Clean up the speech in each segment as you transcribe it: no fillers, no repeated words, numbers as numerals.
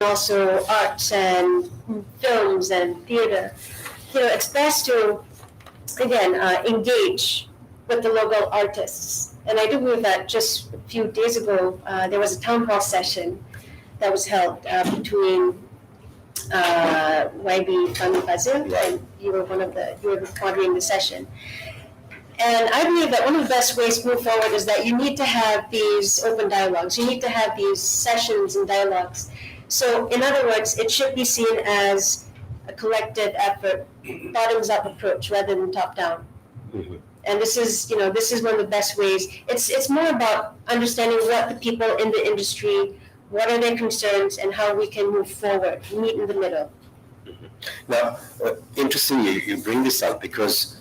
also arts and films and theater, it's best to, again, engage with the local artists. And I do believe that just a few days ago, there was a town hall session that was held between YB Fami Fazil, and you were moderating the session. And I believe that one of the best ways to move forward is that you need to have these open dialogues. You need to have these sessions and dialogues. So, in other words, it should be seen as a collective effort, bottoms-up approach rather than top-down. Mm-hmm. And this is one of the best ways. It's more about understanding what the people in the industry, what are their concerns, and how we can move forward, meet in the middle. Mm-hmm. Now, interestingly, you bring this up because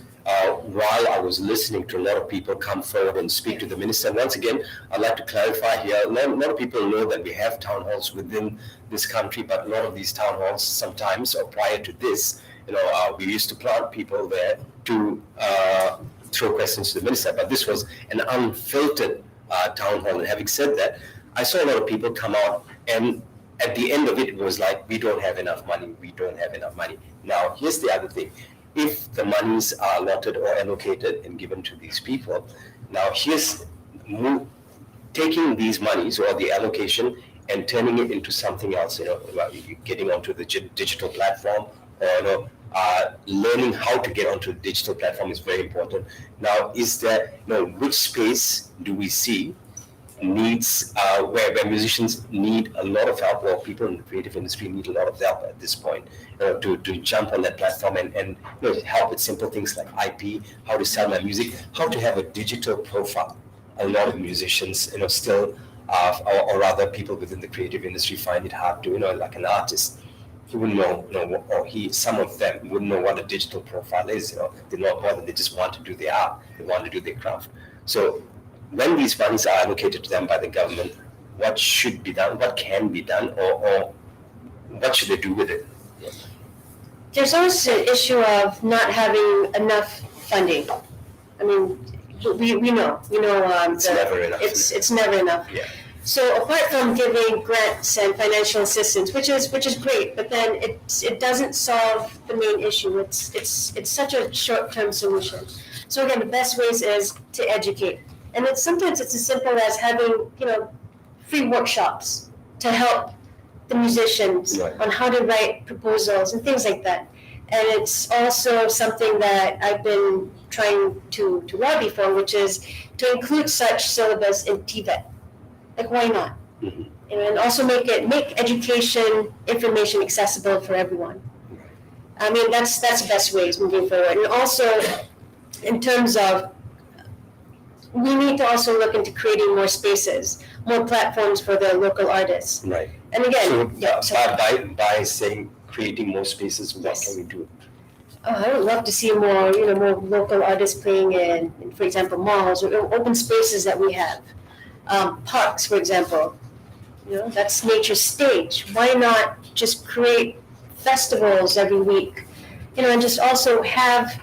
while I was listening to a lot of people come forward and speak to the minister, once again, I'd like to clarify here, a lot of people know that we have town halls within this country, but a lot of these town halls sometimes, or prior to this, we used to plant people there to throw questions to the minister, but this was an unfiltered town hall. And having said that, I saw a lot of people come out, and at the end of it, it was like, we don't have enough money. Now, here's the other thing. If the monies are allotted or allocated and given to these people, now here's taking these monies or the allocation and turning it into something else, getting onto the digital platform, or learning how to get onto the digital platform is very important. Now, is there, which space do we see needs where musicians need a lot of help, or people in the creative industry need a lot of help at this point to jump on that platform and help with simple things like IP, how to sell my music, how to have a digital profile. A lot of musicians, still, or rather people within the creative industry find it hard to, like an artist, he wouldn't know, or some of them wouldn't know what a digital profile is. They're not bothered. They just want to do their art. They want to do their craft. So when these monies are allocated to them by the government, what should be done, what can be done, or what should they do with it? Yeah. There's also an issue of not having enough funding. I mean, we know. It's never enough. It's never enough. Yeah. So apart from giving grants and financial assistance, which is great, but then it doesn't solve the main issue. It's such a short-term solution. So again, the best ways is to educate. And sometimes it's as simple as having, free workshops to help the musicians on how to write proposals and things like that. And it's also something that I've been trying to lobby for, which is to include such syllabus in TVET. Like, why not? Mm-hmm. And also make education information accessible for everyone. I mean, that's the best ways moving forward. And also, in terms of, we need to also look into creating more spaces, more platforms for the local artists. Right. And again, by saying creating more spaces, what can we do? Oh, I would love to see more local artists playing in, for example, malls or open spaces that we have. Parks, for example. That's nature's stage. Why not just create festivals every week? And just also have,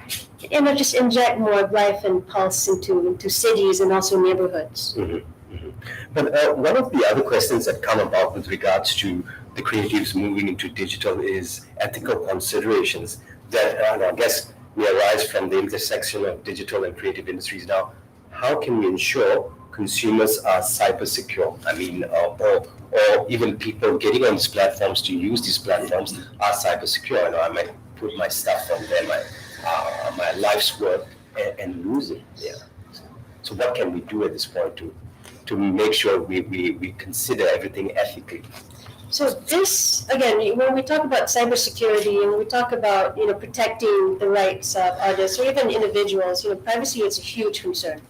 just inject more life and pulse into cities and also neighborhoods. Mm-hmm. Mm-hmm. But one of the other questions that come about with regards to the creatives moving into digital is ethical considerations that I guess we arise from the intersection of digital and creative industries. Now, how can we ensure consumers are cyber secure? I mean, or even people getting on these platforms to use these platforms are cyber secure. I might put my stuff on there, my life's work, and lose it. Yeah. So what can we do at this point to make sure we consider everything ethically? So this, again, when we talk about cybersecurity and we talk about protecting the rights of artists or even individuals, privacy is a huge concern.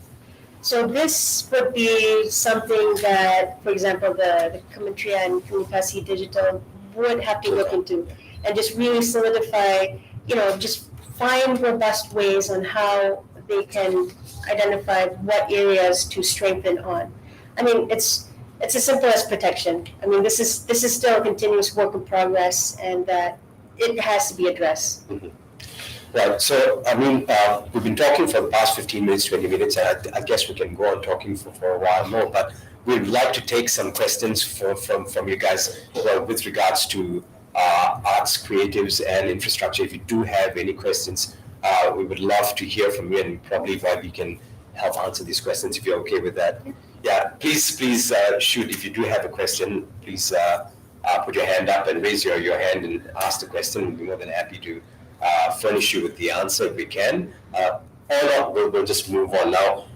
So this would be something that, for example, the Kementerian Komunikasi Digital would have to look into and just really solidify, just find robust ways on how they can identify what areas to strengthen on. I mean, it's as simple as protection. I mean, this is still a continuous work in progress, and that it has to be addressed. Mm-hmm. Right. So, I mean, we've been talking for the past 15 minutes, 20 minutes, and I guess we can go on talking for a while more. But we'd like to take some questions from you guys with regards to arts, creatives, and infrastructure. If you do have any questions, we would love to hear from you, and probably Bobby can help answer these questions if you're okay with that. Yeah, please shoot. If you do have a question, please put your hand up and raise your hand and ask the question. We'll be more than happy to furnish you with the answer if we can. Or not, we'll just move on now.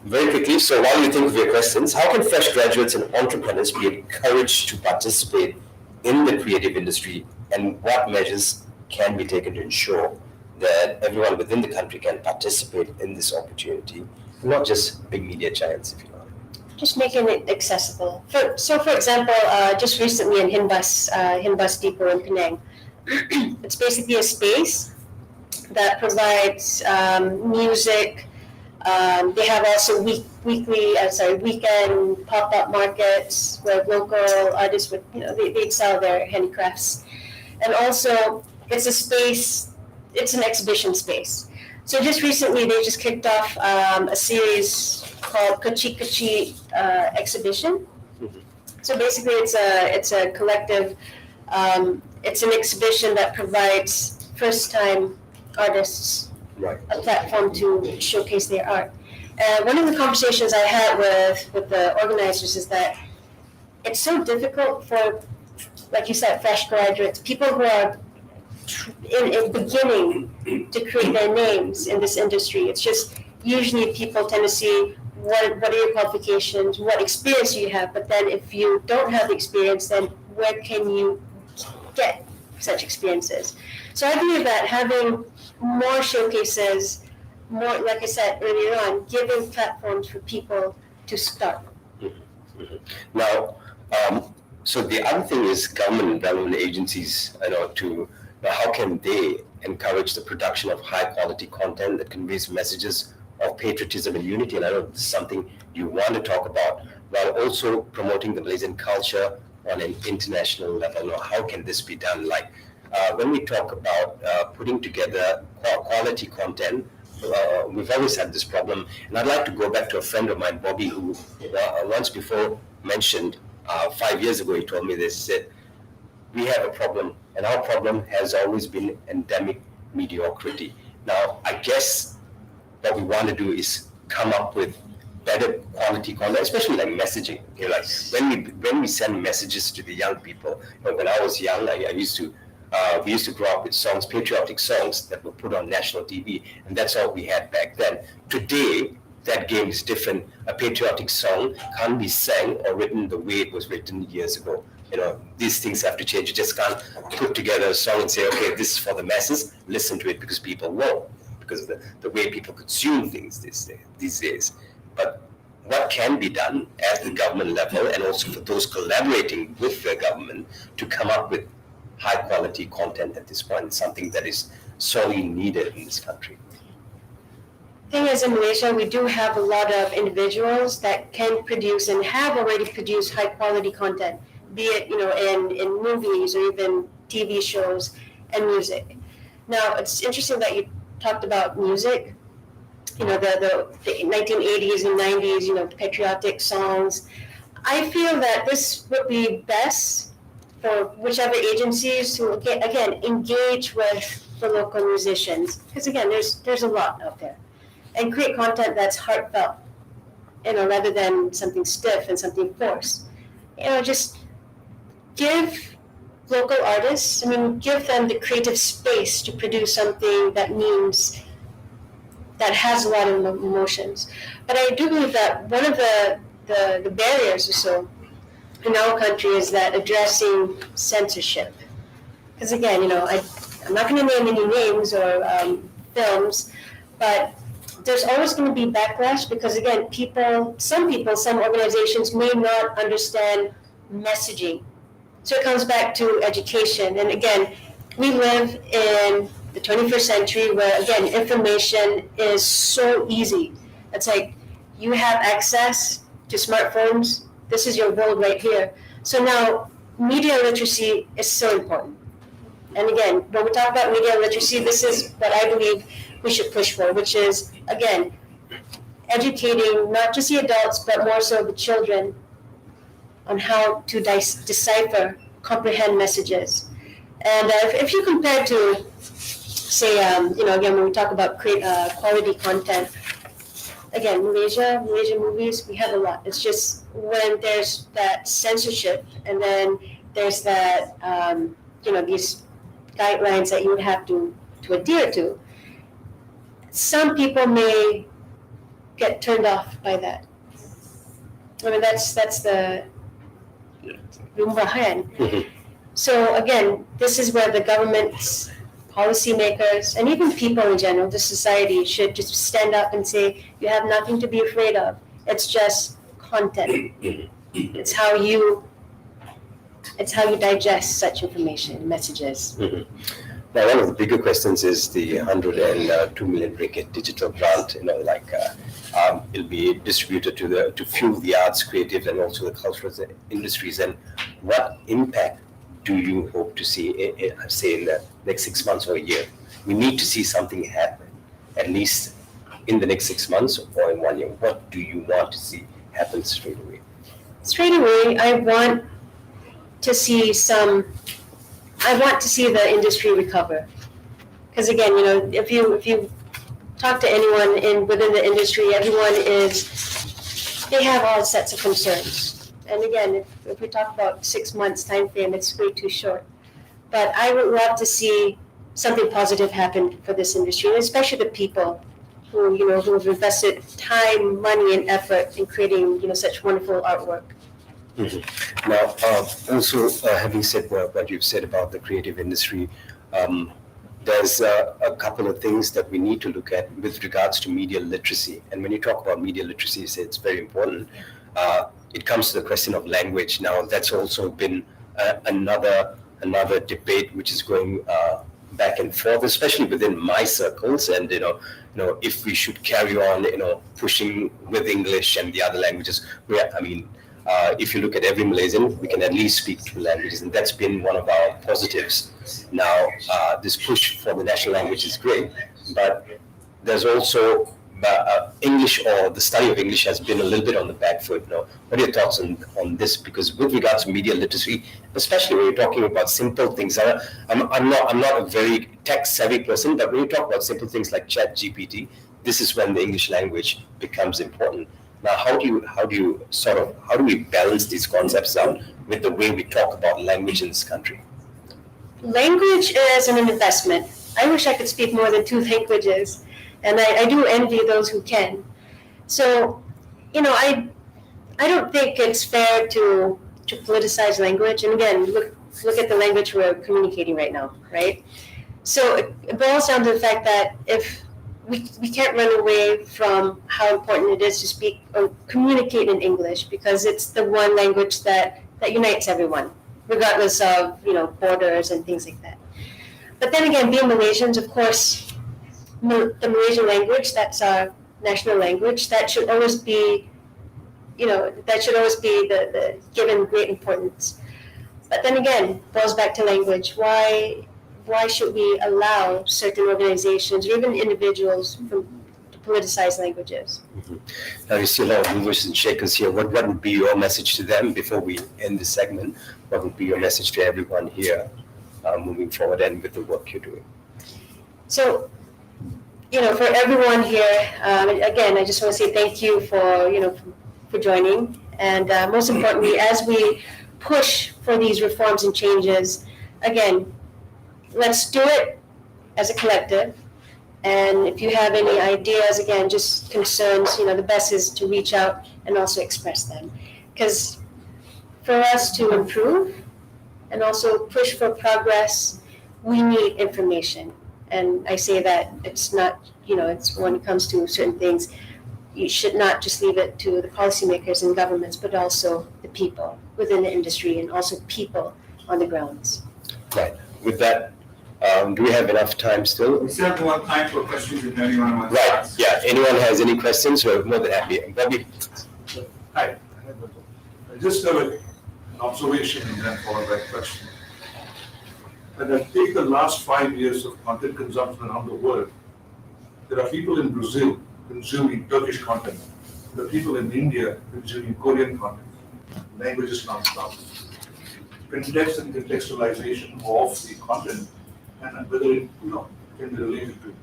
Very quickly, so while you think of your questions, how can fresh graduates and entrepreneurs be encouraged to participate in the creative industry, and what measures can be taken to ensure that everyone within the country can participate in this opportunity, not just big media giants, if you like? Just making it accessible. For example, just recently in Hinbus Depot in Penang, it's basically a space that provides music. They have also weekend pop-up markets where local artists would, they'd sell their handicrafts. And also, it's a space, it's an exhibition space. So just recently, they just kicked off a series called Kecil Kecil exhibition. Mm-hmm. So basically, it's a collective, it's an exhibition that provides first-time artists a platform to showcase their art. One of the conversations I had with the organizers is that it's so difficult for, like you said, fresh graduates, people who are in beginning to create their names in this industry. It's just usually people tend to see what are your qualifications, what experience do you have, but then if you don't have the experience, then where can you get such experiences? So I believe that having more showcases, more, like I said earlier on, giving platforms for people to start. Mm-hmm. Mm-hmm. Now, so the other thing is government agencies, how can they encourage the production of high quality content that conveys messages of patriotism and unity? And I know this is something you want to talk about, while also promoting the Malaysian culture on an international level. How can this be done? Like when we talk about putting together quality content, we've always had this problem. And I'd like to go back to a friend of mine, Bobby, who once before mentioned 5 years ago, he told me this, he said, we have a problem, and our problem has always been endemic mediocrity. Now, I guess what we want to do is come up with better quality content, especially like messaging. Like when we send messages to the young people. When I was young, we used to grow up with songs, patriotic songs that were put on national TV, and that's all we had back then. Today, that game is different. A patriotic song can't be sang or written the way it was written years ago. These things have to change. You just can't put together a song and say, okay, this is for the masses, listen to it, because people will, because of the way people consume things these days. But what can be done at the government level, and also for those collaborating with the government, to come up with high quality content at this point, something that is sorely needed in this country? The thing is, in Malaysia, we do have a lot of individuals that can produce and have already produced high quality content, be it in movies or even TV shows and music. Now, it's interesting that you talked about music. The 1980s and 90s, patriotic songs. I feel that this would be best for whichever agencies to again engage with the local musicians, because again, there's a lot out there, and create content that's heartfelt, rather than something stiff and something forced. Just give local artists, give them the creative space to produce something that has a lot of emotions. But I do believe that one of the barriers or so in our country is that addressing censorship. Because again, I'm not going to name any names or films, but there's always going to be backlash because again, some organizations may not understand messaging. So it comes back to education. And again, we live in the 21st century where, again, information is so easy. It's like you have access to smartphones. This is your world right here. So now media literacy is so important. And again, when we talk about media literacy, this is what I believe we should push for, which is, again, educating not just the adults, but more so the children on how to decipher, comprehend messages. And if you compare to, say, again, when we talk about quality content, again, Malaysian movies, we have a lot. It's just when there's that censorship, and then there's that, these guidelines that you would have to adhere to, some people may get turned off by that. I mean, that's the Mhm. So again, this is where the governments, policymakers, and even people in general, the society should just stand up and say, you have nothing to be afraid of. It's just content. It's how you digest such information, messages. Mhm. Now, one of the bigger questions is the 102 million ringgit digital grant. It'll be distributed to fuel the arts, creative, and also the cultural industries. And what impact do you hope to see, say, in the next 6 months or a year? We need to see something happen, at least in the next 6 months or in 1 year. What do you want to see happen straight away? Straight away, I want to see the industry recover. Because again, if you talk to anyone within the industry, they have all sets of concerns. And again, if we talk about 6 months time frame, it's way too short. But I would love to see something positive happen for this industry, and especially the people who have invested time, money, and effort in creating, such wonderful artwork. Mm-hmm. Now, also having said what you've said about the creative industry, there's a couple of things that we need to look at with regards to media literacy. And when you talk about media literacy, you say it's very important. It comes to the question of language. Now, that's also been another debate which is going back and forth, especially within my circles. And if we should carry on, pushing with English and the other languages. If you look at every Malaysian, we can at least speak two languages, and that's been one of our positives. Now, this push for the national language is great, but there's also English, or the study of English, has been a little bit on the back foot. What are your thoughts on this? Because with regards to media literacy, especially when you're talking about simple things, I'm not a very tech-savvy person, but when you talk about simple things like ChatGPT, this is when the English language becomes important. Now, how do we balance these concepts out with the way we talk about language in this country? Language is an investment. I wish I could speak more than 2 languages, and I do envy those who can. So, I don't think it's fair to politicize language. And again, look at the language we're communicating right now, right? So it boils down to the fact that if we can't run away from how important it is to speak or communicate in English, because it's the one language that unites everyone, regardless of borders and things like that. But then again, being Malaysians, of course, the Malaysian language, that's our national language, that should always be the given great importance. But then again, it goes back to language. Why should we allow certain organizations or even individuals to politicize languages? Mm-hmm. Now, you see a lot of movers and shakers here. What would be your message to them before we end this segment? What would be your message to everyone here moving forward and with the work you're doing? So, for everyone here, again, I just want to say thank you for joining. And most importantly, as we push for these reforms and changes, again, let's do it as a collective. And if you have any ideas, again, just concerns, the best is to reach out and also express them. Because for us to improve and also push for progress, we need information. And I say that it's not, it's when it comes to certain things, you should not just leave it to the policymakers and governments, but also the people within the industry and also people on the grounds. Right. With that, do we have enough time still? We still have more time for questions if anyone wants to Right. ask. Yeah. Anyone has any questions? We're more than happy. Bobby. Hi. I just have an observation and then followed by a question. When I take the last 5 years of content consumption around the world, there are people in Brazil consuming Turkish content, the people in India consuming Korean content. Language is not a problem. Context and contextualization of the content and whether it can be related to.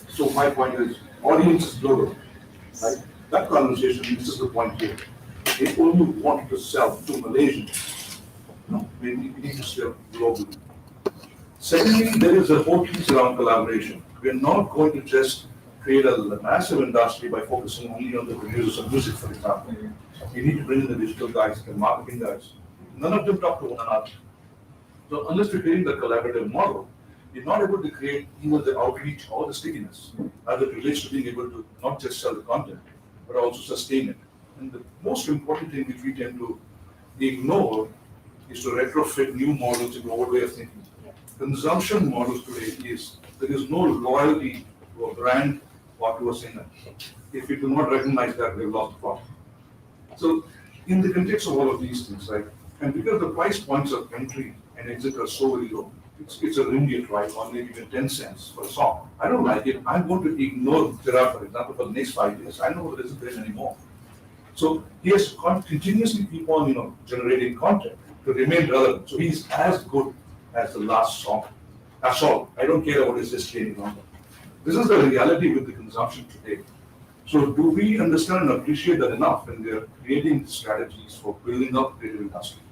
So my point is, audience is global, right? That conversation misses the point here. If only want to sell to Malaysians, we need to sell globally. Secondly, there is a whole piece around collaboration. We're not going to just create a massive industry by focusing only on the producers of music, for example. We need to bring in the digital guys, the marketing guys. None of them talk to one another. So unless we're creating the collaborative model, you're not able to create either the outreach or the stickiness as it relates to being able to not just sell the content, but also sustain it. And the most important thing which we tend to ignore is to retrofit new models into old way of thinking. Consumption models today is there is no loyalty to a brand or to a singer. If we do not recognize that, we've lost the plot. So in the context of all of these things, right, and because the price points of entry and exit are so very low, it's a ringgit, right, or maybe even 10 cents for a song. I don't like it. I'm going to ignore Gerard, for example, for the next 5 years. I know it isn't there anymore. So he has to continuously keep on, generating content to remain relevant. So he's as good as the last song. That's all. I don't care about his history any longer. This is the reality with the consumption today. So do we understand and appreciate that enough when we are creating strategies for building up creative industry?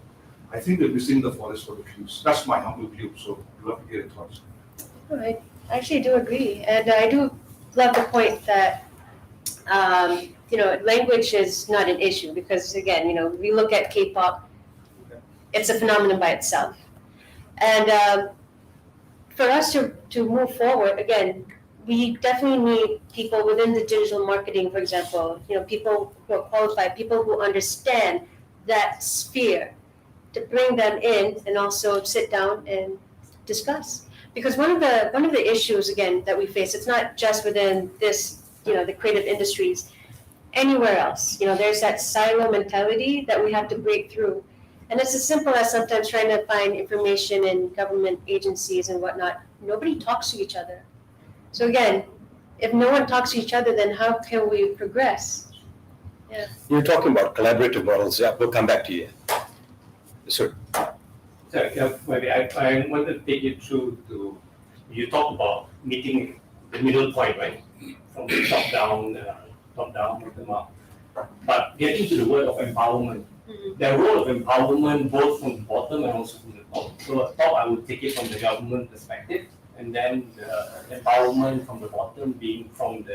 I think we're missing the forest for the trees. That's my humble view. So I'd love to hear your thoughts. All right. I actually do agree. And I do love the point that, language is not an issue because, again, we look at K-pop, it's a phenomenon by itself. And for us to move forward, again, we definitely need people within the digital marketing, for example, people who are qualified, people who understand that sphere, to bring them in and also sit down and discuss. Because one of the issues, again, that we face, it's not just within this, the creative industries, anywhere else. There's that silo mentality that we have to break through. And it's as simple as sometimes trying to find information in government agencies and whatnot. Nobody talks to each other. So again, if no one talks to each other, then how can we progress? Yeah. You're talking about collaborative models. Yeah, we'll come back to you. Sir. So maybe I want to take you through to, you talk about meeting the middle point, right? From the top down, bottom up. But getting to the word of empowerment, the role of empowerment both from the bottom and also from the top. So top, I would take it from the government perspective, and then the empowerment from the bottom being from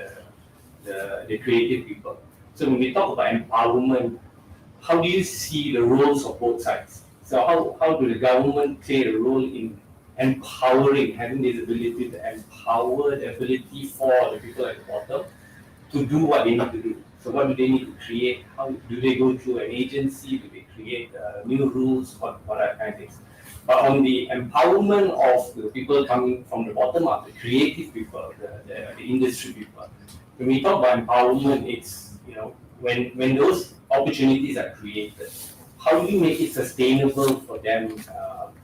the creative people. So when we talk about empowerment, how do you see the roles of both sides? So how do the government play a role in empowering, having this ability to empower the ability for the people at the bottom to do what they need to do? So what do they need to create? How do they go through an agency? Do they create new rules for that kind of things? But on the empowerment of the people coming from the bottom up, the creative people, the industry people, when we talk about empowerment, it's when those opportunities are created, how do you make it sustainable for them,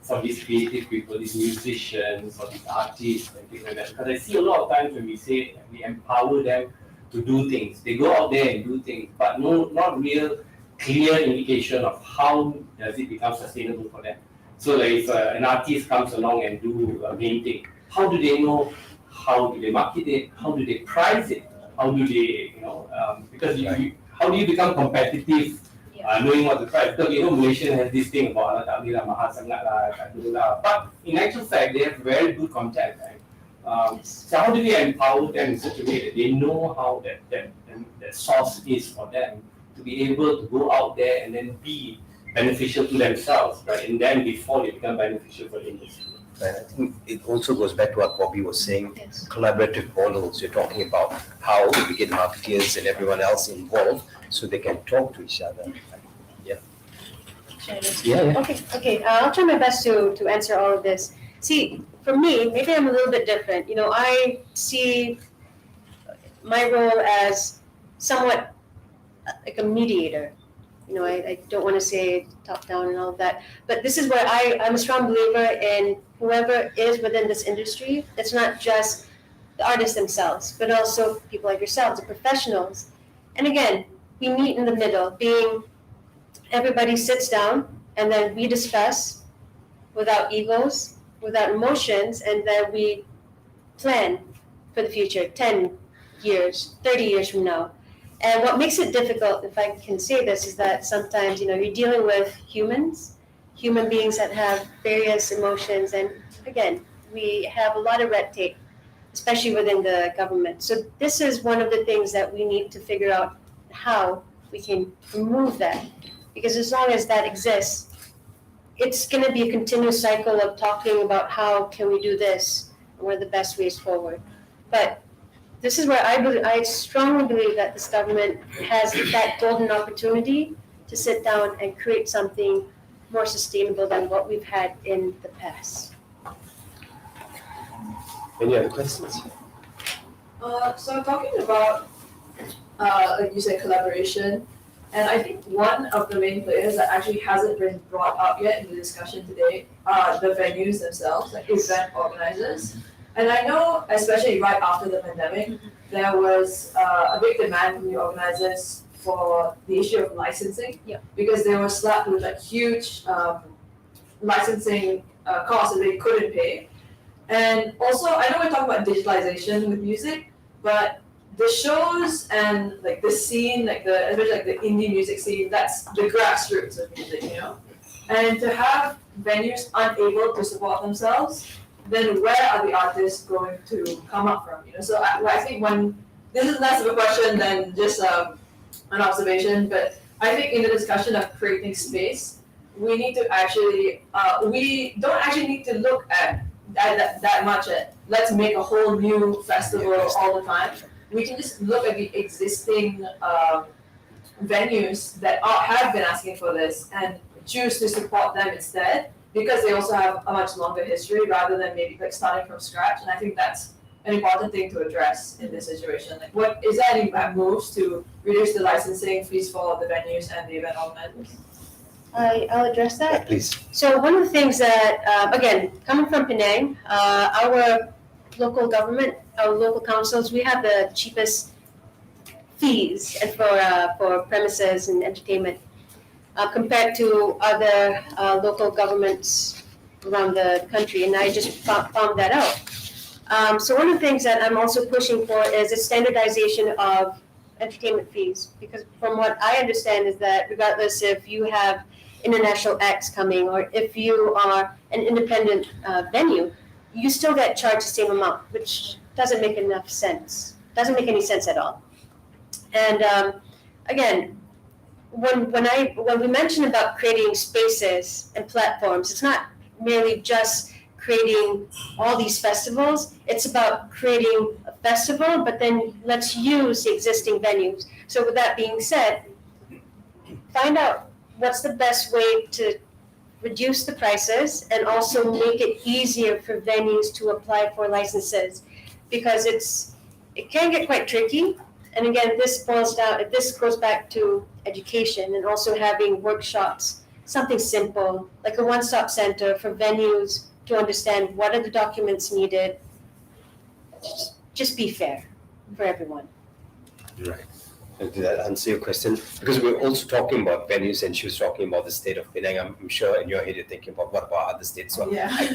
for these creative people, these musicians, or these artists, and things like that? Because I see a lot of times when we say we empower them to do things, they go out there and do things, but not real clear indication of how does it become sustainable for them. So like if an artist comes along and do a painting, how do they know? How do they market it? How do they price it? How do they, because how do you become competitive? Knowing what to price, because Malaysia has this thing about tak boleh lah mahal sangat lah, tak boleh lah. But in actual fact, they have very good content, right? So how do we empower them in such a way that they know how that source is for them to be able to go out there and then be beneficial to themselves, right? And then before they become beneficial for the industry. And I think it also goes back to what Bobby was saying, Yes. collaborative models. You're talking about how we get marketeers and everyone else involved so they can talk to each other. Yeah. Okay. I'll try my best to answer all of this. See, for me, maybe I'm a little bit different. I see my role as somewhat like a mediator. I don't want to say top down and all of that, but this is where I'm a strong believer in whoever is within this industry. It's not just the artists themselves, but also people like yourselves, the professionals. And again, we meet in the middle, being everybody sits down and then we discuss without egos, without emotions, and then we plan for the future, 10 years, 30 years from now. And what makes it difficult, if I can say this, is that sometimes, you're dealing with human beings that have various emotions, and again, we have a lot of red tape, especially within the government. So this is one of the things that we need to figure out how we can remove that. Because as long as that exists, it's going to be a continuous cycle of talking about how can we do this and what are the best ways forward. But this is where I strongly believe that this government has that golden opportunity to sit down and create something more sustainable than what we've had in the past. Any other questions? So talking about, like you said, collaboration, and I think one of the main players that actually hasn't been brought up yet in the discussion today are the venues themselves, like event organizers. And I know, especially right after the pandemic, there was a big demand from the organizers for the issue of licensing, because they were slapped with like huge licensing costs that they couldn't pay. And also, I know we're talking about digitalization with music, but the shows and like the scene, especially like the indie music scene, that's the grassroots of music, And to have venues unable to support themselves, then where are the artists going to come up from? So I think this is less of a question than just an observation, but I think in the discussion of creating space, we need to actually we don't actually need to look at that much at let's make a whole new festival all the time. We can just look at the existing venues that have been asking for this and choose to support them instead, because they also have a much longer history rather than maybe like starting from scratch. And I think that's an important thing to address in this situation. Like, what is there any moves to reduce the licensing fees for the venues and the event organizers? I'll address that. Yeah, please. So one of the things that, again, coming from Penang, our local government, our local councils, we have the cheapest fees and for premises and entertainment compared to other local governments around the country, and I just found that out. So one of the things that I'm also pushing for is a standardization of entertainment fees, because from what I understand is that regardless if you have international acts coming or if you are an independent venue, you still get charged the same amount, which doesn't make enough sense. Doesn't make any sense at all. And again, when we mention about creating spaces and platforms, it's not merely just creating all these festivals. It's about creating a festival, but then let's use the existing venues. So with that being said, find out what's the best way to reduce the prices and also make it easier for venues to apply for licenses, because it can get quite tricky. And again, this goes back to education and also having workshops, something simple, like a one-stop center for venues to understand what are the documents needed. Just be fair for everyone. Right. Did that answer your question? Because we're also talking about venues, and she was talking about the state of Penang. I'm sure in your head you're thinking about what about other states. So Yeah. I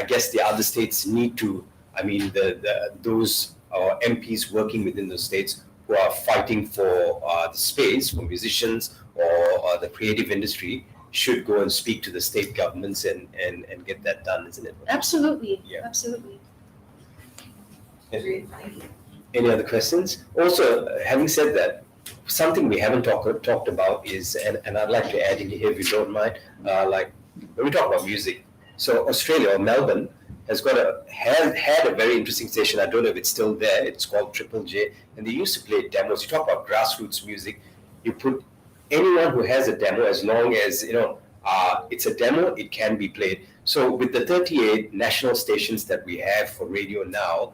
guess the other states need to. I mean, those MPs working within those states who are fighting for the space for musicians or the creative industry should go and speak to the state governments and get that done, isn't it? Absolutely. Yeah. Absolutely. Agreed. Thank you. Any other questions? Also, having said that, something we haven't talked about is, and I'd like to add in here if you don't mind, like when we talk about music. So Australia or Melbourne has had a very interesting station. I don't know if it's still there. It's called Triple J, and they used to play demos. You talk about grassroots music. You put anyone who has a demo, as long as it's a demo, it can be played. So with the 38 national stations that we have for radio now,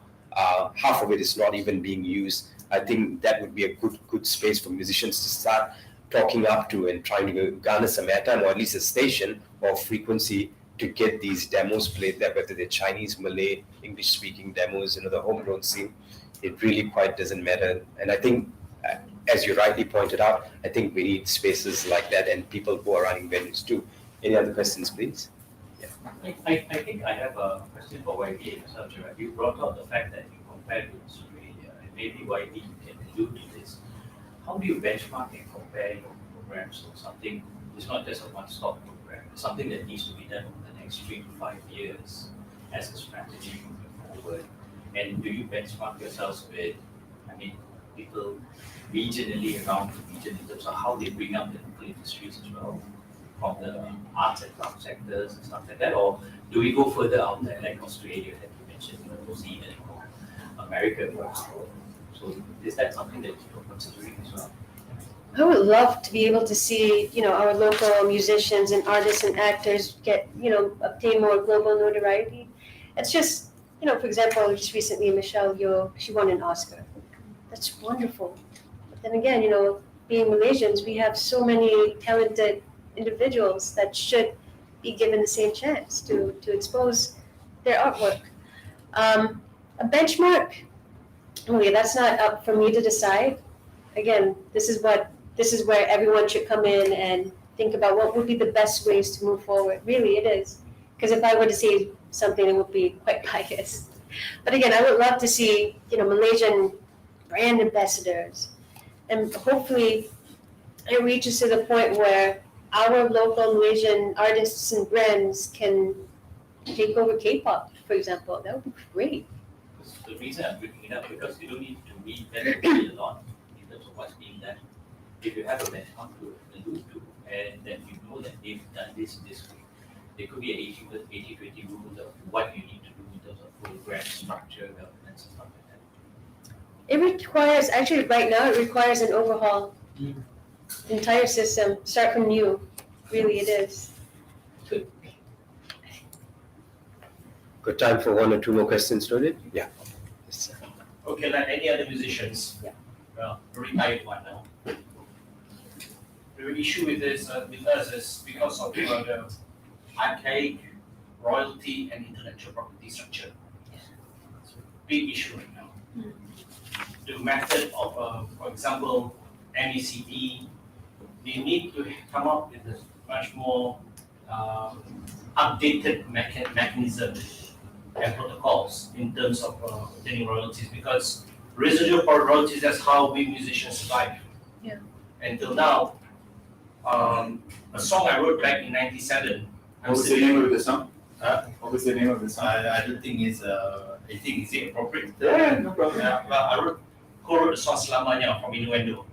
half of it is not even being used. I think that would be a good space for musicians to start talking up to and trying to garner some airtime, or at least a station or frequency to get these demos played there, whether they're Chinese, Malay, English-speaking demos, the homegrown scene, it really quite doesn't matter. And I think, as you rightly pointed out, I think we need spaces like that and people who are running venues too. Any other questions, please? I think I have a question for YB as well, Gerard. You brought up the fact that you compared with Australia, and maybe YB you can allude to this. How do you benchmark and compare your programs to something? It's not just a one-stop program. It's something that needs to be done over the next 3 to 5 years as a strategy moving forward. And do you benchmark yourselves with, people regionally around the region in terms of how they bring up the local industries as well, from the arts and craft sectors and stuff like that, or do we go further out there, like Australia that you mentioned, New Zealand or America, for example? So is that something that you're considering as well? I would love to be able to see, our local musicians and artists and actors get, obtain more global notoriety. It's just, for example, just recently Michelle Yeoh, she won an Oscar. That's wonderful. But then again, being Malaysians, we have so many talented individuals that should be given the same chance to expose their artwork. A benchmark, okay, that's not up for me to decide. Again, this is where everyone should come in and think about what would be the best ways to move forward. Really, it is. Because if I were to say something, it would be quite biased. But again, I would love to see, Malaysian brand ambassadors. And hopefully it reaches to the point where our local Malaysian artists and brands can take over K-pop, for example. That would be great. The reason I'm bringing it up because you don't need to reinvent the wheel a lot in terms of what's being done. If you have a benchmark to allude to, and then you know that they've done this way, there could be an 80-20 rule of what you need to do in terms of program structure, governance, and stuff like that. It requires, actually right now, it requires an overhaul. Entire system, start from new. Really, it is. Got time for 1 or 2 more questions, Rodit? Yeah. Yes, Okay, like any other musicians. Yeah. Well, retired one now. The issue with this, with us is because of the archaic royalty and intellectual property structure. It's a big issue right now. The method of, for example, MECP, they need to come up with a much more updated mechanism and protocols in terms of obtaining royalties, because residual royalties, that's how we musicians survive. Yeah. Until now, a song I wrote back in '97. What was the name of the song? Huh? What was the name of the song? I don't think it's is it appropriate? Yeah, no problem. Yeah, well, I co-wrote the song Selamanya from Innuendo.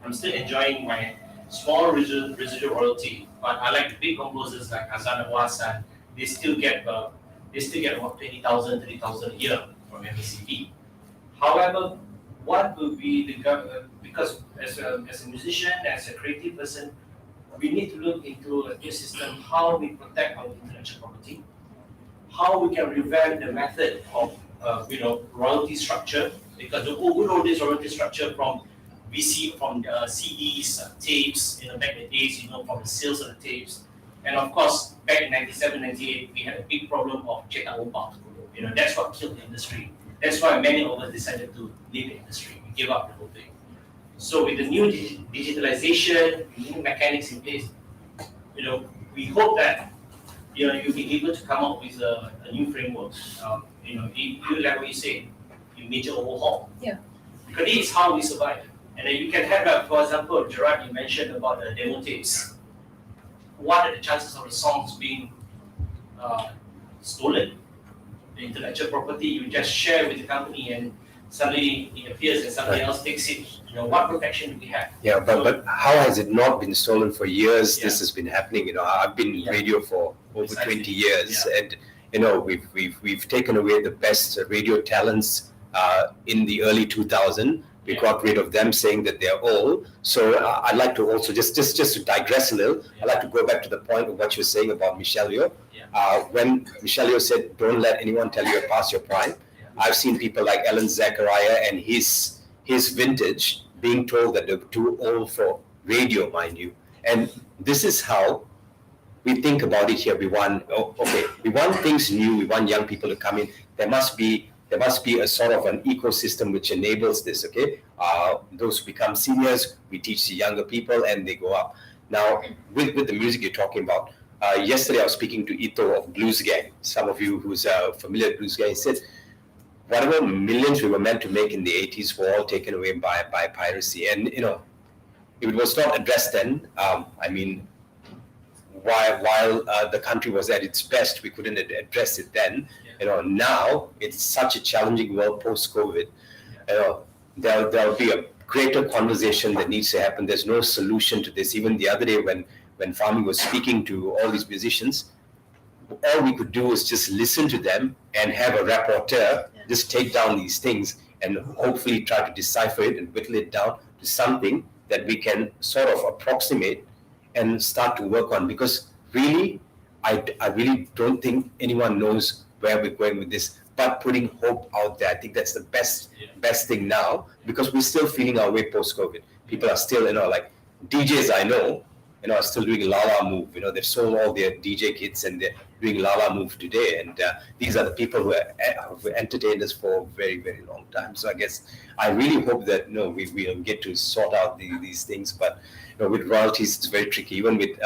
I'm still enjoying my small residual royalty, but I like the big composers like Azan Awasan. They still get about 20,000, 30,000 a year from MECP. However, what will be the because as a musician, as a creative person, we need to look into a new system, how we protect our intellectual property, how we can revamp the method of royalty structure, because the good old days royalty structure from CDs, tapes, back in the days, from the sales of the tapes. And of course, back in 97, 98, we had a big problem of cetak upah. That's what killed the industry. That's why many of us decided to leave the industry. We gave up the whole thing. So with the new digitalization, new mechanics in place, we hope that you'll be able to come up with a new framework. Like what you say, a major overhaul. Yeah. Because this is how we survive. And then you can have, for example, Gerard, you mentioned about the demo tapes. What are the chances of the songs being stolen? The intellectual property you just share with the company and suddenly it appears and somebody else takes it. What protection do we have? Yeah, but how has it not been stolen for years? Yeah. This has been happening. I've been in radio for over Precisely. 20 years, and we've taken away the best radio talents in the early 2000s. We got rid of them, saying that they're old. So I'd like to also just to digress a little. I'd like to go back to the point of what you were saying about Michelle Yeoh. When Michelle Yeoh said, "Don't let anyone tell you you're past your prime," I've seen people like Alan Zachariah and his vintage being told that they're too old for radio, mind you. And this is how we think about it here. We want, we want things new. We want young people to come in. There must be a sort of an ecosystem which enables this. Okay, those who become seniors, we teach the younger people, and they go up. Now, with the music you're talking about, yesterday I was speaking to Ito of Blues Gang. Some of you who's familiar with Blues Gang, he said, whatever millions we were meant to make in the 80s were all taken away by piracy. And, if it was not addressed then, while the country was at its best, we couldn't address it then. Now it's such a challenging world post-COVID. There'll be a greater conversation that needs to happen. There's no solution to this. Even the other day when Fahmi was speaking to all these musicians, all we could do was just listen to them and have a rapporteur just take down these things and hopefully try to decipher it and whittle it down to something that we can sort of approximate and start to work on. Because really, I really don't think anyone knows where we're going with this, but putting hope out there. I think that's the best thing now, because we're still feeling our way post-COVID. People are still, like DJs I know, are still doing Lala Move. They've sold all their DJ kits and they're doing Lala Move today. And these are the people who have entertained us for a very, very long time. So I guess I really hope that we'll get to sort out these things. But with royalties, it's very tricky. Even with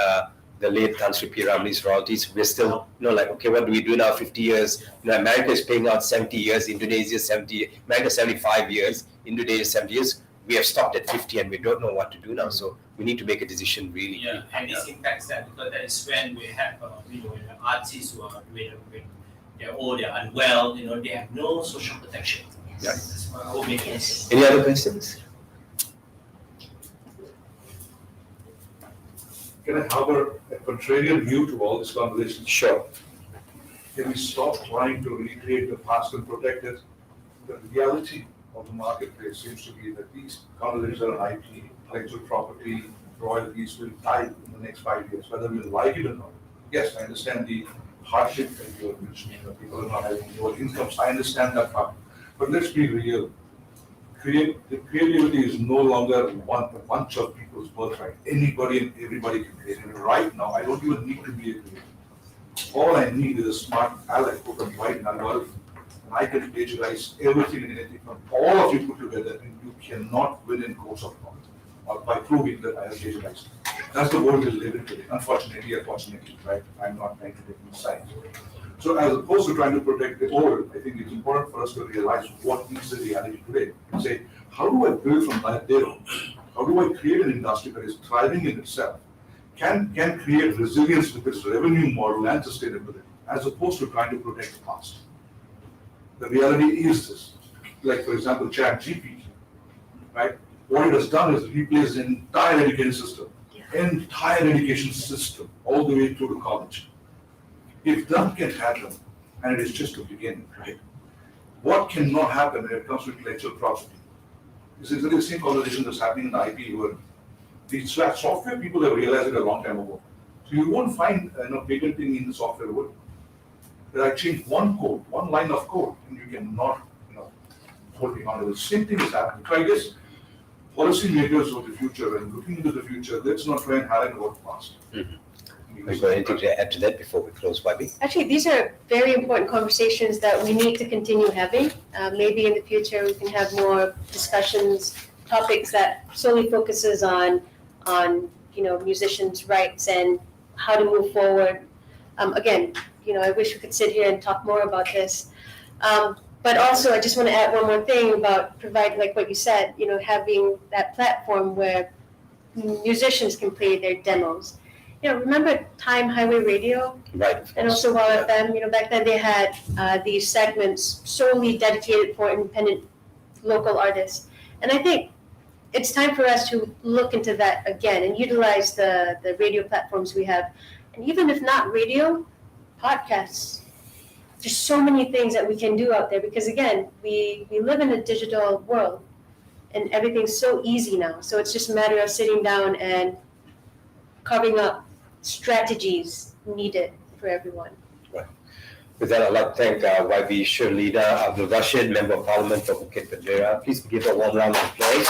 the late Tan Sri P. Ramlee's royalties, we're still okay, what do we do now? 50 years. America is paying out 70 years. Indonesia 70. America 75 years. Indonesia 70 years. We have stopped at 50 and we don't know what to do now. So we need to make a decision really. Yeah, and this impacts that, because that is when we have artists who are when they're old, they're unwell, they have no social protection. Yeah. That's my whole main concern. Any other questions? Can I harbor a contrarian view to all this conversation? Sure. Can we stop trying to recreate the past and protect it? The reality of the marketplace seems to be that these conversations on IP, intellectual property, royalties will die in the next 5 years, whether we like it or not. Yes, I understand the hardship that you're mentioning, people are not having lower incomes. I understand that part. But let's be real. Creativity is no longer a bunch of people's birthright. Anybody and everybody can create it. Right now, I don't even need to be a creator. All I need is a smart ally who can write an algorithm. And I can plagiarize everything and anything from all of you put together, and you cannot win in course of law or by proving that I have plagiarized. That's the world we live in today. Unfortunately, right? I'm not trying to take any sides. So as opposed to trying to protect the old, I think it's important for us to realize what is the reality today and say, how do I build from that zero? How do I create an industry that is thriving in itself, can create resilience with its revenue model and sustainability, as opposed to trying to protect the past? The reality is this. Like, for example, ChatGPT, right? What it has done is replaced the entire education system, all the way through to college. If that can happen, and it is just to begin, right? What cannot happen when it comes to intellectual property? This is the same conversation that's happening in the IP world. The software people have realized it a long time ago. So you won't find patenting in the software world. That I change one code, one line of code, and you cannot, hold me on. The same thing is happening. So I guess policymakers of the future and looking into the future, let's not try and harden about the past. Have you got anything to add to that before we close, Wabi? Actually, these are very important conversations that we need to continue having. Maybe in the future we can have more discussions, topics that solely focuses on musicians' rights and how to move forward. Again, I wish we could sit here and talk more about this. But also, I just want to add one more thing about provide, like what you said, having that platform where musicians can play their demos. Remember Time Highway Radio? Right. And also Wow FM, back then they had these segments solely dedicated for independent local artists. And I think it's time for us to look into that again and utilize the radio platforms we have. And even if not radio, podcasts. There's so many things that we can do out there because again, we live in a digital world and everything's so easy now. So it's just a matter of sitting down and carving up strategies needed for everyone. Right. With that, I'd like to thank YB Shirlida Abdul Rashid, Member of Parliament for Bukit Penjara. Please give a warm round of applause.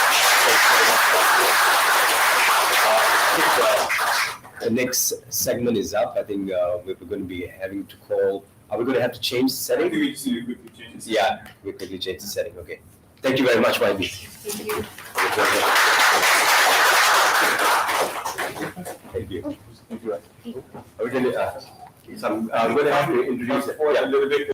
the next segment is up. I think we're going to be having to call. Are we going to have to change the I setting? think we just need to quickly change this. Yeah, we quickly change the setting. Okay. Thank you very much, YB. Thank you. Thank you. Thank you. Are we going to, I'm going to have to introduce it. A little bit.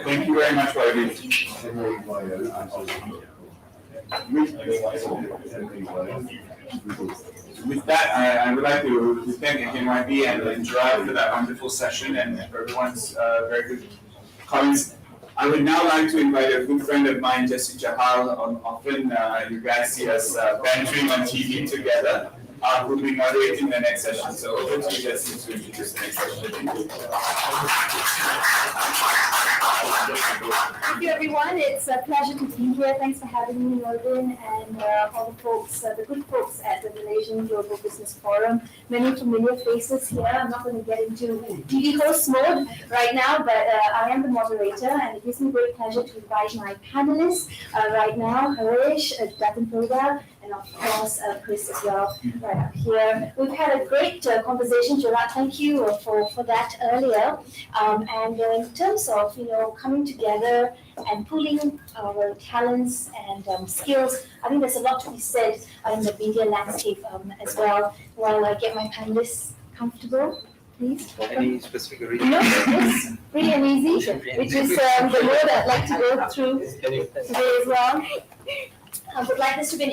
Thank you very much, Ravi. With that, I would like to thank again YB and Gerard for that wonderful session and for everyone's very good comments. I would now like to invite a good friend of mine, Jesse Jahal. Often you guys see us bantering on TV together. Who will be moderating the next session. So over to you, Jesse, to introduce the next session. Thank you, everyone. It's a pleasure to be here. Thanks for having me, Melvin, and all the folks, the good folks at the Malaysian Global Business Forum. Many familiar faces here. I'm not going to get into TV host mode right now, but I am the moderator, and it gives me great pleasure to invite my panelists right now, Harish, Datan Pilda, and of course, Chris as well, right up here. We've had a great conversation, Gerard. Thank you for that earlier. And in terms of, coming together and pooling our talents and skills, I think there's a lot to be said in the media landscape as well. While I get my panelists comfortable, please. Any specific reason? No, it's free and easy, which is the mode I'd like to go through today as well. I would like this to be an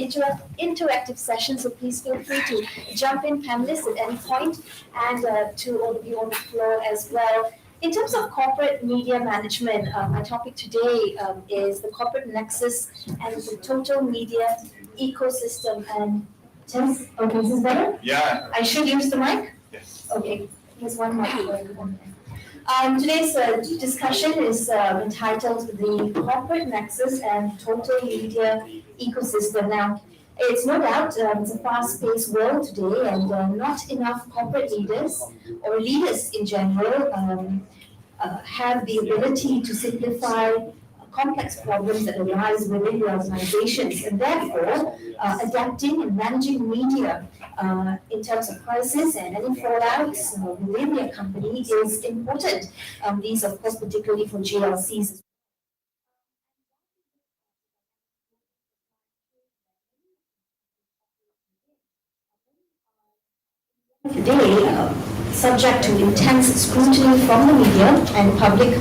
interactive session, so please feel free to jump in, panelists, at any point, and to all of you on the floor as well. In terms of corporate media management, my topic today is the corporate nexus and the total media ecosystem. And okay, is this better? Yeah. I should use the mic? Yes. Okay, here's one mic for everyone. Today's discussion is entitled The Corporate Nexus and Total Media Ecosystem. Now, it's no doubt it's a fast-paced world today, and not enough corporate leaders or leaders in general have the ability to simplify complex problems that arise within the organizations, and therefore adapting and managing media in terms of crisis and any fallouts within their company is important. These, of course, particularly for GLCs. Today, subject to intense scrutiny from the media and public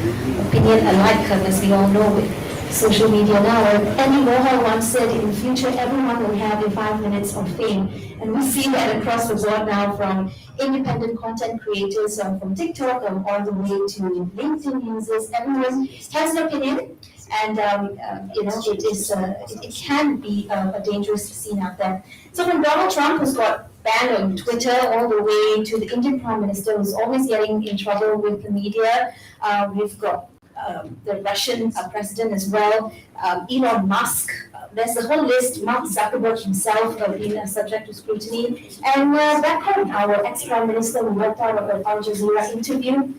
opinion alike, as we all know with social media now. Andy Warhol once said, in the future, everyone will have a 5 minutes of fame. And we see that across the board now, from independent content creators, from TikTok all the way to LinkedIn users. Everyone has an opinion. And it can be a dangerous scene out there. So from Donald Trump, who's got banned on Twitter, all the way to the Indian Prime Minister, who's always getting in trouble with the media, we've got the Russian president as well, Elon Musk. There's a whole list. Mark Zuckerberg himself being subject to scrutiny, and back home, our ex-prime minister who walked out of an Al Jazeera interview.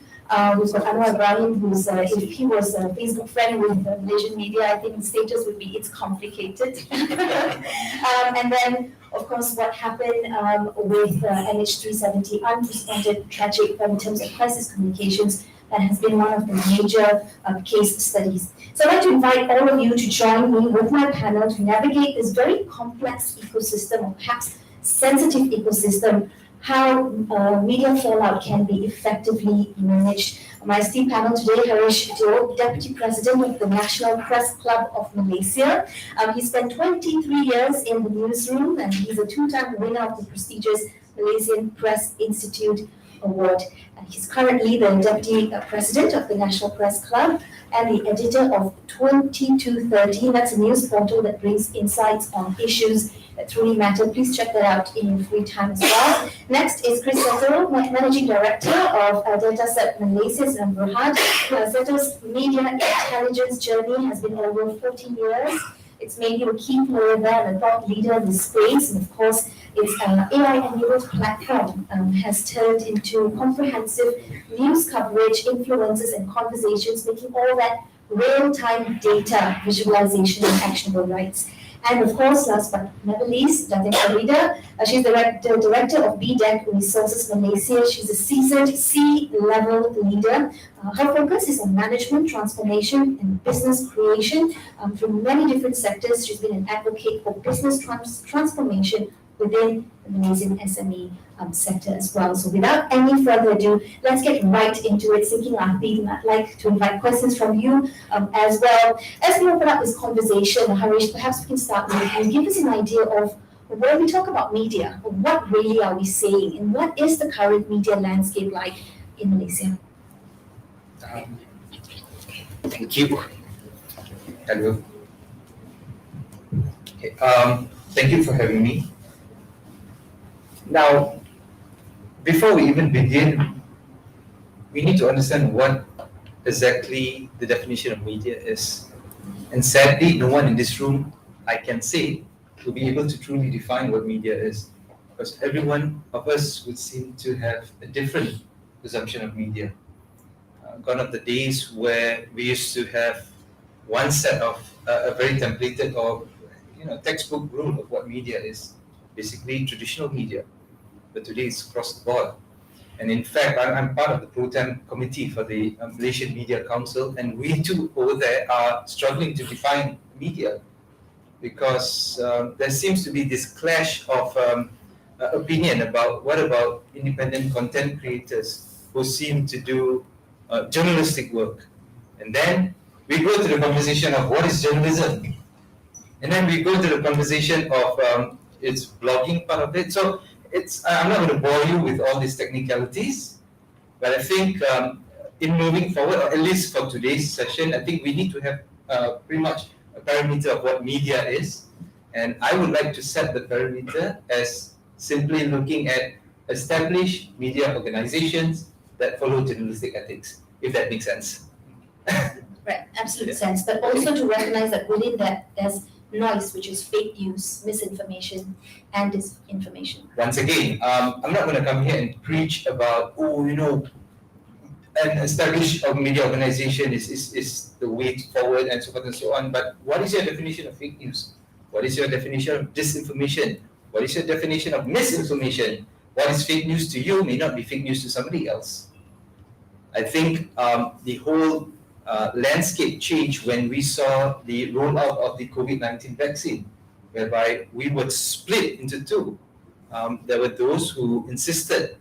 We've got Anwar Ibrahim, who's, if he was a Facebook friend with the Malaysian media, I think his status would be, it's complicated. And then, of course, what happened with NH370, unresponded, tragic in terms of crisis communications, that has been one of the major case studies. So I'd like to invite all of you to join me with my panel to navigate this very complex ecosystem, or perhaps sensitive ecosystem, how media fallout can be effectively managed. My esteemed panel today, Harish Dio, Deputy President of the National Press Club of Malaysia. He spent 23 years in the newsroom, and he's a two-time winner of the prestigious Malaysian Press Institute Award. He's currently the Deputy President of the National Press Club and the editor of 2213. That's a news portal that brings insights on issues that truly matter. Please check that out in your free time as well. Next is Chris Settle, Managing Director of Dataset Malaysia and Berhad. Settle's media intelligence journey has been over 14 years. It's made him a key player there and a thought leader in this space. And of course, its AI-enabled platform has turned into comprehensive news coverage, influences, and conversations, making all that real-time data visualization and actionable rights. And of course, last but not least, Datin Farida. She's the director of BDEC Resources Malaysia. She's a seasoned C-level leader. Her focus is on management, transformation, and business creation. From many different sectors, she's been an advocate for business transformation within the Malaysian SME sector as well. So without any further ado, let's get right into it. Sinking our feet, and I'd like to invite questions from you as well. As we open up this conversation, Harish, perhaps we can start with you. Give us an idea of when we talk about media, what really are we saying, and what is the current media landscape like in Malaysia? Thank you. Hello. Okay, thank you for having me. Now, before we even begin, we need to understand what exactly the definition of media is. And sadly, no one in this room, I can say, will be able to truly define what media is. Because every one of us would seem to have a different presumption of media. Gone are the days where we used to have one set of a very templated or textbook rule of what media is. Basically, traditional media. But today it's across the board. And in fact, I'm part of the Pro-Tem committee for the Malaysian Media Council, and we too over there are struggling to define media because there seems to be this clash of opinion about what about independent content creators who seem to do journalistic work. And then we go to the conversation of what is journalism. And then we go to the conversation of its blogging part of it. So I'm not going to bore you with all these technicalities, but I think in moving forward, or at least for today's session, I think we need to have pretty much a parameter of what media is. And I would like to set the parameter as simply looking at established media organizations that follow journalistic ethics, if that makes sense. Right, absolute sense. But also to recognize that within that, there's noise, which is fake news, misinformation, and disinformation. Once again, I'm not going to come here and preach about, an established media organization is the way forward and so forth and so on. But what is your definition of fake news? What is your definition of disinformation? What is your definition of misinformation? What is fake news to you may not be fake news to somebody else. I think the whole landscape changed when we saw the rollout of the COVID-19 vaccine, whereby we were split into two. There were those who insisted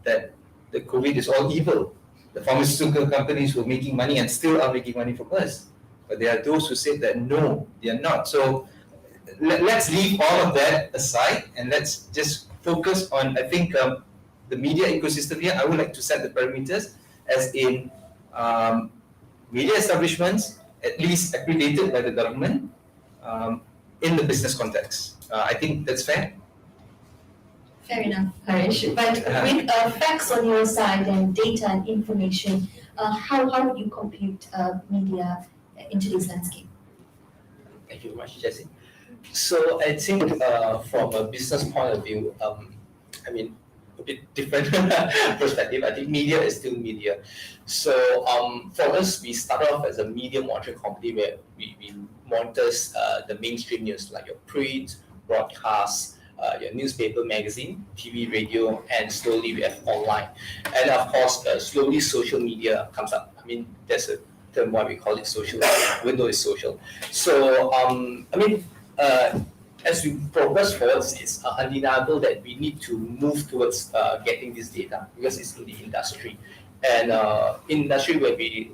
that the COVID is all evil. The pharmaceutical companies were making money and still are making money from us. But there are those who said that no, they are not. So let's leave all of that aside and let's just focus on, I think, the media ecosystem here. I would like to set the parameters as in media establishments, at least accredited by the government, in the business context. I think that's fair. Fair enough, Harish. But with facts on your side and data and information, how would you compute media in today's landscape? Thank you very much, Jessie. So I think from a business point of view, a bit different perspective. I think media is still media. So for us, we started off as a media monitoring company where we monitor the mainstream news like your print, broadcast, your newspaper, magazine, TV, radio, and slowly we have online. And of course, slowly social media comes up. There's a term why we call it social. Window is social. So as we progress forward, it's undeniable that we need to move towards getting this data because it's in the industry. And in industry where we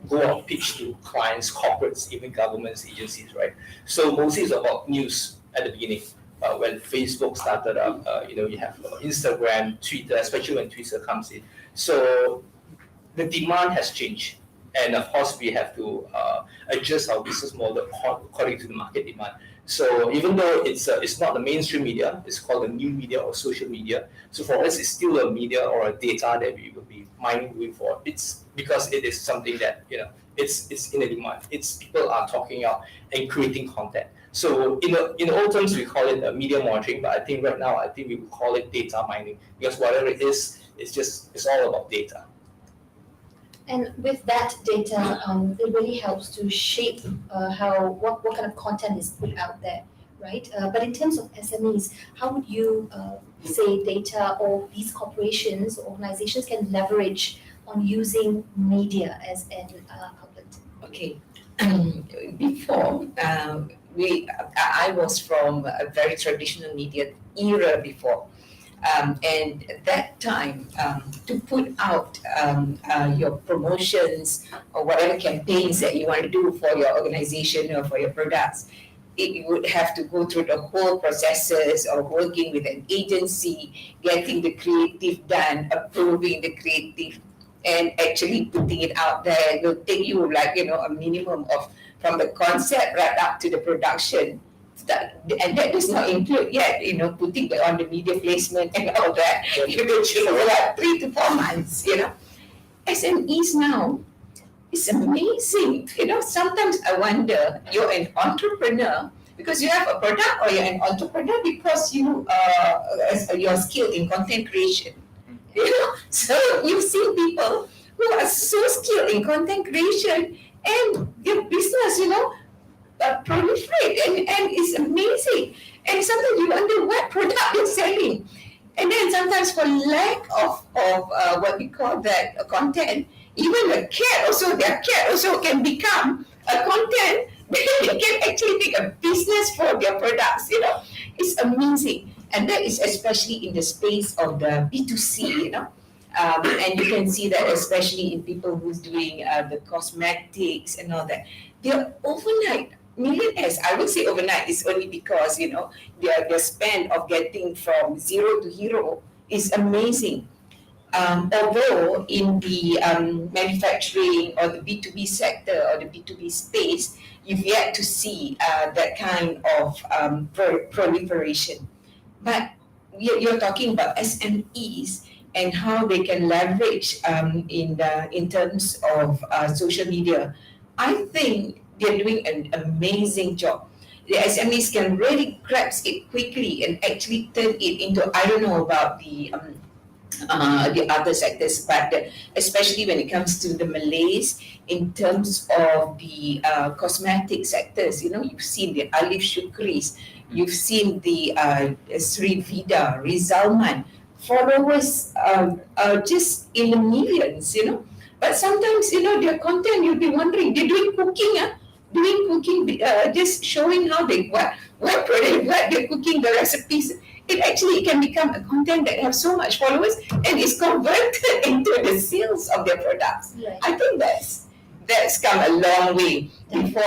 go on pitch to clients, corporates, even governments, agencies, right? So mostly it's about news at the beginning. when Facebook started up, you have Instagram, Twitter, especially when Twitter comes in. So the demand has changed. And of course, we have to adjust our business model according to the market demand. So even though it's not the mainstream media, it's called the new media or social media. So for us, it's still a media or a data that we will be mining going forward. It's because it is something that it's in a demand. It's people are talking out and creating content. So in old terms, we call it media monitoring, but I think right now we will call it data mining, because whatever it is, it's all about data. And with that data, it really helps to shape what kind of content is put out there, right? But in terms of SMEs, how would you say data or these corporations or organizations can leverage on using media as an outlet? Okay. Before, I was from a very traditional media era before. And at that time, to put out your promotions or whatever campaigns that you want to do for your organization or for your products, it would have to go through the whole processes of working with an agency, getting the creative done, approving the creative, and actually putting it out there. It will take you a minimum of from the concept right up to the production. And that does not include yet, putting on the media placement and all that. You will like 3 to 4 months, SMEs now, it's amazing. Sometimes I wonder, you're an entrepreneur because you have a product, or you're an entrepreneur because you're skilled in content creation. So you've seen people who are so skilled in content creation and their business, proliferate, and it's amazing. And sometimes you wonder what product they're selling. And then sometimes for lack of what we call that content, even their cat also can become a content. They can actually make a business for their products. It's amazing. And that is especially in the space of the B2C, and you can see that especially in people who's doing the cosmetics and all that. They're overnight millionaires. I would say overnight is only because their spend of getting from zero to hero is amazing. Although in the manufacturing or the B2B sector or the B2B space, you've yet to see that kind of proliferation. But you're talking about SMEs and how they can leverage in terms of social media. I think they're doing an amazing job. The SMEs can really grasp it quickly and actually turn it into, I don't know about the other sectors, but especially when it comes to the Malays, in terms of the cosmetic sectors, you've seen the Alif Shukris, you've seen the Sri Vida, Rizalman, followers just in the millions, But sometimes, their content, you'll be wondering, they're doing cooking, just showing how what they're cooking, the recipes. It actually can become a content that have so much followers and is converted into the sales of their products. Right. I think that's come a long way before,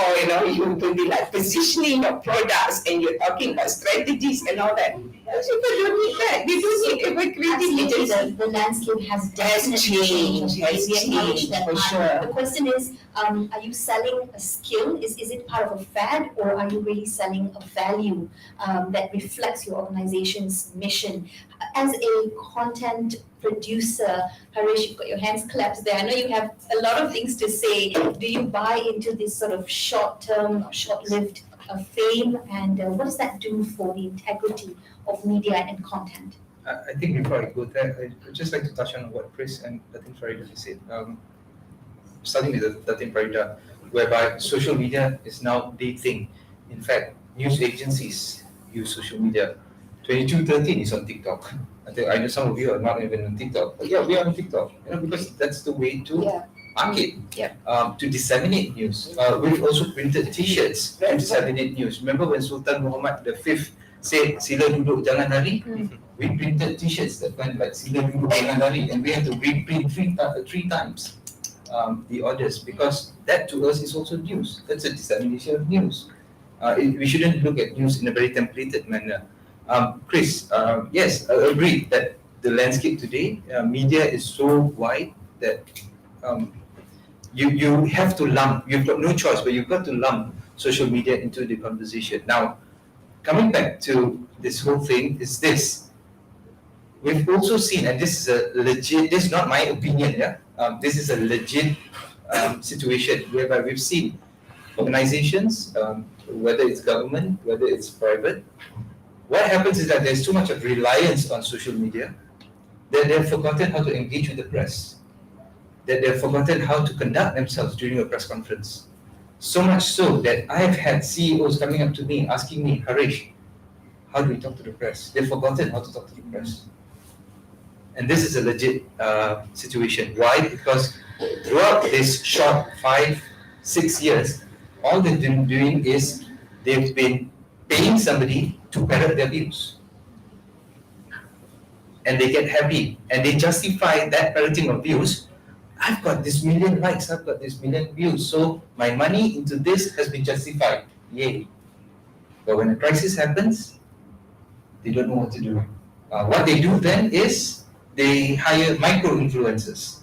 you will be like positioning your products and you're talking about strategies and all that. Those people don't need that. They don't need ever creative agency. The landscape has definitely changed. We acknowledge that. For sure. The question is, are you selling a skill? Is it part of a fad, or are you really selling a value that reflects your organization's mission? As a content producer, Harish, you've got your hands clapped there. I know you have a lot of things to say. Do you buy into this sort of short-term, short-lived fame, and what does that do for the integrity of media and content? I think before I go there, I'd just like to touch on what Chris and Datin Farida said. Starting with Datin Farida, whereby social media is now the thing. In fact, news agencies use social media. 2213 is on TikTok. I know some of you are not even on TikTok, but yeah, we are on TikTok. Because that's the way to market, to disseminate news. We've also printed T-shirts to disseminate news. Remember when Sultan Muhammad V said, "Sila duduk jangan lari"? We printed T-shirts that went like "Sila duduk jangan lari," and we had to reprint three times the orders, because that to us is also news. That's a dissemination of news. We shouldn't look at news in a very templated manner. Chris, yes, I agree that the landscape today, media is so wide that you have to lump, you've got no choice, but you've got to lump social media into the conversation. Now, coming back to this whole thing is this. We've also seen, and this is a legit, this is not my opinion, yeah? This is a legit situation whereby we've seen organizations, whether it's government, whether it's private, what happens is that there's too much of reliance on social media that they've forgotten how to engage with the press, that they've forgotten how to conduct themselves during a press conference. So much so that I have had CEOs coming up to me asking me, Harish, how do we talk to the press? They've forgotten how to talk to the press. And this is a legit situation. Why? Because throughout this short 5-6 years, all they've been doing is they've been paying somebody to parrot their views. And they get happy and they justify that parroting of views. I've got this million likes, I've got this million views, so my money into this has been justified. Yay. But when a crisis happens, they don't know what to do. What they do then is they hire micro-influencers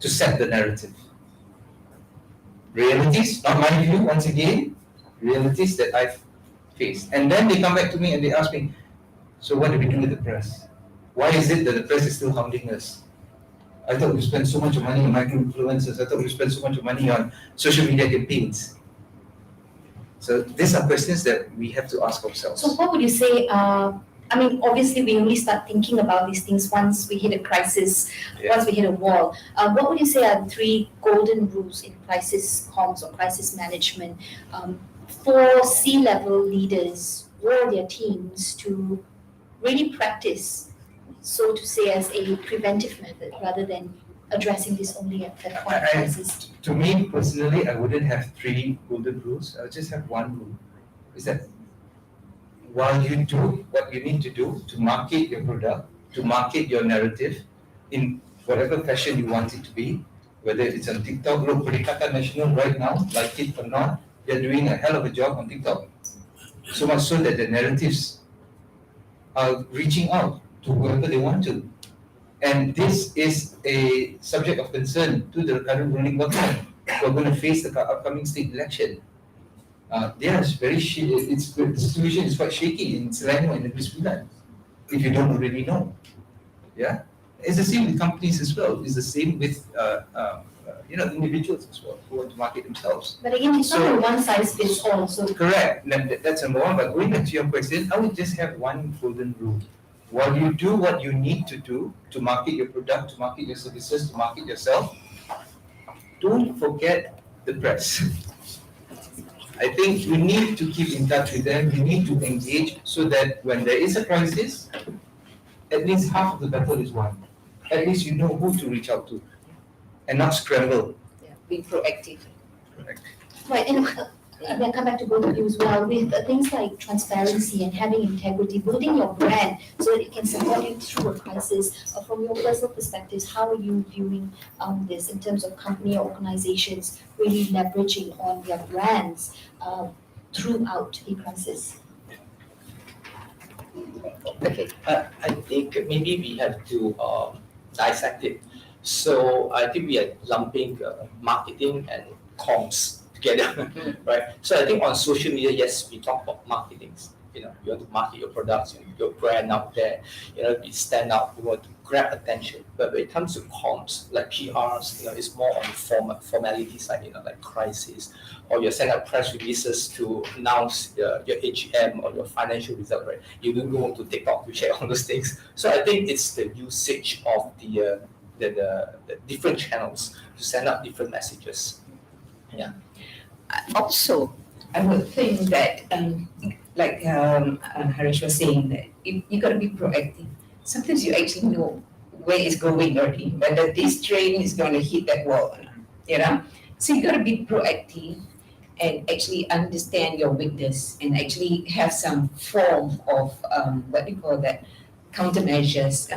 to set the narrative. Realities, not my view, once again, realities that I've faced. And then they come back to me and they ask me, so what do we do with the press? Why is it that the press is still hounding us? I thought we spent so much money on micro-influencers. I thought we spent so much money on social media campaigns. So these are questions that we have to ask ourselves. So what would you say, obviously we only start thinking about these things once we hit a crisis, once we hit a wall. What would you say are the 3 golden rules in crisis comms or crisis management for C-level leaders or their teams to really practice, so to say, as a preventive method rather than addressing this only at the point of crisis? To me personally, I wouldn't have 3 golden rules. I would just have 1 rule. Is that while you do what you need to do to market your product, to market your narrative in whatever fashion you want it to be, whether it's on TikTok, look, Perikatan Nasional right now, like it or not, they're doing a hell of a job on TikTok. So much so that the narratives are reaching out to whoever they want to. And this is a subject of concern to the current ruling government. We're going to face the upcoming state election. The situation is quite shaky in Selangor and in Brisbane, if you don't already know. Yeah, it's the same with companies as well. It's the same with individuals as well who want to market themselves. But again, it's not a one size fits all. So correct. That's number 1. But going back to your question, I would just have 1 golden rule. While you do what you need to do to market your product, to market your services, to market yourself, don't forget the press. I think you need to keep in touch with them, you need to engage so that when there is a crisis, at least half of the battle is won. At least you know who to reach out to and not scramble. Yeah, be proactive. Correct. right, and I'll come back to both of you as well with things like transparency and having integrity, building your brand so that it can support you through a crisis. From your personal perspectives, how are you viewing this in terms of company or organizations really leveraging on their brands throughout a crisis? Okay, I think maybe we have to dissect it. So I think we are lumping marketing and comms together, right? So I think on social media, yes, we talk about marketing. You want to market your products, your brand out there. We stand out. We want to grab attention. But when it comes to comms, like PRs, it's more on the formality side. Like crisis, or you send out press releases to announce your AGM or your financial result, right? You don't go to TikTok to share all those things. So I think it's the usage of the different channels to send out different messages. Yeah. Also, I would think that, Harish was saying, that you got to be proactive. Sometimes you actually know where it's going already, whether this train is going to hit that wall or not, So you got to be proactive and actually understand your weakness and actually have some form of, countermeasures.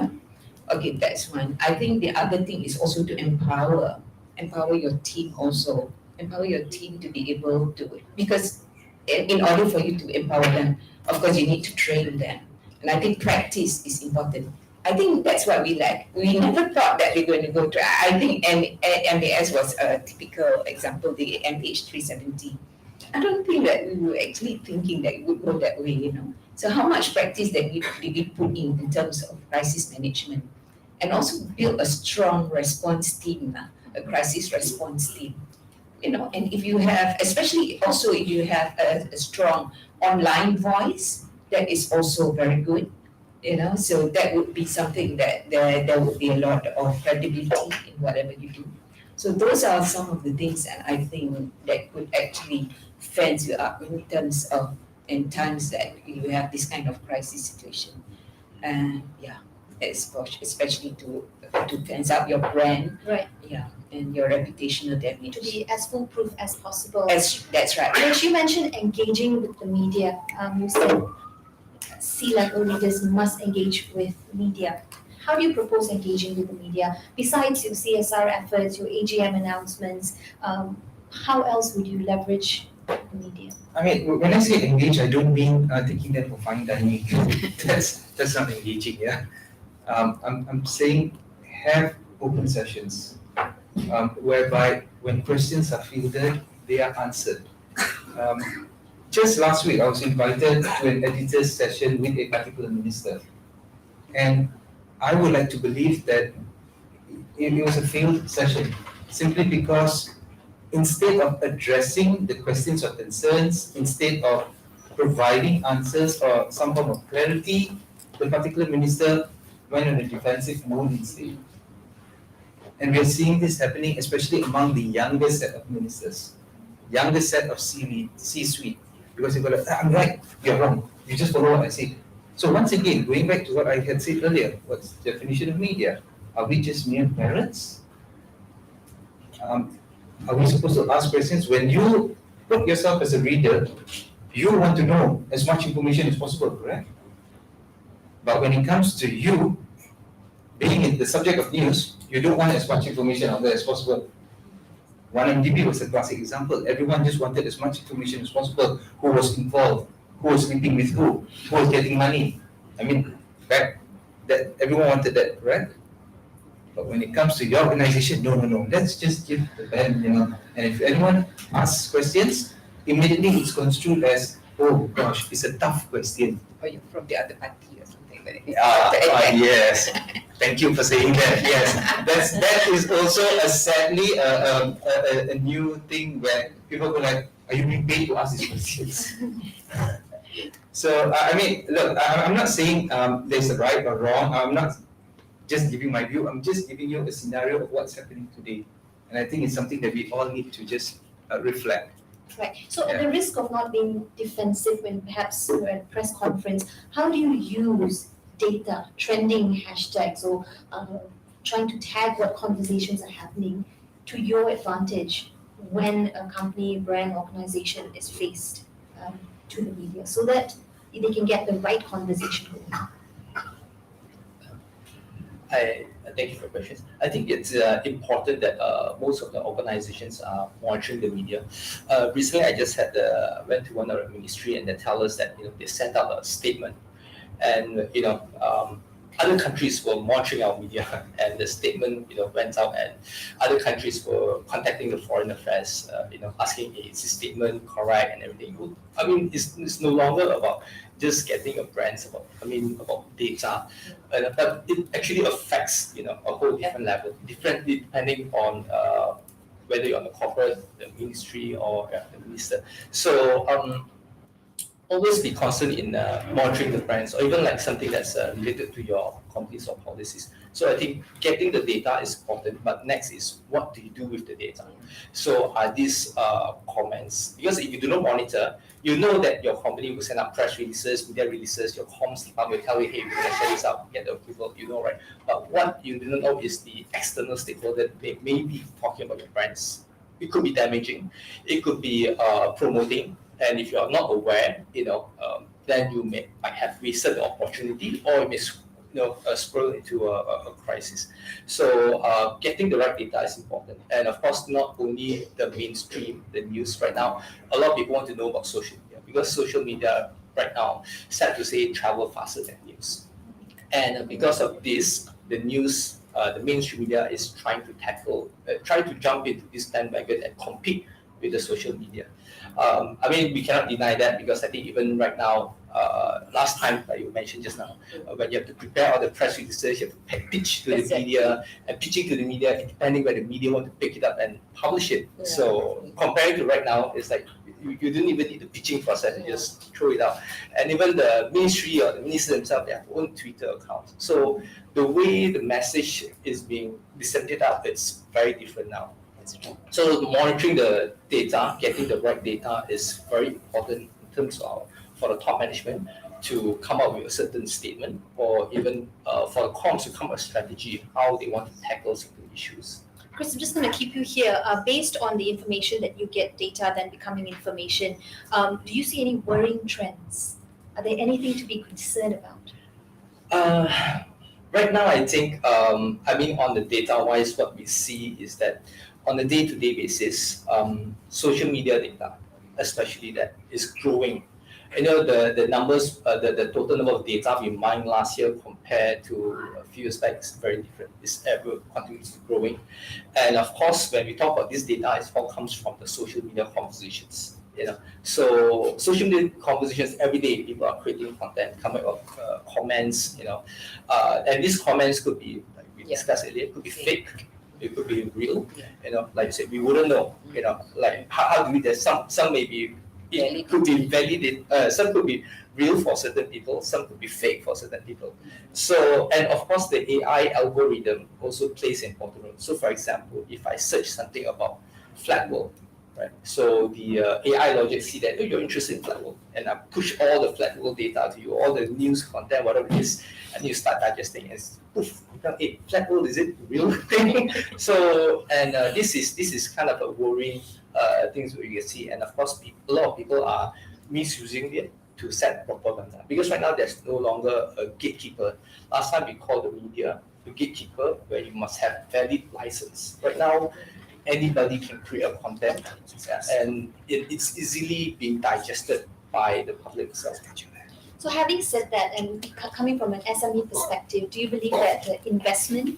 Okay, that's one. I think the other thing is also to empower your team also. Empower your team to be able to, because in order for you to empower them, of course, you need to train them. And I think practice is important. I think that's what we lack. We never thought that we're going to go to. I think MAS was a typical example, the MH370. I don't think that we were actually thinking that it would go that way, you know. So how much practice did we put in terms of crisis management? And also build a strong response team, a crisis response team. You know, and if you have, especially also if you have a strong online voice, that is also very good. You know, so that would be something that there would be a lot of credibility in whatever you do. So those are some of the things that I think that could actually fence you up in terms of in times that you have this kind of crisis situation. And especially to fence up your brand. Right. Yeah, and your reputational damage. To be as foolproof as possible. That's right. Rich, you mentioned engaging with the media. You said C-level leaders must engage with media. How do you propose engaging with the media? Besides your CSR efforts, your AGM announcements, how else would you leverage the media? I mean, when I say engage, I don't mean taking them for fine dining. that's not engaging, yeah. I'm saying have open sessions whereby when questions are fielded, they are answered. Just last week, I was invited to an editor's session with a particular minister, and I would like to believe that it was a failed session simply because instead of addressing the questions or concerns, instead of providing answers or some form of clarity, the particular minister went on a defensive mode instead. And we are seeing this happening especially among the younger set of ministers, younger set of C-suite, because they go like, I'm right, you're wrong, you just follow what I say. So once again, going back to what I had said earlier, what's the definition of media? Are we just mere parents? Are we supposed to ask questions? When you put yourself as a reader, you want to know as much information as possible, correct? But when it comes to you being the subject of news, you don't want as much information out there as possible. 1MDB was a classic example. Everyone just wanted as much information as possible. Who was involved? Who was sleeping with who? Who was getting money? I mean, that everyone wanted that, correct? But when it comes to your organization, no. Let's just give the pen, you know. And if anyone asks questions, immediately it's construed as, oh gosh, it's a tough question. Or you're from the other party or something like that. Yes. Thank you for saying that. Yes, that is also sadly a new thing where people go like, are you being paid to ask these questions? So I mean, look, I'm not saying there's a right or wrong. I'm not just giving my view. I'm just giving you a scenario of what's happening today, and I think it's something that we all need to just reflect. Right. So at the risk of not being defensive when perhaps you're at a press conference, how do you use data, trending hashtags, or trying to tag what conversations are happening to your advantage when a company, brand, organization is faced to the media so that they can get the right conversation going? I thank you for the questions. I think it's important that most of the organizations are monitoring the media. Recently, I just went to one of the ministry and they tell us that they sent out a statement, and other countries were monitoring our media, and the statement went out, and other countries were contacting the foreign affairs, asking, is this statement correct and everything. I mean, it's no longer about just getting a brand about data, but it actually affects a whole different level, differently depending on whether you're on the corporate, the ministry, or the minister. So always be constant in monitoring the brands, or even like something that's related to your companies or policies. So I think getting the data is important, but next is what do you do with the data? So are these comments? Because if you do not monitor, you know that your company will send out press releases, media releases, your comms department will tell you, hey, we're going to share this out, get the approval, right? But what you didn't know is the external stakeholder that may be talking about your brands. It could be damaging, it could be promoting, and if you are not aware, then you might have wasted the opportunity, or it may spiral into a crisis. So getting the right data is important, and of course, not only the mainstream, the news right now. A lot of people want to know about social media, because social media right now, sad to say, travel faster than news. And because of this, the news, the mainstream media is trying to jump into this bandwagon and compete with the social media. I mean, we cannot deny that because I think even right now, last time you mentioned just now, when you have to prepare all the press releases, you have to pitch to the media, and pitching to the media, depending where the media want to pick it up and publish it. Yeah. So comparing to right now, it's like you don't even need the pitching process, you just throw it out. And even the ministry or the minister themselves, they have their own Twitter account. So the way the message is being disseminated out, it's very different now. So monitoring the data, getting the right data is very important in terms of for the top management to come up with a certain statement, or even for the comms to come up with a strategy how they want to tackle certain issues. Chris, I'm just going to keep you here. Based on the information that you get, data then becoming information, do you see any worrying trends? Are there anything to be concerned about? Right now, I think, I mean, on the data-wise, what we see is that on a day-to-day basis, social media data, especially that, is growing. You know, the numbers, the total number of data we mined last year compared to a few years back is very different. It's ever continuously growing. And of course, when we talk about this data, it all comes from the social media conversations. You know, so social media conversations every day, people are creating content, coming up comments. You know, and these comments could be, like we discussed earlier, could be fake, it could be real. You know, like I said, we wouldn't know. You know, like how do we? There's some may be. It could be validated. Some could be real for certain people. Some could be fake for certain people. So, and of course, the AI algorithm also plays an important role. So, for example, if I search something about flat world, right? So the AI logic see that you're interested in flat world, and I push all the flat world data to you, all the news content, whatever it is, and you start digesting, and poof, hey, flat world, is it real thing? So, and this is kind of a worrying things we can see, and of course, a lot of people are misusing it to set propaganda, because right now there's no longer a gatekeeper. Last time we called the media the gatekeeper, where you must have valid license. Right now, anybody can create a content, and it's easily being digested by the public itself. So having said that, and coming from an SME perspective, do you believe that the investment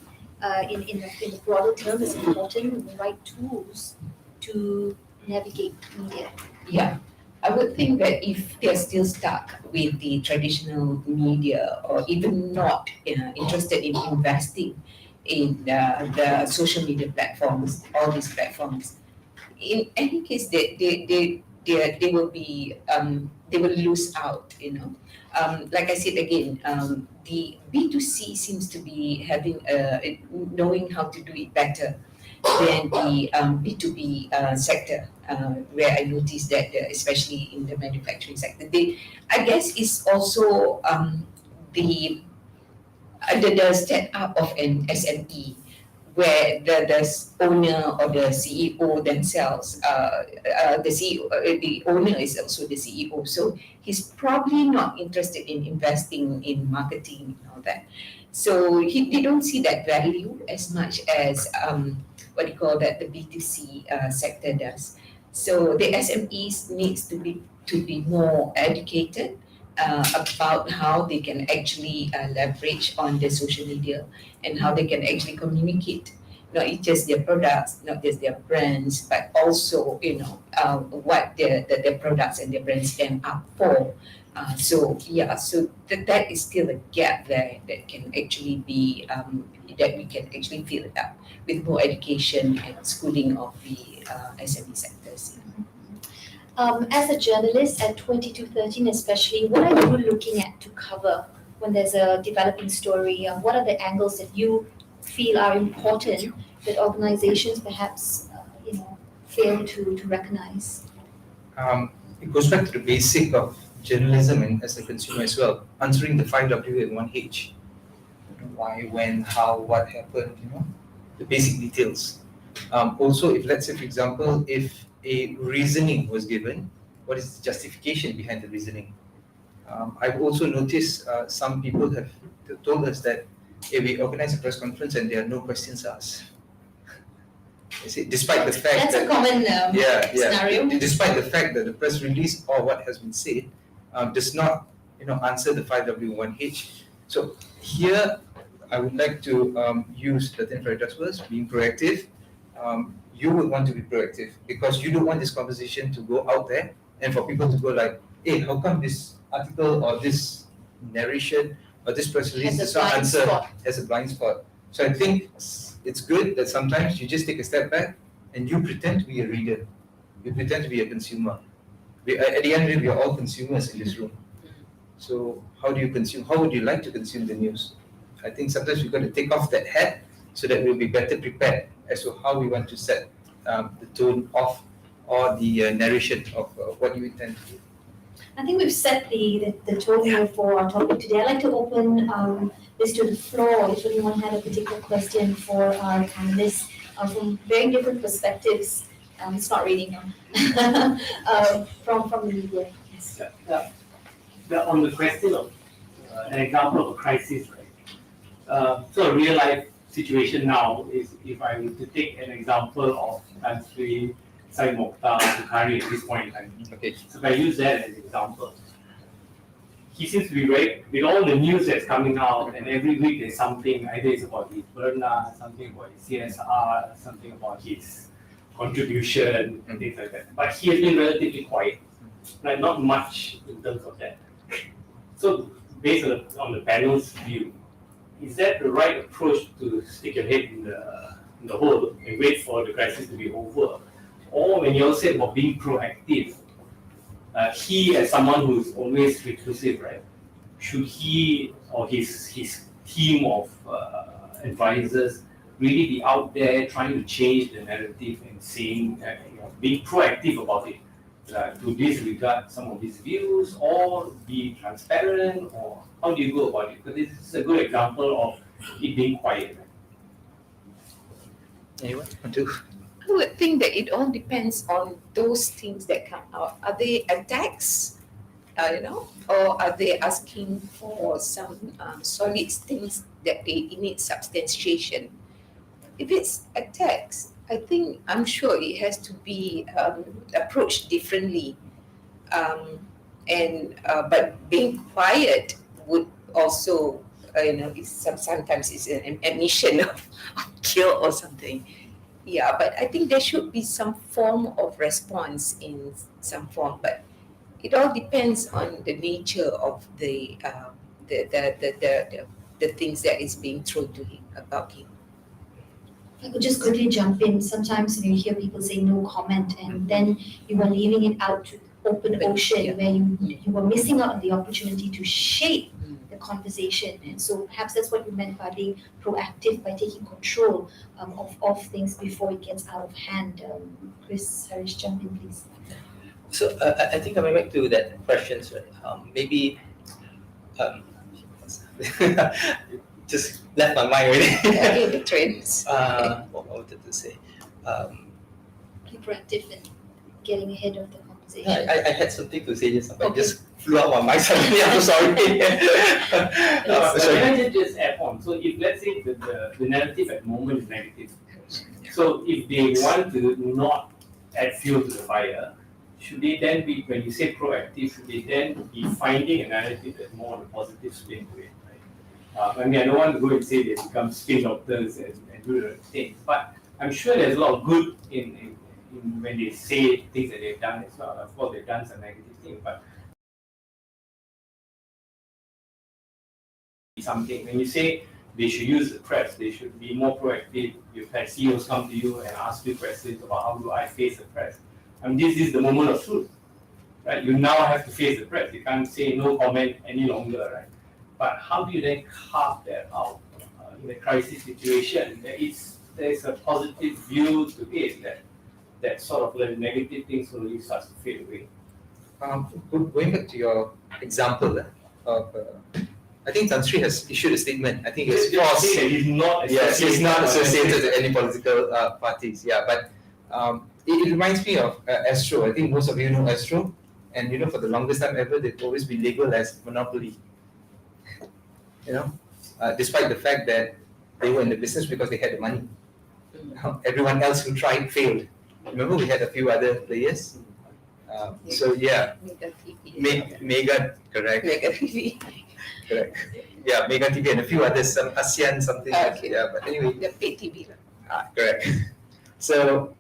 in the broader term is important with the right tools to navigate media? Yeah, I would think that if they're still stuck with the traditional media or even not interested in investing in the social media platforms, all these platforms, in any case, they will be they will lose out. You know, like I said again, the B2C seems to be having knowing how to do it better than the B2B sector, where I noticed that, especially in the manufacturing sector, I guess it's also the setup of an SME, where the owner or the CEO themselves, the owner is also the CEO, so he's probably not interested in investing in marketing and all that. So they don't see that value as much as the B2C sector does. So the SMEs needs to be more educated about how they can actually leverage on the social media and how they can actually communicate not just their products, not just their brands, but also what their products and their brands stand up for. So that is still a gap there that can actually be that we can actually fill it up with more education and schooling of the SME sectors. As a journalist at 2213 especially, what are you looking at to cover when there's a developing story? What are the angles that you feel are important that organizations perhaps fail to recognize? It goes back to the basic of journalism and as a consumer as well, answering the 5W and 1H. Why, when, how, what happened, the basic details. Also, if let's say, for example, if a reasoning was given, what is the justification behind the reasoning? I've also noticed some people have told us that if we organize a press conference and there are no questions asked. You see, despite the fact that's a common scenario. Despite the fact that the press release or what has been said, does not, answer the 5W1H. So here, I would like to use the 10 Faridas words, being proactive. You would want to be proactive because you don't want this conversation to go out there and for people to go like, hey, how come this article or this narration or this press release does not answer as a blind spot? So I think it's good that sometimes you just take a step back and you pretend to be a reader. You pretend to be a consumer. At the end of it, we are all consumers in this room. So how do you consume? How would you like to consume the news? I think sometimes we've got to take off that hat so that we'll be better prepared as to how we want to set the tone of or the narration of what you intend to do. I think we've set the tone here for our topic today. I'd like to open this to the floor if anyone had a particular question for our panelists from very different perspectives. It's not reading now. From the media. Yes. On the question of an example of a crisis, right? So a real life situation now is if I were to take an example of Tan Sri Sai Mokhtar Bukhari at this point in time. Okay. So if I use that as an example, he seems to be with all the news that's coming out, and every week there's something, either it's about his burnout, something about his CSR, something about his contribution, and things like that. But he has been relatively quiet, right? Not much in terms of that. So based on the panel's view, is that the right approach to stick your head in the hole and wait for the crisis to be over? Or when you all said about being proactive, he as someone who's always reclusive, right? Should he or his team of advisors really be out there trying to change the narrative and saying, being proactive about it? To disregard some of his views or be transparent, or how do you go about it? Because this is a good example of it being quiet. Anyone want to? I would think that it all depends on those things that come out. Are they attacks, or are they asking for some solid things that they need substantiation? If it's attacks, I'm sure it has to be approached differently. But being quiet would also, sometimes it's an admission of guilt or something. Yeah, but I think there should be some form of response in some form, but it all depends on the nature of the things that is being thrown to him about him. I could just quickly jump in. Sometimes you hear people say no comment, and then you are leaving it out to open ocean where you were missing out on the opportunity to shape the conversation. And so perhaps that's what you meant by being proactive, by taking control of things before it gets out of hand. Chris, Harish, jump in, please. So I think coming back to that question, maybe just left my mind already. The trends. What I wanted to say. Be proactive and getting ahead of the conversation. I had something to say just now, but just flew out my mind suddenly. I'm so sorry. Can I just add on? So if let's say the narrative at the moment is negative, so if they want to not add fuel to the fire, should they then be, when you say proactive, should they then be finding a narrative that's more on a positive spin to it? Right? I don't want to go and say they become spin doctors and do the things, but I'm sure there's a lot of good in when they say things that they've done as well. Of course, they've done some negative things, but something when you say they should use the press, they should be more proactive. You've had CEOs come to you and ask you questions about how do I face the press. This is the moment of truth, right? You now have to face the press. You can't say no comment any longer, right? But how do you then carve that out in a crisis situation? There's a positive view to it that sort of like negative things slowly starts to fade away. Going back to your example of, I think Tan Sri has issued a statement. I think it's false. He's not associated with any political parties. Yeah, but it reminds me of Astro. I think most of you know Astro, and for the longest time ever, they've always been labeled as monopoly. Despite the fact that they were in the business because they had the money. Everyone else who tried failed. Remember, we had a few other players. So yeah, Mega TV. Mega, correct, Mega TV. correct. Yeah, Mega TV and a few others, some ASEAN something. Okay. Yeah, but anyway, The pay TV. correct. So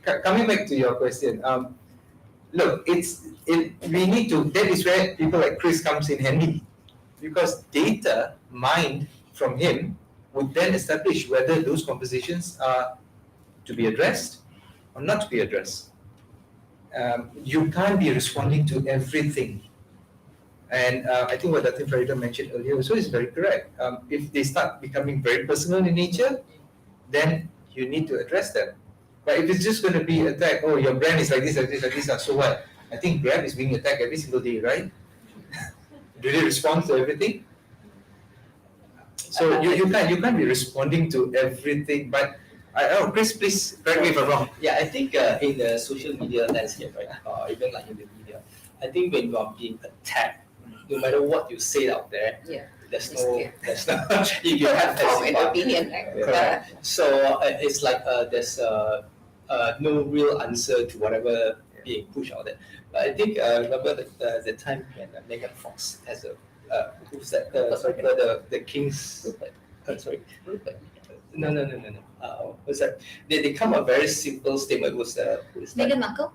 coming back to your question, look, we need to. That is where people like Chris comes in handy, because data mined from him would then establish whether those conversations are to be addressed or not to be addressed. You can't be responding to everything. And I think what Dr. Farida mentioned earlier also is very correct. If they start becoming very personal in nature, then you need to address them. But if it's just going to be attack, oh, your brand is like this, like this, like this, so what? I think Grab is being attacked every single day, right? Do they respond to everything? So you can't be responding to everything. But Chris, please correct me if I'm wrong. Yeah, I think in the social media landscape, right, even like in the media, I think when you are being attacked, no matter what you say out there, there's no, you have an opinion. So it's like there's no real answer to whatever being pushed out there. But I think remember the time when Megan Fox has a who's that? The King's. Sorry. No. What's that? They come a very simple statement. Was who's that? Meghan Markle?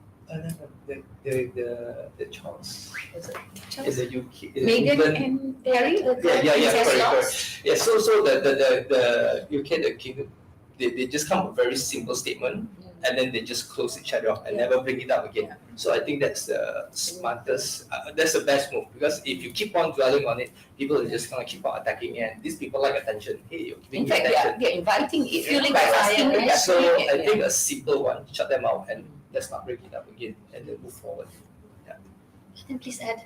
The Charles. What's that? Charles? In the UK. Meghan and Harry? Yeah, correct. Yeah, so the UK, the King, they just come a very simple statement, and then they just close each other off and never bring it up again. So I think that's the smartest, that's the best move, because if you keep on dwelling on it, people are just gonna keep on attacking, and these people like attention. Hey, you're giving In fact, attention. they're inviting it. Fueling by the asking fire, them right? So to- I think a simple one, shut them out and let's not bring it up again, and then move forward. Then please add.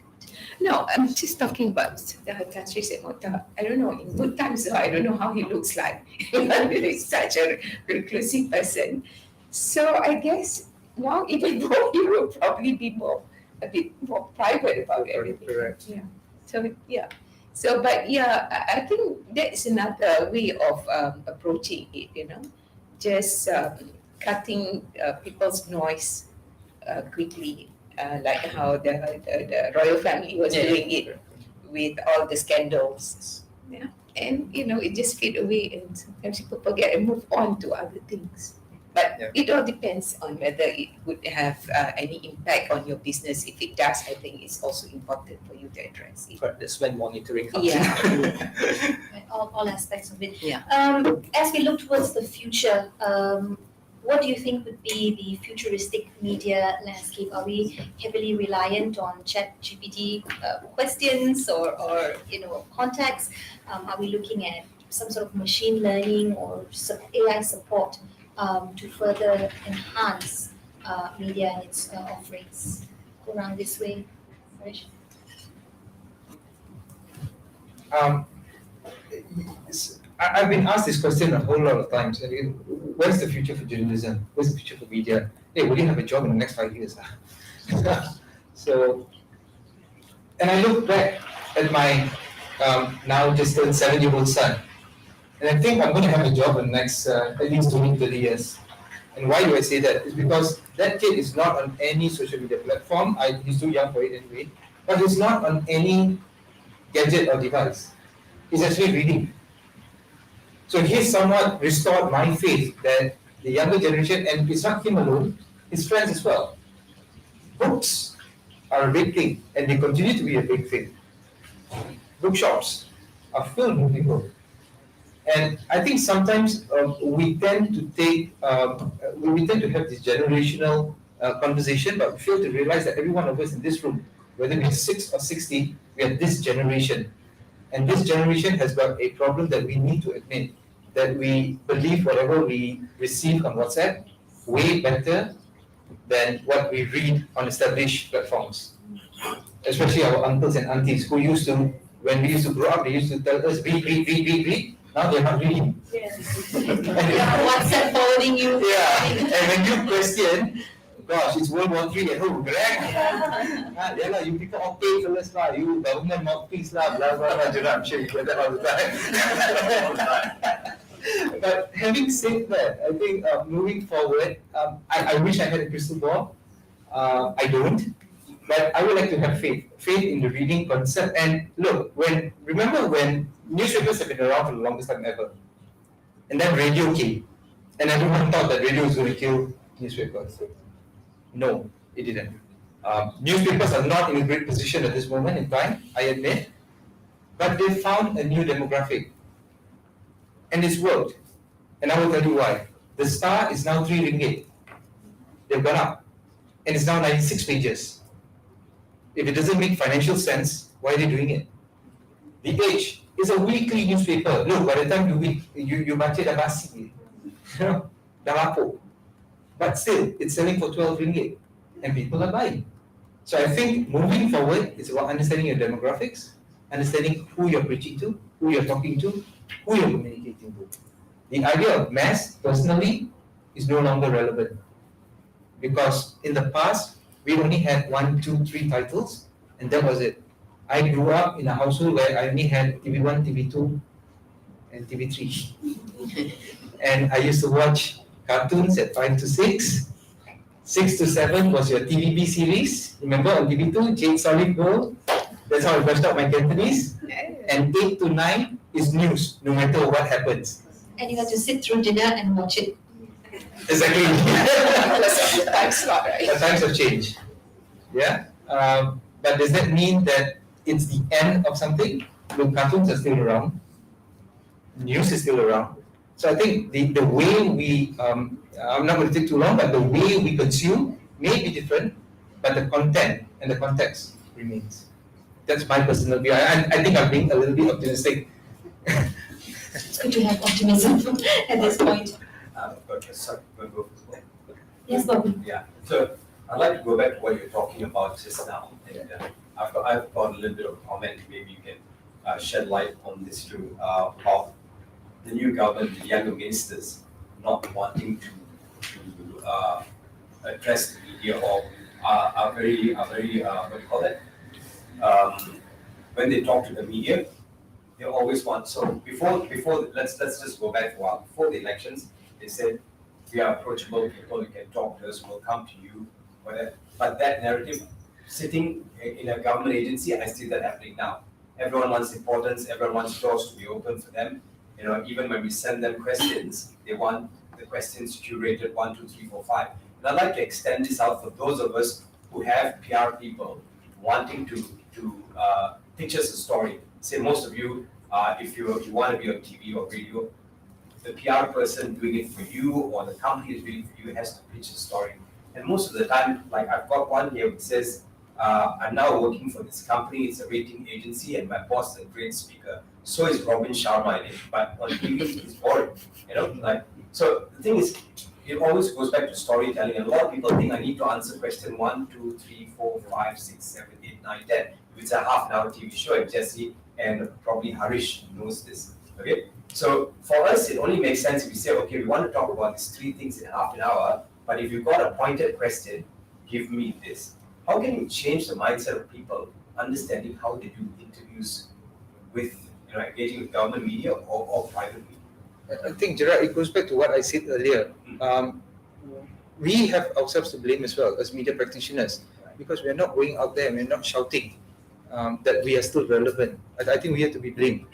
No, I'm just talking about the Tan Sri Mota. I don't know, in good times, though, I don't know how he looks like. He's such a reclusive person. So I guess now even though he will probably be a bit more private about everything. Correct. Yeah. So yeah. So but yeah, I think that's another way of approaching it. Just cutting people's noise quickly, like how the royal family was doing it with all the scandals. Yeah. And it just fade away, and sometimes people forget and move on to other things. But it all depends on whether it would have any impact on your business. If it does, I think it's also important for you to address it. But that's when monitoring comes in. Yeah. Right, all aspects of it. Yeah. As we look towards the future, what do you think would be the futuristic media landscape? Are we heavily reliant on ChatGPT questions or contacts? Are we looking at some sort of machine learning or AI support to further enhance media and its offerings? Go around this way, Harish. I've been asked this question a whole lot of times. Where's the future for journalism? Where's the future for media? Hey, will you have a job in the next 5 years? So, and I look back at my now just turned 7-year-old son, and I think I'm going to have a job in the next at least 20, 30 years. And why do I say that? It's because that kid is not on any social media platform. He's too young for it anyway. But he's not on any gadget or device. He's actually reading. So he's somewhat restored my faith that the younger generation, and it's not him alone, his friends as well. Books are a big thing, and they continue to be a big thing. Bookshops are filled with people. And I think sometimes we tend to have this generational conversation, but we fail to realize that every one of us in this room, whether we're 6 or 60, we are this generation. And this generation has got a problem that we need to admit, that we believe whatever we receive on WhatsApp way better than what we read on established platforms. Especially our uncles and aunties who used to, when we used to grow up, they used to tell us, read. Now they're not reading. Yes. WhatsApp forwarding you. Yeah, and when you question, gosh, it's World War III at home, correct? You people all pay for this, you government mouthpiece, blah, blah, blah. I'm sure you get that all the time. But having said that, I think moving forward, I wish I had a crystal ball. I don't, but I would like to have faith in the reading concept. And look, remember when newspapers have been around for the longest time ever, and then radio came, and everyone thought that radio was going to kill newspapers. No, it didn't. Newspapers are not in a great position at this moment in time, I admit, but they found a new demographic, and it's worked. And I will tell you why. The Star is now 3 ringgit. They've gone up, and it's now 96 pages. If it doesn't make financial sense, why are they doing it? The Age is a weekly newspaper. Look, by the time you baca dah basi, dah lapuk. But still, it's selling for 12 ringgit, and people are buying. So I think moving forward, it's about understanding your demographics, understanding who you're preaching to, who you're talking to, who you're communicating to. The idea of mass, personally, is no longer relevant. Because in the past, we only had 1, 2, 3 titles, and that was it. I grew up in a household where I only had TV1, TV2, and TV3. And I used to watch cartoons at 5 to 6. 6 to 7 was your TVB series. Remember on TV2, Jade Solid Gold? That's how I brushed up my Cantonese. And 8 to 9 is news, no matter what happens. And you got to sit through dinner and watch it. Exactly. The time slot, right? The times have changed. Yeah. But does that mean that it's the end of something? Look, cartoons are still around. News is still around. So I think the way we, I'm not going to take too long, but the way we consume may be different, but the content and the context remains. That's my personal view. I think I'm being a little bit optimistic. It's good to have optimism at this point. Okay, sorry, we'll go. Yes, Bobby. Yeah, so I'd like to go back to what you're talking about just now. And I've got a little bit of a comment, maybe you can shed light on this too, of the new government, the younger ministers not wanting to address the media or are very what do you call that? When they talk to the media, they always want, so before let's just go back for a while. Before the elections, they said we are approachable people, you can talk to us, we'll come to you, whatever. But that narrative, sitting in a government agency, I see that happening now. Everyone wants importance, everyone wants doors to be open for them. You know, even when we send them questions, they want the questions curated 1, 2, 3, 4, 5. And I'd like to extend this out for those of us who have PR people wanting to teach us a story. Say most of you, if you want to be on TV or radio, the PR person doing it for you or the company is doing it for you has to pitch a story. And most of the time, like I've got one here which says, I'm now working for this company, it's a rating agency, and my boss is a great speaker. So is Robin Sharma in it, but on TV it's boring, you know? Like, so the thing is, it always goes back to storytelling, and a lot of people think I need to answer question 1, 2, 3, 4, 5, 6, 7, 8, 9, 10. If it's a half-an-hour TV show, and Jesse and probably Harish knows this, okay? So for us, it only makes sense if we say, okay, we want to talk about these 3 things in half an hour, but if you've got a pointed question, give me this. How can you change the mindset of people understanding how they do interviews with, you know, engaging with government media or private media? I think, Gerard, it goes back to what I said earlier. We have ourselves to blame as well as media practitioners because we're not going out there and we're not shouting that we are still relevant. I think we have to be blamed.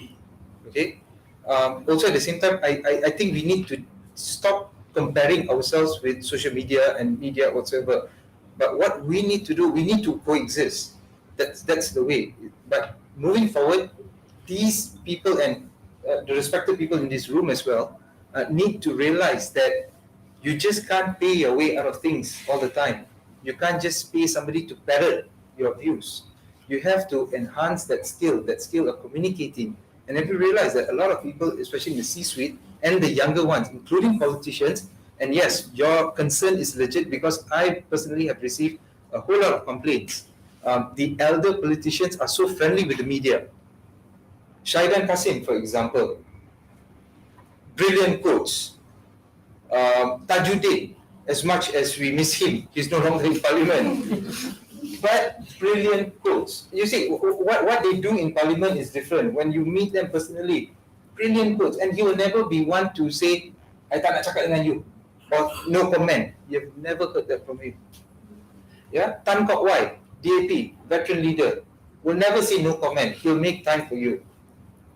Okay. Also, at the same time, I think we need to stop comparing ourselves with social media and media whatsoever. But what we need to do, we need to coexist. That's the way. But moving forward, these people and the respected people in this room as well need to realize that you just can't pay your way out of things all the time. You can't just pay somebody to parrot your views. You have to enhance that skill of communicating. And if you realize that a lot of people, especially in the C-suite and the younger ones, including politicians, and yes, your concern is legit because I personally have received a whole lot of complaints. The elder politicians are so friendly with the media. Shaidan Kasim, for example, brilliant quotes. Tajuddin, as much as we miss him, he's no longer in parliament. But brilliant quotes. You see, what they do in parliament is different. When you meet them personally, brilliant quotes. And he will never be one to say, I tak nak cakap dengan you. Or no comment. You've never heard that from him. Yeah, Tan Kok Wai, DAP, veteran leader, will never say no comment. He'll make time for you.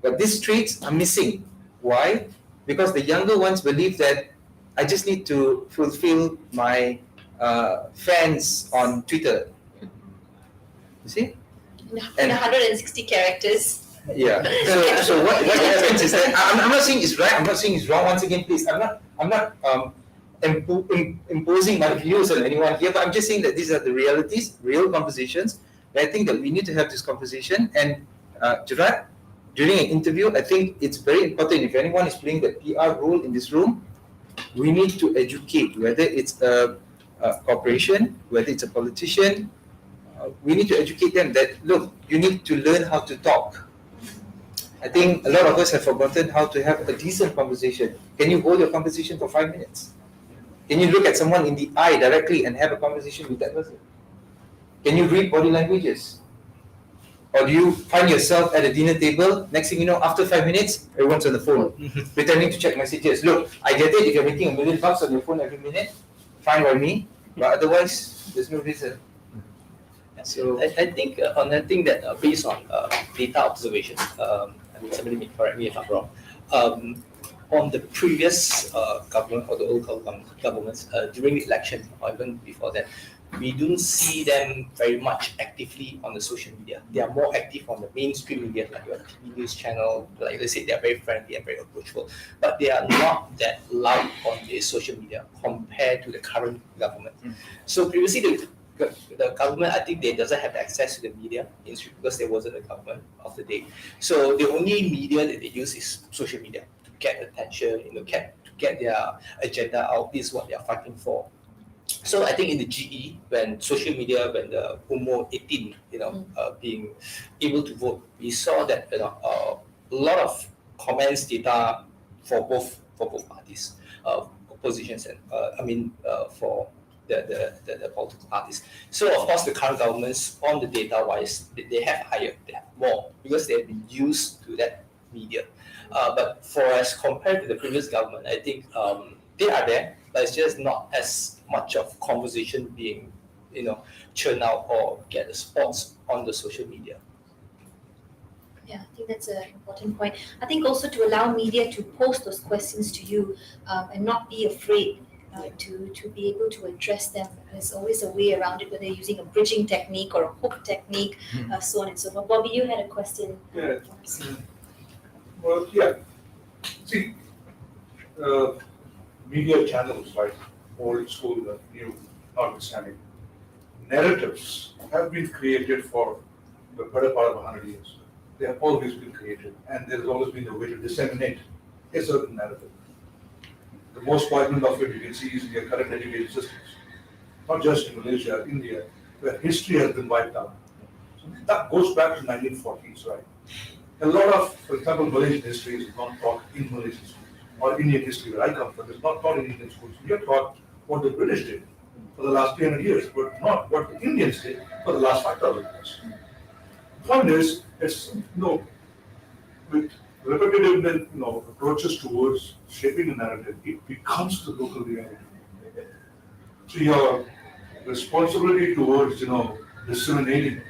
But these traits are missing. Why? Because the younger ones believe that I just need to fulfill my fans on Twitter. You see? In 160 characters. Yeah. So what happens is that I'm not saying it's right. I'm not saying it's wrong. Once again, please, I'm not imposing my views on anyone here. But I'm just saying that these are the realities, real conversations. I think that we need to have this conversation. And Gerard, during an interview, I think it's very important. If anyone is playing the PR role in this room, we need to educate. Whether it's a corporation, whether it's a politician, we need to educate them that look, you need to learn how to talk. I think a lot of us have forgotten how to have a decent conversation. Can you hold your conversation for 5 minutes? Can you look at someone in the eye directly and have a conversation with that person? Can you read body languages? Or do you find yourself at a dinner table, next thing you know, after 5 minutes, everyone's on the phone, pretending to check messages. Look, I get it, if you're making $1 million on your phone every minute, fine by me, but otherwise, there's no reason. So I think another thing that based on data observation, I mean somebody may correct me if I'm wrong. On the previous government or the old governments during the election or even before that, we don't see them very much actively on the social media. They are more active on the mainstream media, like your TV news channel. Like they say, they are very friendly and very approachable, but they are not that loud on the social media compared to the current government. So previously, the government, I think they doesn't have access to the media because there wasn't a government of the day. So the only media that they use is social media to get attention, to get their agenda out. This is what they are fighting for. So I think in the GE, when social media, when the UMR 18, being able to vote, we saw that a lot of comments data for both parties, oppositions and for the political parties. So of course the current governments on the data wise, they have more because they have been used to that media. But for as compared to the previous government, I think they are there, but it's just not as much of conversation being churn out or get the spots on the social media. Yeah, I think that's an important point. I think also to allow media to post those questions to you and not be afraid to be able to address them. There's always a way around it, whether you're using a bridging technique or a hook technique, so on and so forth. Bobby, you had a question. Yeah. Well, yeah. See, media channels, like old school and new, notwithstanding, narratives have been created for the better part of 100 years. They have always been created, and there's always been a way to disseminate a certain narrative. The most poignant of it you can see is in your current education systems, not just in Malaysia, India, where history has been wiped out. So that goes back to 1940s, right? A lot of, for example, Malaysian history is not taught in Malaysian schools, or Indian history where I come from is not taught in Indian schools. We are taught what the British did for the last 300 years, but not what the Indians did for the last 5,000 years. The point is, it's with repetitive approaches towards shaping a narrative, it becomes the local reality. So your responsibility towards disseminating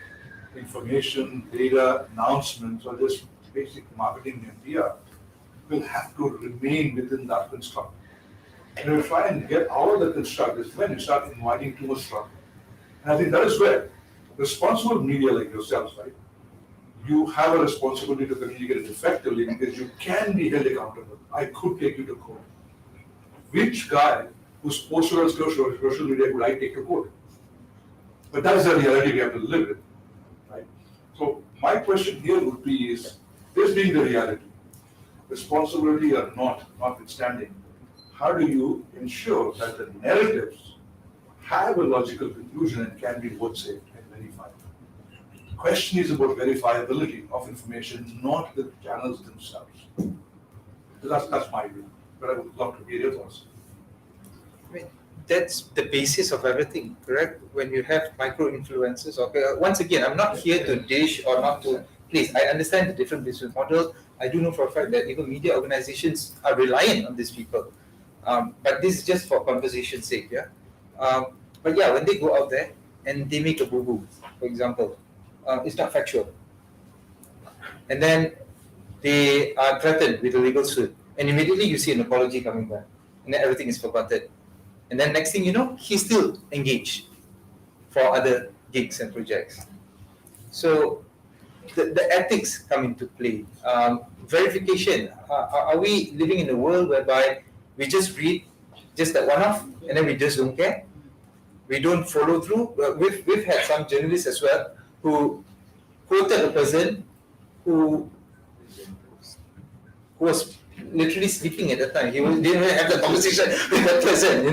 information, data, announcements, or just basic marketing and PR will have to remain within that construct. And we try and get out of the construct is when you start inviting too much trouble. And I think that is where responsible media like yourselves, right? You have a responsibility to communicate it effectively because you can be held accountable. I could take you to court. Which guy who's posted on social media would I take to court? But that is the reality we have to live with, right? So my question here would be is, this being the reality, responsibility or notwithstanding, how do you ensure that the narratives have a logical conclusion and can be both saved and verified? The question is about verifiability of information, not the channels themselves. That's my view, but I would love to hear your thoughts. That's the basis of everything, correct? When you have micro-influencers, once again, I'm not here to dish or not to, please, I understand the different business models. I do know for a fact that even media organizations are reliant on these people. But this is just for conversation's sake, yeah? But yeah, when they go out there, and they make a boo-boo, for example, it's not factual. And then they are threatened with a legal suit, and immediately you see an apology coming back, and then everything is forgotten. And then next thing you know, he's still engaged for other gigs and projects. So the ethics come into play. Verification. Are we living in a world whereby we just read just that one-off and then we just don't care? We don't follow through. We've had some journalists as well who quoted a person who was literally sleeping at the time. He didn't even have the conversation with that person,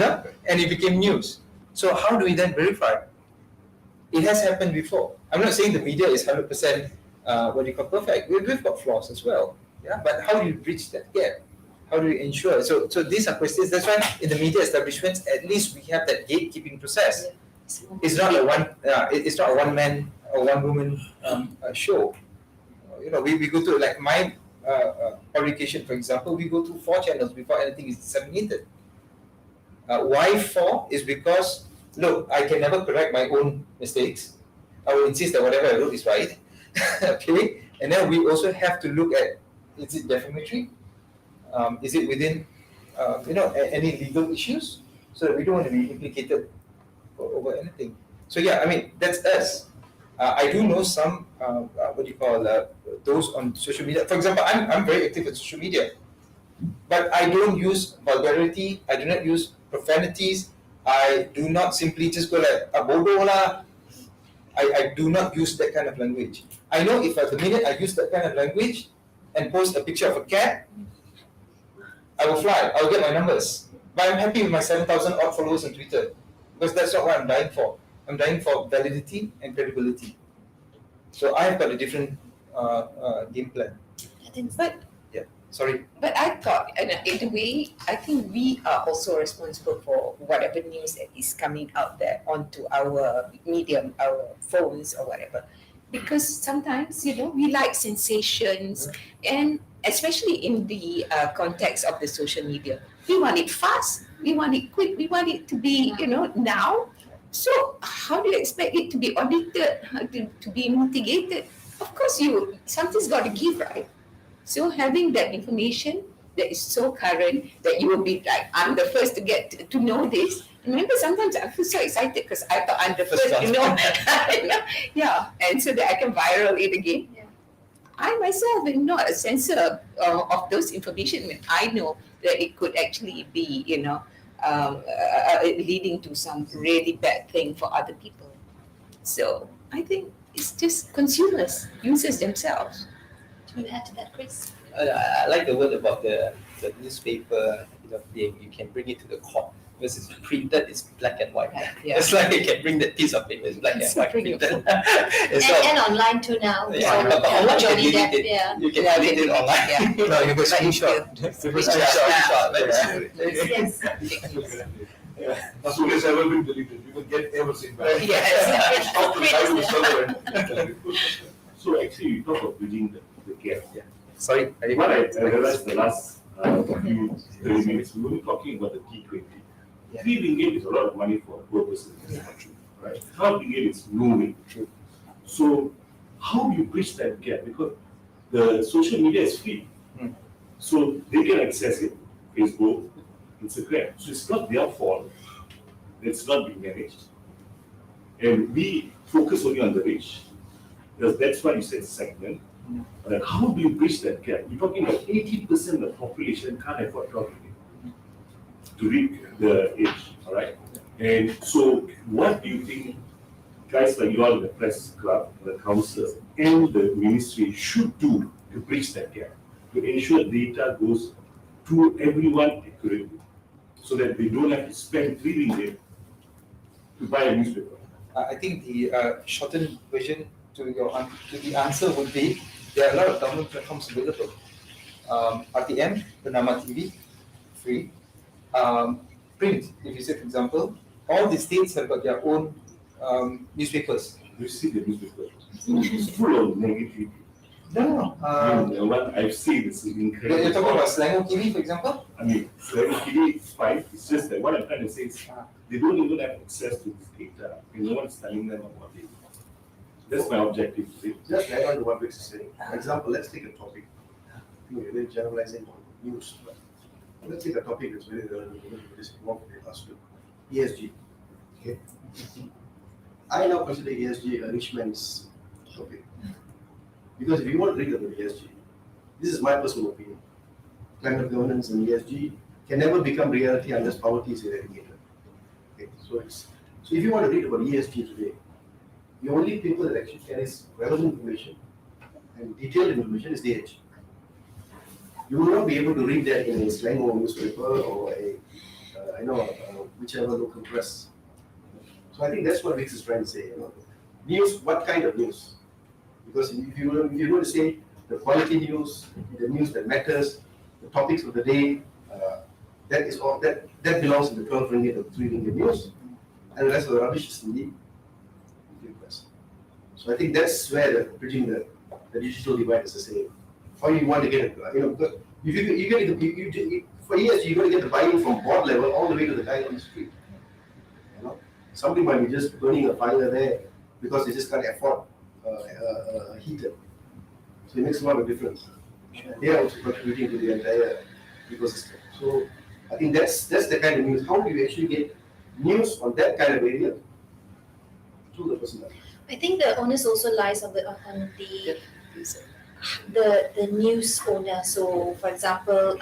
and it became news. So how do we then verify? It has happened before. I'm not saying the media is 100% perfect. We've got flaws as well. Yeah, but how do you bridge that gap? How do you ensure? So these are questions. That's why in the media establishments, at least we have that gatekeeping process. It's not it's not a one man or one woman show. We go to, like my publication, for example, we go through 4 channels before anything is disseminated. Why 4? Is because, look, I can never correct my own mistakes. I will insist that whatever I wrote is right. Okay, and then we also have to look at, is it defamatory? Is it within, any legal issues? So that we don't want to be implicated over anything. So yeah, I mean, that's us. I do know some, those on social media. For example, I'm very active on social media, but I don't use vulgarity. I do not use profanities. I do not simply just go like, bodoh lah. I do not use that kind of language. I know if at the minute I use that kind of language and post a picture of a cat, I will fly. I will get my numbers. But I'm happy with my 7,000 odd followers on Twitter, because that's not what I'm dying for. I'm dying for validity and credibility. So I've got a different game plan. But Sorry. But I thought, in a way, I think we are also responsible for whatever news that is coming out there onto our medium, our phones or whatever. Because sometimes, we like sensations, and especially in the context of the social media, we want it fast, we want it quick, we want it to be, now. So how do you expect it to be audited, to be mitigated? Of course, something's got to give, right? So having that information that is so current that you will be like, I'm the first to get to know this. Remember, sometimes I feel so excited because I thought I'm the first to know. Yeah, and so that I can viral it again. Yeah. I myself am not a censor of those information when I know that it could actually be, leading to some really bad thing for other people. So I think it's just consumers, users themselves. Do you add to that, Chris? I like the word about the newspaper thing. You can bring it to the court because it's printed, it's black and white. Right, yeah. It's like you can bring the piece of paper, it's black and white printed. And online too now. Yeah, but online you can delete it. Yeah. You can delete it online. Yeah. No, you go screenshot. Yes. As soon as ever been deleted, you will get everything back. Yes. Stop the guy who server. So actually, you talk of bridging the gap. Yeah. Sorry. What I realized the last few 30 minutes, we were talking about the T20. Yeah. 3 ringgit is a lot of money for a poor person in this country, right? 12 ringgit is no way. So how do you bridge that gap? Because the social media is free. So they can access it, Facebook, Instagram. So it's not their fault. It's not being managed. And we focus only on the rich. Because that's why you said segment. But how do you bridge that gap? You're talking about 80% of the population can't afford 12 to reach the age, all right? And so what do you think guys like you all in the press club, the council, and the ministry should do to bridge that gap, to ensure data goes to everyone accurately, so that they don't have to spend 3 ringgit to buy a newspaper? I think the shortened version to the answer would be, there are a lot of government platforms available. RTM, Bernama TV, free. Print, if you say, for example, all the states have got their own newspapers. You see the newspaper, it's full of negativity. No. The one I've seen is incredible. You're talking about Selangor TV, for example? I mean, Selangor TV is fine. It's just that what I'm trying to say is they don't even have access to this data, and no one's telling them about it. That's my objective. Just add on to what Rich is saying. For example, let's take a topic. We're very generalizing on news. But let's take a topic that's very relevant to this work with us too. ESG. Okay. I now consider ESG a rich man's topic. Because if you want to read about ESG, this is my personal opinion. Climate governance and ESG can never become reality unless poverty is eradicated. Okay. So if you want to read about ESG today, the only people that actually carries relevant information and detailed information is the Age. You will not be able to read that in a Selangor newspaper or whichever local press. So I think that's what Vix is trying to say. News, what kind of news? Because if you're going to say the quality news, the news that matters, the topics of the day, that is all that belongs in the 12 ringgit or 3 ringgit news, and the rest of the rubbish is in the press. So I think that's where bridging the digital divide is the same. How you want to get it, because if for ESG, you're going to get the buy-in from board level all the way to the guy on the street. Somebody might be just burning a fire there because they just can't afford a heater. So it makes a lot of difference. They are also contributing to the entire ecosystem. So I think that's the kind of news. How do you actually get news on that kind of area to the person? I think the onus also lies on the news owner. So, for example,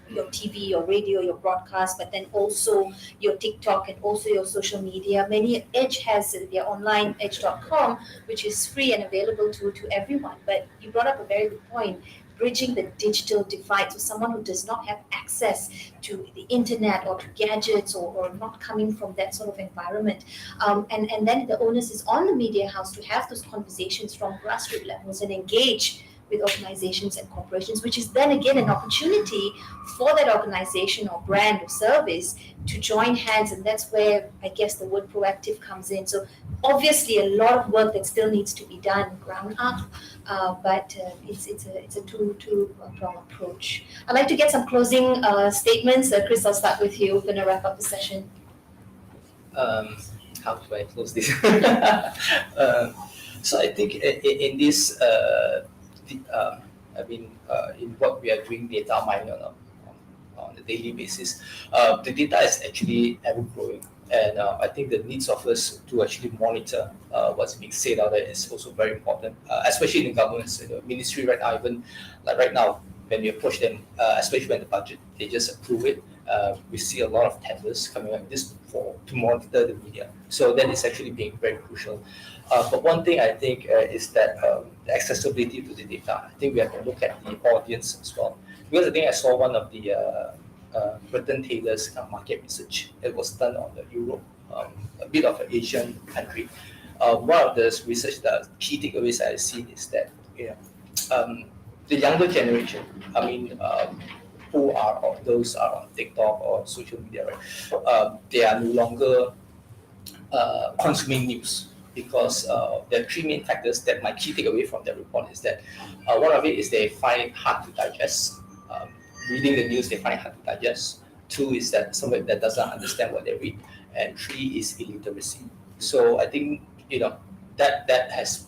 your TV, your radio, your broadcast, but then also your TikTok and also your social media. Edge has their online edge.com, which is free and available to everyone. But you brought up a very good point. Bridging the digital divide, so someone who does not have access to the internet or to gadgets or not coming from that sort of environment. And then the onus is on the media house to have those conversations from grassroots levels and engage with organizations and corporations, which is then again an opportunity for that organization or brand or service to join hands. And that's where I guess the word proactive comes in. So obviously a lot of work that still needs to be done ground up, but it's a two-pronged approach. I'd like to get some closing statements. Chris, I'll start with you. We're going to wrap up the session. How do I close this? So I think in this, in what we are doing data mining on a daily basis, the data is actually ever growing. And I think the needs of us to actually monitor what's being said out there is also very important, especially in the government's ministry right now. Even like right now, when we approach them, especially when the budget, they just approve it. We see a lot of tenders coming up just to monitor the media. So that is actually being very crucial. But one thing I think is that the accessibility to the data. I think we have to look at the audience as well. Because I think I saw one of the Burton Taylor's market research. It was done on the Europe, a bit of an Asian country. One of the research, the key takeaways I see is that the younger generation, who are those are on TikTok or social media, right? They are no longer consuming news because there are three main factors that my key takeaway from that report is that one of it is they find it hard to digest. Reading the news, they find it hard to digest. Two is that somebody that doesn't understand what they read, and three is illiteracy. So I think that has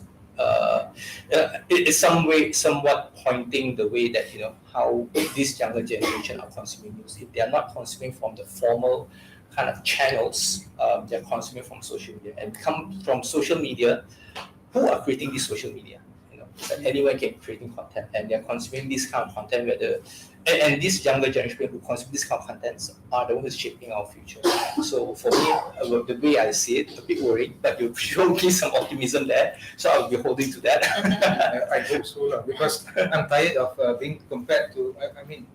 it is somewhat pointing the way that how this younger generation are consuming news. If they are not consuming from the formal kind of channels, they're consuming from social media and come from social media. Who are creating this social media? That anyone can creating content, and they're consuming this kind of content. And this younger generation who consume this kind of contents are the ones shaping our future. So for me, the way I see it, a bit worried, but you show me some optimism there. So I'll be holding to that. I hope so, because I'm tired of being compared to.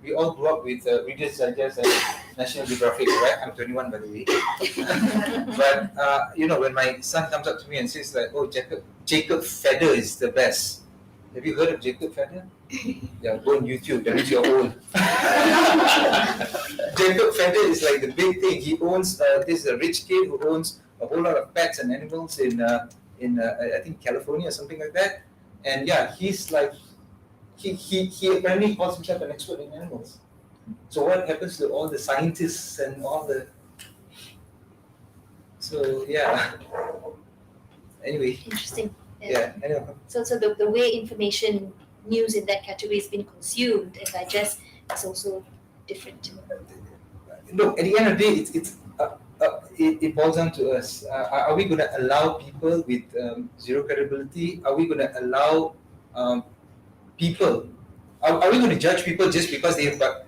We all grew up with Reader's Digest and National Geographic, right? I'm 21, by the way. But when my son comes up to me and says like, "Oh, Jacob Feather is the best." Have you heard of Jacob Feather? Yeah, go on YouTube, that is your own. Jacob Feather is like the big thing. He owns this rich kid who owns a whole lot of pets and animals in I think California or something like that. And yeah, he's like he apparently calls himself an expert in animals. So what happens to all the scientists and all the... So yeah. Anyway, Interesting. yeah, anyway. So the way information news in that category is being consumed and digested is also different. Look, at the end of the day, it boils down to us. Are we going to allow people with zero credibility? Are we going to allow people? Are we going to judge people just because they have got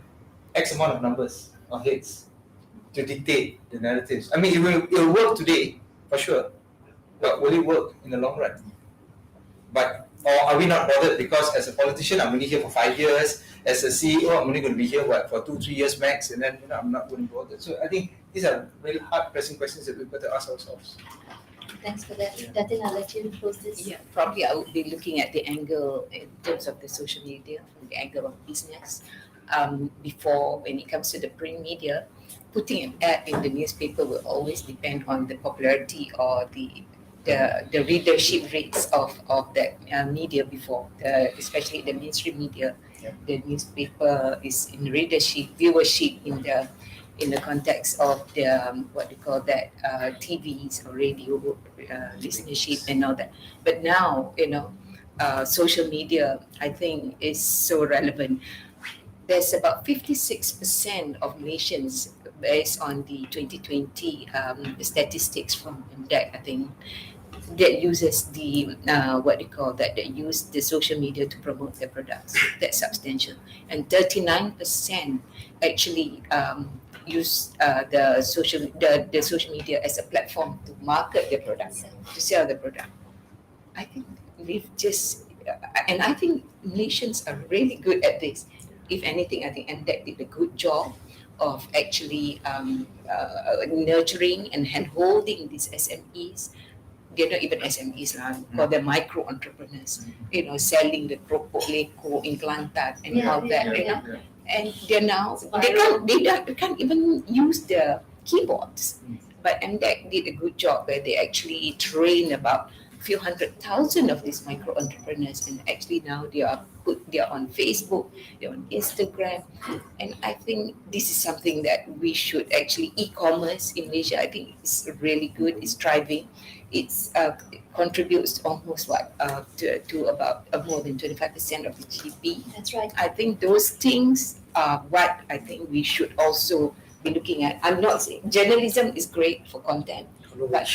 X amount of numbers or heads to dictate the narratives? I mean, it will work today for sure, but will it work in the long run? Or are we not bothered because as a politician, I'm only here for 5 years. As a CEO, I'm only going to be here for 2-3 years max, and then I'm not going to bother. So I think these are very hard pressing questions that we've got to ask ourselves. Thanks for that. Datin, I'll let you close this. Yeah, probably I would be looking at the angle in terms of the social media from the angle of business. Before, when it comes to the print media, putting an ad in the newspaper will always depend on the popularity or the readership rates of that media before, especially the mainstream media. Yeah. The newspaper is in readership, viewership in the context of the what they call that TVs or radio listenership and all that. But now, social media, I think, is so relevant. There's about 56% of Malaysians, based on the 2020 statistics from MDEC, I think, that uses that use the social media to promote their products. That's substantial. And 39% actually use the social media as a platform to market their products, to sell the product. I think and I think Malaysians are really good at this. If anything, I think MDEC did a good job of actually nurturing and hand-holding these SMEs. They're not even SMEs for the micro entrepreneurs, selling the keropok leko in Kelantan and all that, and they're now they can't even use the keyboards. But MDEC did a good job where they actually train about a few 100,000 of these micro entrepreneurs, and actually now they are on Facebook, they're on Instagram, and I think this is something that we should actually e-commerce in Malaysia. I think it's really good. It's thriving. It contributes almost to about more than 25% of the GDP. That's right. I think those things are what I think we should also be looking at. I'm not saying journalism is great for content, but but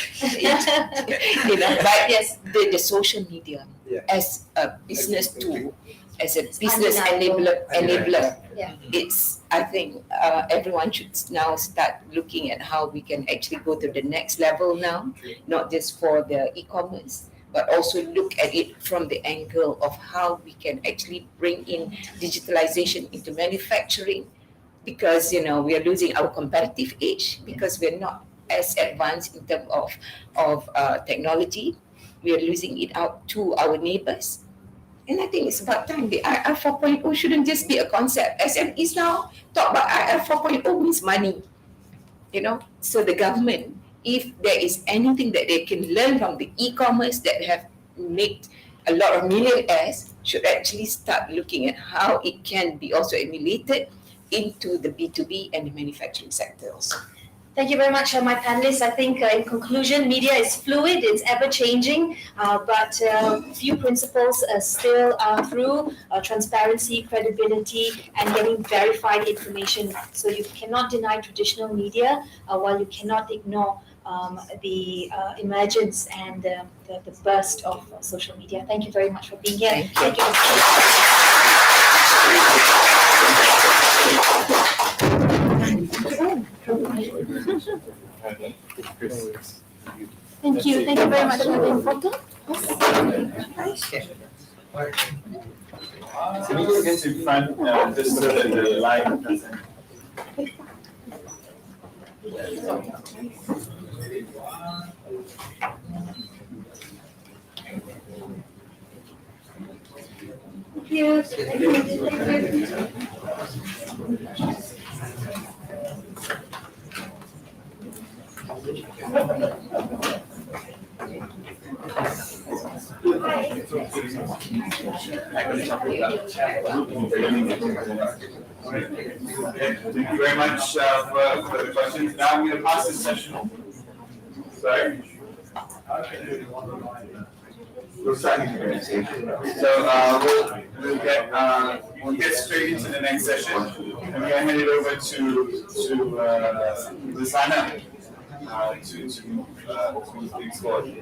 yes, the social media as a business tool, as a business enabler. Yeah. It's, I think everyone should now start looking at how we can actually go to the next level now, not just for the e-commerce, but also look at it from the angle of how we can actually bring in digitalization into manufacturing, because we are losing our competitive edge because we're not as advanced in terms of technology. We are losing it out to our neighbors. And I think it's about time. The IR 4.0 shouldn't just be a concept. SMEs now talk about IR 4.0 means money. So the government, if there is anything that they can learn from the e-commerce that have made a lot of millionaires, should actually start looking at how it can be also emulated into the B2B and the manufacturing sector also. Thank you very much, my panelists. I think in conclusion, media is fluid, it's ever-changing, but few principles still through transparency, credibility, and getting verified information. So you cannot deny traditional media, while you cannot ignore the emergence and the burst of social media. Thank you very much for being here. Thank you. Thank you. Thank you very much for being photo. So we can get in front just so that the line doesn't. Thank you. Thank you very much for the questions. Now I'm going to pass this session. Sorry? We're starting here. So we'll get straight into the next session. I'm going to hand it over to Lizana to move things forward.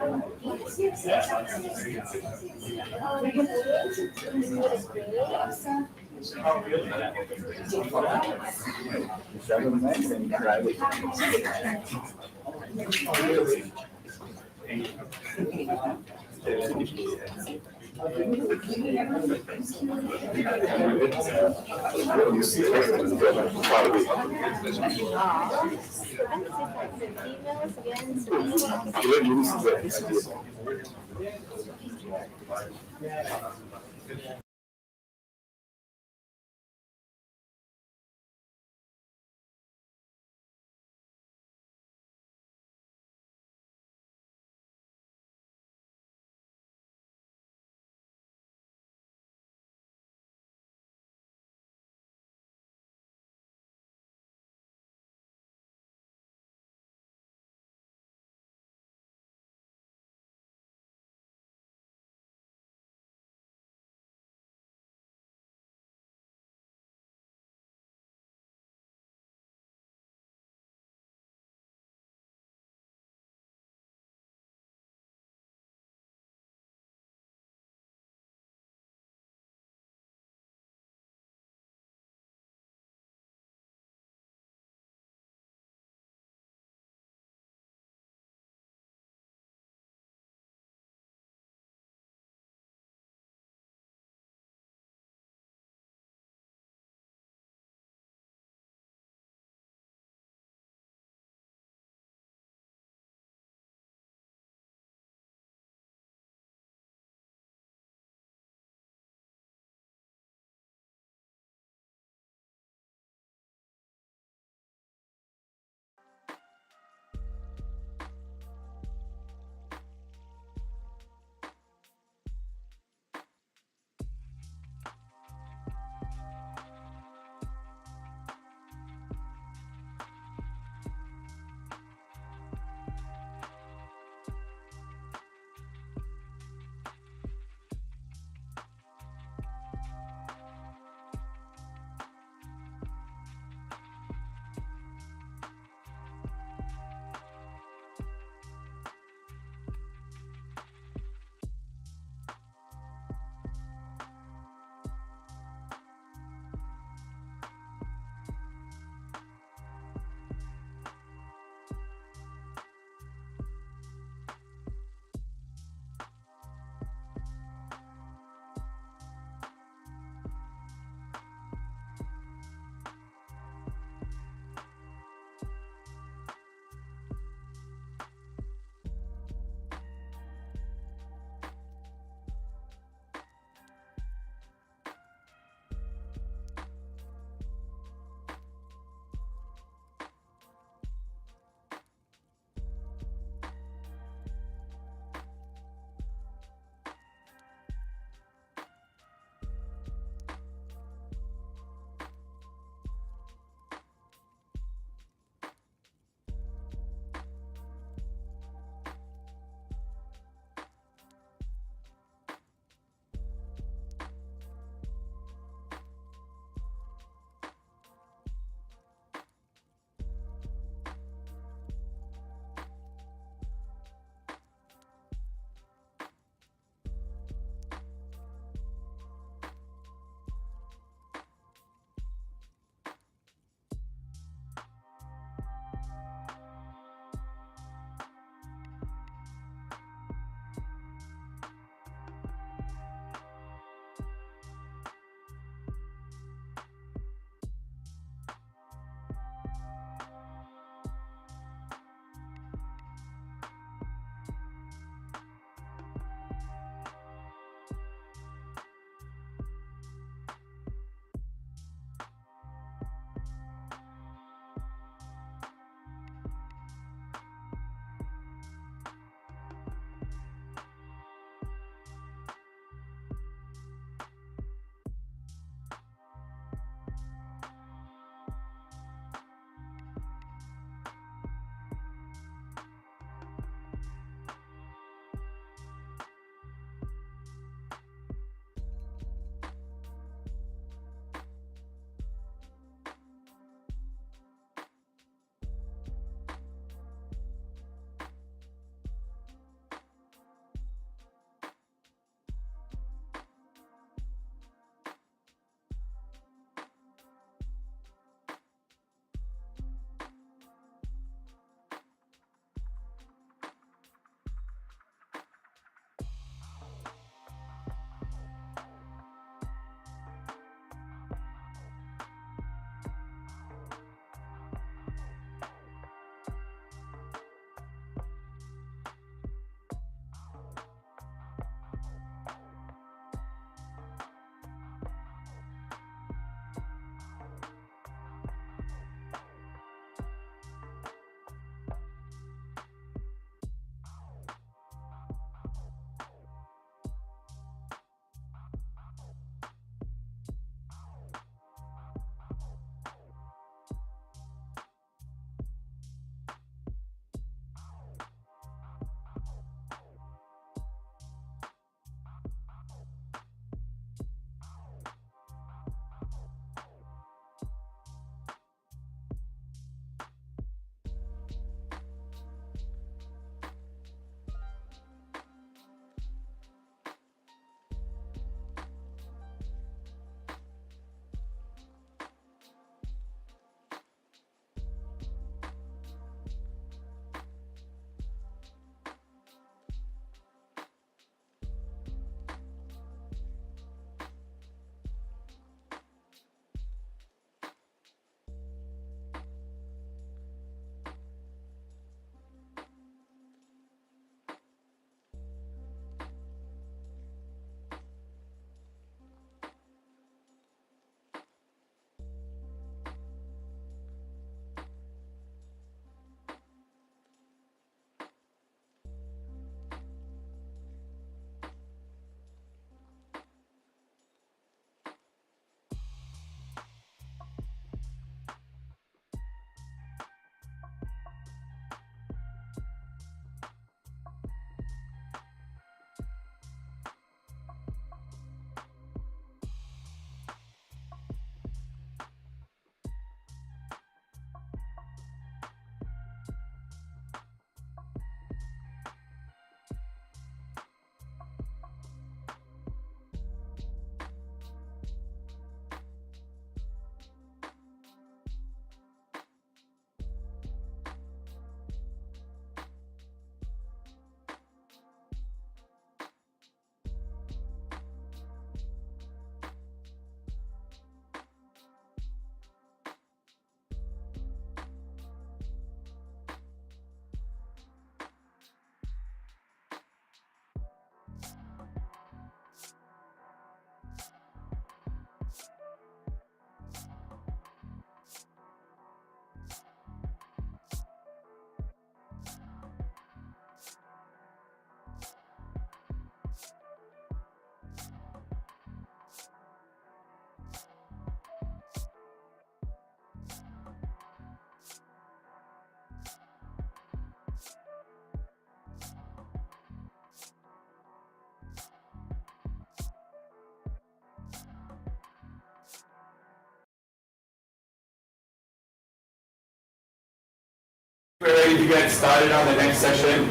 ready to get started on the next session.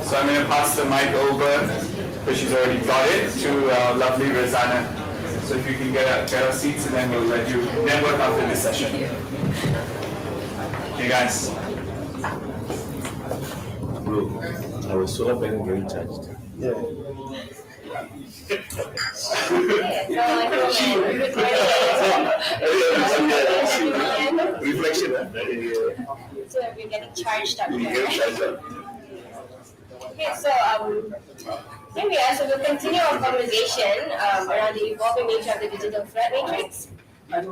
So I'm going to pass the mic over, because she's already got it, to lovely Razana. So if you can get our seats, and then we'll let you network after this session. Okay, guys. Bro, our solar panel getting charged. Yeah. Reflection, So we're getting charged up here. Okay, so here we are. So we'll continue our conversation around the evolving nature of the digital threat matrix. And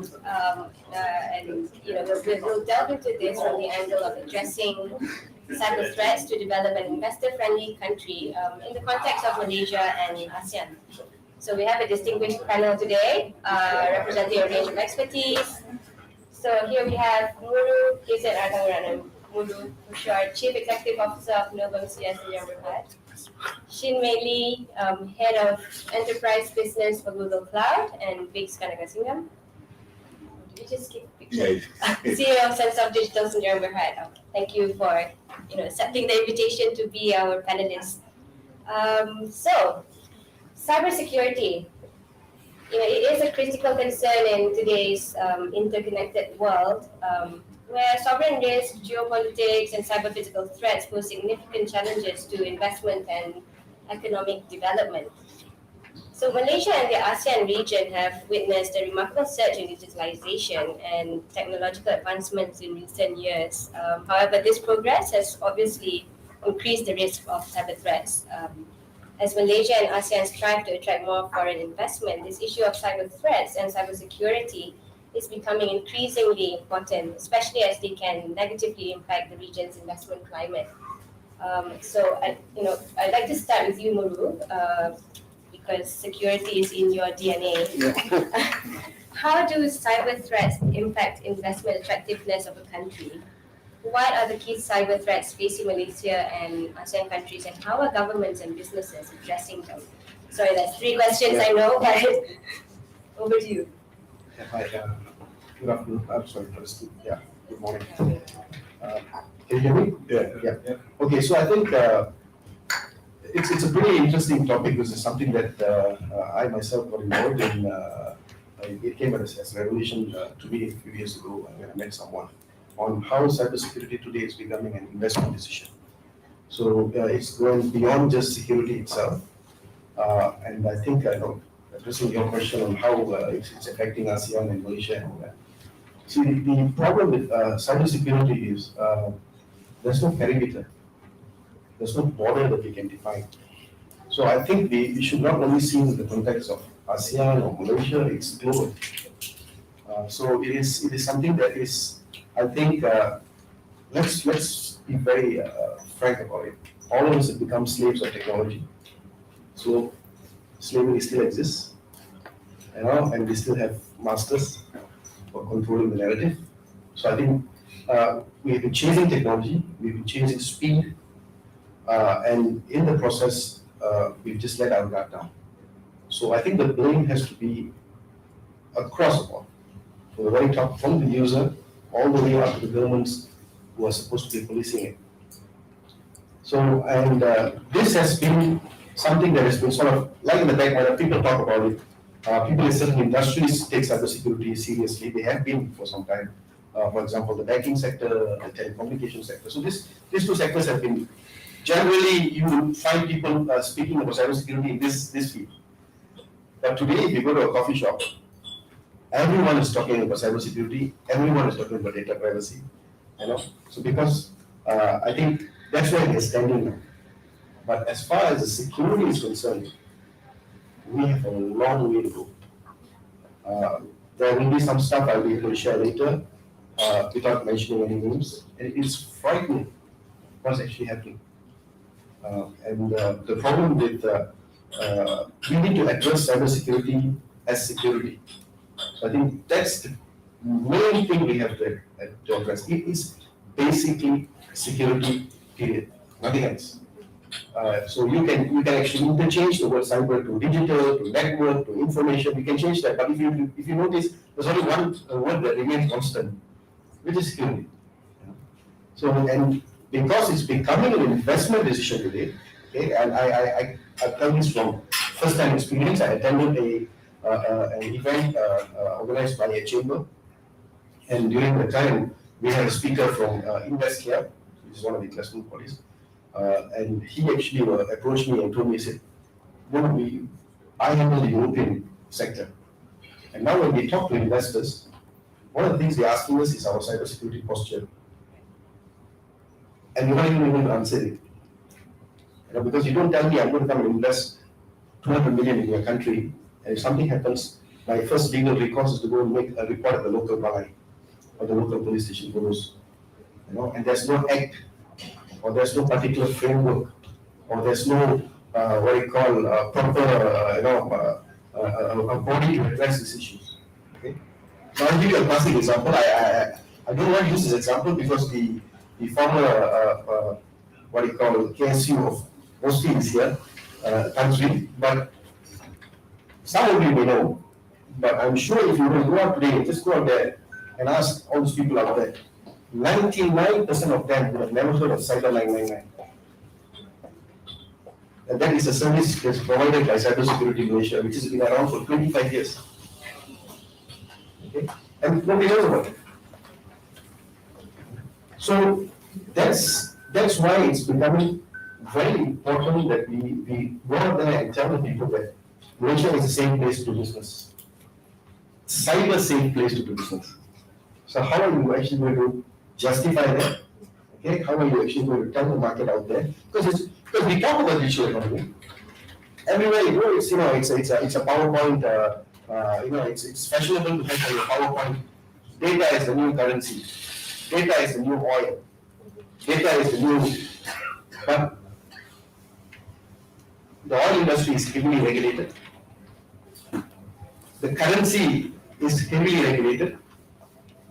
we'll delve into this from the angle of addressing cyber threats to develop an investor-friendly country in the context of Malaysia and ASEAN. So we have a distinguished panel today representing a range of expertise. So here we have Muru KZ Artangaranam, Muru, who's our Chief Executive Officer of Novum CS in Berhad. Shin Mei Lee, Head of Enterprise Business for Google Cloud, and Vix Kanagasingam. Did you just keep picture? CEO of Sense of Digital in Berhad. Thank you for accepting the invitation to be our panelist. So, cybersecurity. It is a critical concern in today's interconnected world, where sovereign risk, geopolitics, and cyber-physical threats pose significant challenges to investment and economic development. So Malaysia and the ASEAN region have witnessed a remarkable surge in digitalization and technological advancements in recent years. However, this progress has obviously increased the risk of cyber threats. As Malaysia and ASEAN strive to attract more foreign investment, this issue of cyber threats and cybersecurity is becoming increasingly important, especially as they can negatively impact the region's investment climate. I'd like to start with you, Muru, because security is in your DNA. Yeah. How do cyber threats impact investment attractiveness of a country? What are the key cyber threats facing Malaysia and ASEAN countries, and how are governments and businesses addressing them? Sorry, that's 3 questions, I know, but over to you. Hi, good afternoon. I'm sorry, yeah, good morning. Can you hear me? Yeah. Okay, so I think it's a pretty interesting topic. This is something that I myself got involved in. It came as a revelation to me a few years ago when I met someone on how cybersecurity today is becoming an investment decision. So it's going beyond just security itself. And I think addressing your question on how it's affecting ASEAN and Malaysia. See, the problem with cybersecurity is there's no perimeter. There's no border that we can define. So I think we should not only see in the context of ASEAN or Malaysia, it's global. So it is something that is, I think, let's be very frank about it. All of us have become slaves of technology. So slavery still exists, and we still have masters for controlling the narrative. So I think we have been chasing technology, we've been chasing speed, and in the process, we've just let our guard down. So I think the blame has to be across the board, from the very top, from the user, all the way up to the governments who are supposed to be policing it. So, and this has been something that has been sort of like in the back when people talk about it. People in certain industries take cybersecurity seriously. They have been for some time. For example, the banking sector, the telecommunication sector. So these 2 sectors have been, generally you will find people speaking about cybersecurity in this field. But today, if you go to a coffee shop, everyone is talking about cybersecurity, everyone is talking about data privacy. So because I think that's where we're standing now. But as far as the security is concerned, we have a long way to go. There will be some stuff I'll be able to share later without mentioning any names. And it is frightening what's actually happening. The problem with, we need to address cybersecurity as security. So I think that's the main thing we have to address. It is basically security, period, nothing else. So you can actually interchange the word cyber to digital, to network, to information. You can change that. But if you notice, there's only one word that remains constant, which is security. So and because it's becoming an investment decision today, okay, and I tell this from first-hand experience. I attended an event organized by a chamber, and during the time, we had a speaker from InvestCare, which is one of the investment bodies, and he actually approached me and told me, he said, I handle the European sector. And now when we talk to investors, one of the things they're asking us is our cybersecurity posture. And we're not even able to answer it. Because you don't tell me I'm going to come and invest 200 million in your country, and if something happens, my first legal recourse is to go and make a report at the local balai or the local police station for those. And there's no act, or there's no particular framework, or there's no what you call proper a body to address these issues. Okay? So I'll give you a classic example. I don't want to use this example because the former what you call KSU of mostly is here, country, but some of you may know. But I'm sure if you will go out today, just go out there and ask all those people out there. 99% of them would have never heard of Cyber 999. And that is a service that's provided by Cybersecurity Malaysia, which has been around for 25 years. Okay? And nobody knows about it. So that's why it's becoming very important that we go out there and tell the people that Malaysia is a safe place to do business. Cyber safe place to do business. So how are you actually going to justify that? Okay, how are you actually going to tell the market out there? Because we talk about digital economy. Everywhere you go, it's a PowerPoint. It's fashionable to have a PowerPoint. Data is the new currency. Data is the new oil. Data is the new. But the oil industry is heavily regulated. The currency is heavily regulated.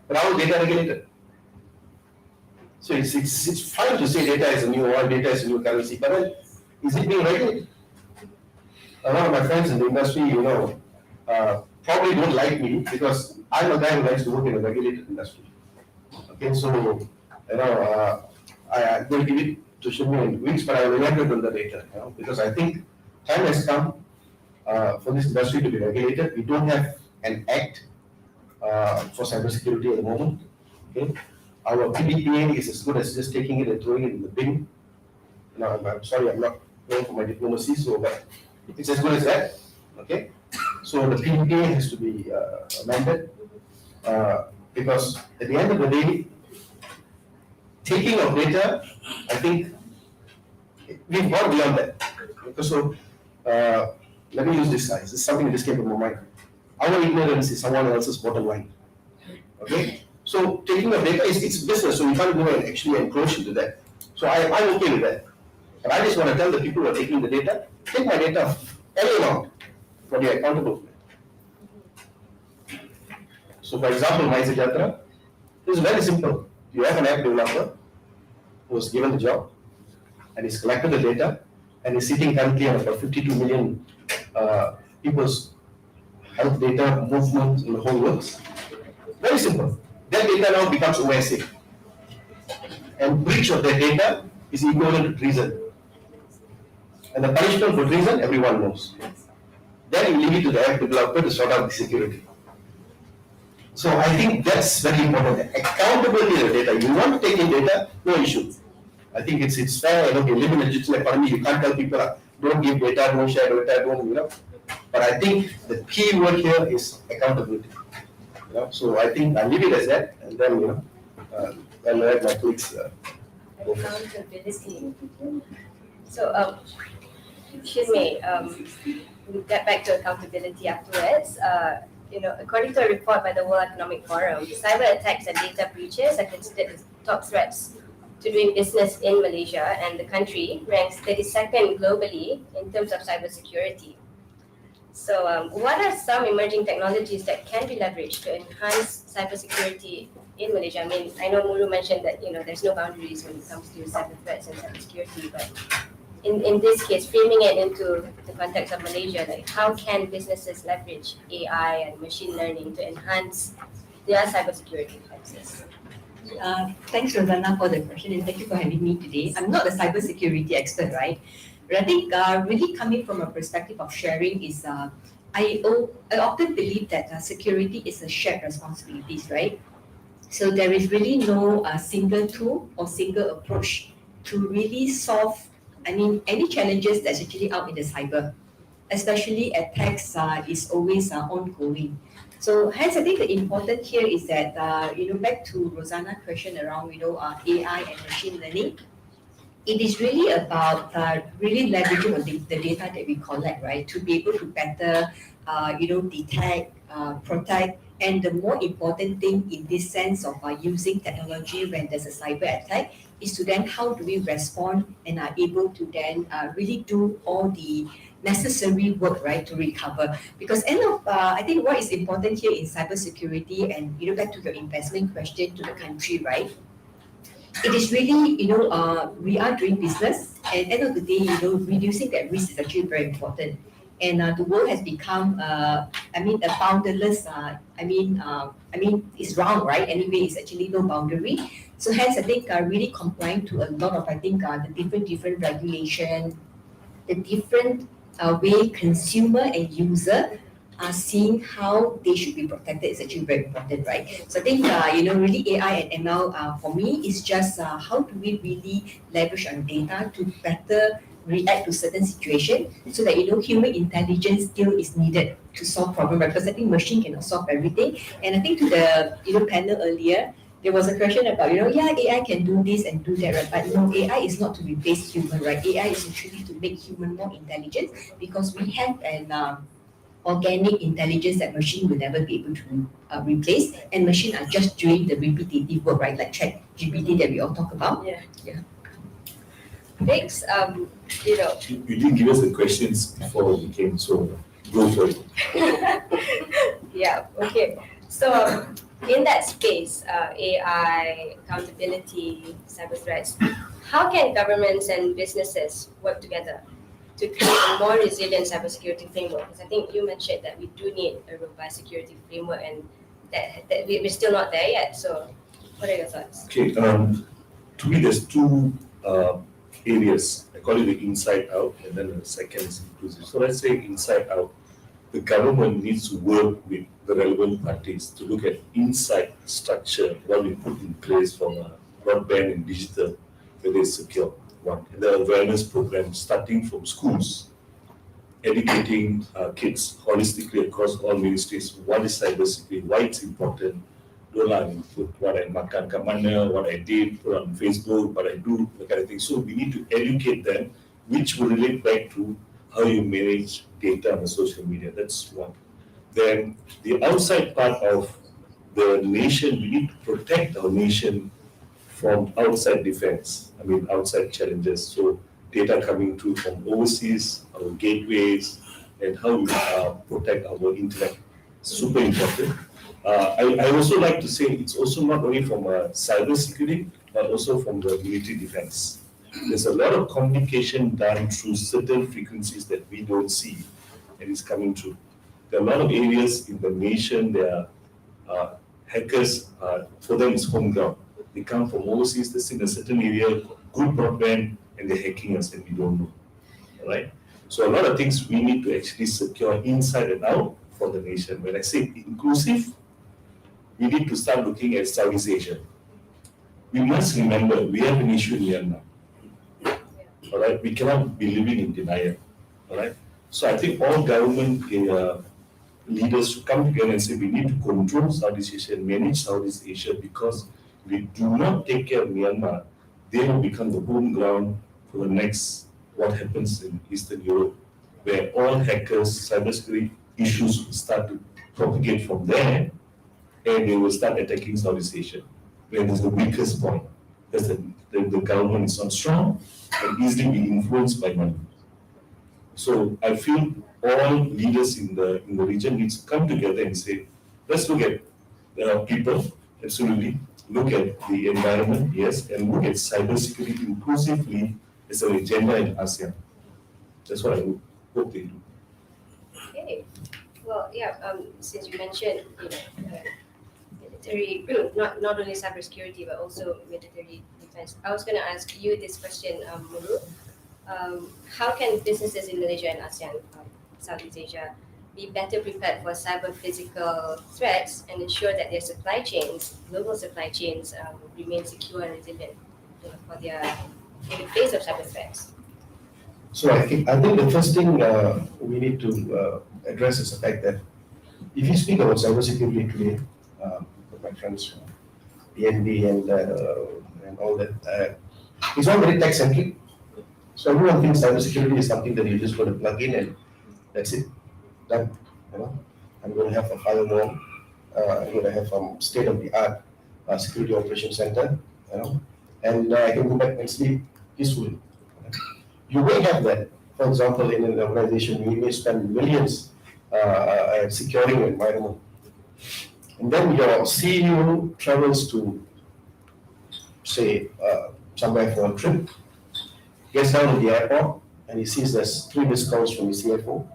But how is data regulated? So it's fine to say data is a new oil, data is a new currency, but then is it being regulated? A lot of my friends in the industry, probably don't like me because I'm a guy who likes to work in a regulated industry. Okay, so I will give it to Shimmy in weeks, but I will elaborate on the data, because I think time has come for this industry to be regulated. We don't have an act for cybersecurity at the moment. Okay, our PDPA is as good as just taking it and throwing it in the bin. I'm sorry, I'm not going for my diplomacy, but it's as good as that. Okay, so the PDPA has to be amended because at the end of the day, taking of data, I think we've gone beyond that. Okay, so let me use this size. This is something that just came to my mind. Our ignorance is someone else's bottom line. Okay? So taking of data it's business, so you can't go and actually encroach into that. So I'm okay with that. But I just want to tell the people who are taking the data, take my data, any amount, but you're accountable for it. So for example, MySejatra, it's very simple. You have an app developer who was given the job and he's collected the data and is sitting currently on about 52 million people's health data, movement in the whole world. Very simple. That data now becomes OSA. And breach of that data is equivalent to treason. And the punishment for treason, everyone knows. Then you leave it to the app developer to sort out the security. So I think that's very important. Accountability of the data. You want to take in data, no issue. I think it's fair. We live in a digital economy. You can't tell people, don't give data, don't share data, don't. But I think the key word here is accountability. So I think I'll leave it as that, and then I'll let my colleagues. Accountability. So, Shinmei, we'll get back to accountability afterwards. According to a report by the World Economic Forum, cyber attacks and data breaches are considered the top threats to doing business in Malaysia, and the country ranks 32nd globally in terms of cybersecurity. So, what are some emerging technologies that can be leveraged to enhance cybersecurity in Malaysia? I mean, I know Muru mentioned that there's no boundaries when it comes to cyber threats and cybersecurity, but in this case, framing it into the context of Malaysia, like how can businesses leverage AI and machine learning to enhance their cybersecurity practices? Thanks, Rosanna, for the question, and thank you for having me today. I'm not a cybersecurity expert, right? But I think really coming from a perspective of sharing is, I often believe that security is a shared responsibilities, right? So there is really no single tool or single approach to really solve, any challenges that's actually out in the cyber, especially attacks is always ongoing. So hence, I think the important here is that, back to Rosanna's question around, AI and machine learning, it is really about really leveraging on the data that we collect, right, to be able to better, detect, protect, and the more important thing in this sense of using technology when there's a cyber attack is to then how do we respond and are able to then really do all the necessary work, right, to recover. Because I think what is important here in cybersecurity, and back to your investment question to the country, right? It is really, we are doing business, and end of the day, reducing that risk is actually very important. And the world has become, a boundaryless, it's round, right? Anyway, it's actually no boundary. So hence, I think really complying to a lot of, the different regulation, the different way consumer and user are seeing how they should be protected is actually very important, right? So I think, really AI and ML for me is just how do we really leverage on data to better react to certain situations so that, human intelligence still is needed to solve problems, right? Because I think machine cannot solve everything. And I think to the, panel earlier, there was a question about, AI can do this and do that, right? But AI is not to replace human, right? AI is actually to make human more intelligent because we have an organic intelligence that machine will never be able to replace, and machine are just doing the repetitive work, right? Like ChatGPT that we all talk about. Yeah. Next, You didn't give us the questions before we came, so go for it. Yeah, okay. So in that space, AI, accountability, cyber threats, how can governments and businesses work together to create a more resilient cybersecurity framework? Because I think you mentioned that we do need a robust security framework, and that we're still not there yet. So what are your thoughts? Okay, to me, there's two areas. I call it the inside out, and then the second is inclusive. So let's say inside out, the government needs to work with the relevant parties to look at inside structure, what we put in place from broadband and digital, whether it's secure. One, and the awareness program starting from schools, educating kids holistically across all ministries. What is cybersecurity? Why it's important? Don't put what I makan kat mana, what I did, put on Facebook, what I do, that kind of thing. So we need to educate them, which will relate back to how you manage data on the social media. That's one. Then the outside part of the nation, we need to protect our nation from outside defense, outside challenges. So data coming through from overseas, our gateways, and how we protect our internet. Super important. I also like to say it's also not only from cyber security, but also from the military defense. There's a lot of communication done through certain frequencies that we don't see, and it's coming through. There are a lot of areas in the nation, there are hackers, for them it's home ground. They come from overseas, they sit in a certain area, good broadband, and they're hacking us and we don't know, right? So a lot of things we need to actually secure inside and out for the nation. When I say inclusive, we need to start looking at Southeast Asia. We must remember, we have an issue in Myanmar, all right? We cannot be living in denial, all right? So I think all government leaders should come together and say we need to control Southeast Asia and manage Southeast Asia, because if we do not take care of Myanmar, they will become the home ground for the next, what happens in Eastern Europe, where all hackers, cybersecurity issues will start to propagate from there, and they will start attacking Southeast Asia, where there's the weakest point. Because the government is not strong and easily be influenced by money. So I feel all leaders in the region need to come together and say, let's look at people, absolutely, look at the environment, yes, and look at cybersecurity inclusively as an agenda in ASEAN. That's what I would hope they do. Okay. Well, yeah. Since you mentioned, military, not only cybersecurity but also military defense. I was going to ask you this question, Mulu. How can businesses in Malaysia and ASEAN, Southeast Asia, be better prepared for cyber physical threats and ensure that their supply chains, global supply chains, remain secure and resilient for their in the face of cyber threats? So I think the first thing we need to address is the fact that if you speak about cybersecurity today, with my friends from PNB and all that, it's all very tech centric. So everyone thinks cybersecurity is something that you just going to plug in and that's it, done. You know, I'm going to have a firewall. I'm going to have some state of the art security operation center. You know, and I can go back and sleep peacefully. You may have that. For example, in an organization, we may spend millions securing an environment. And then your CEO travels to, say, somewhere for a trip, gets down to the airport, and he sees there's 3 missed calls from his CFO,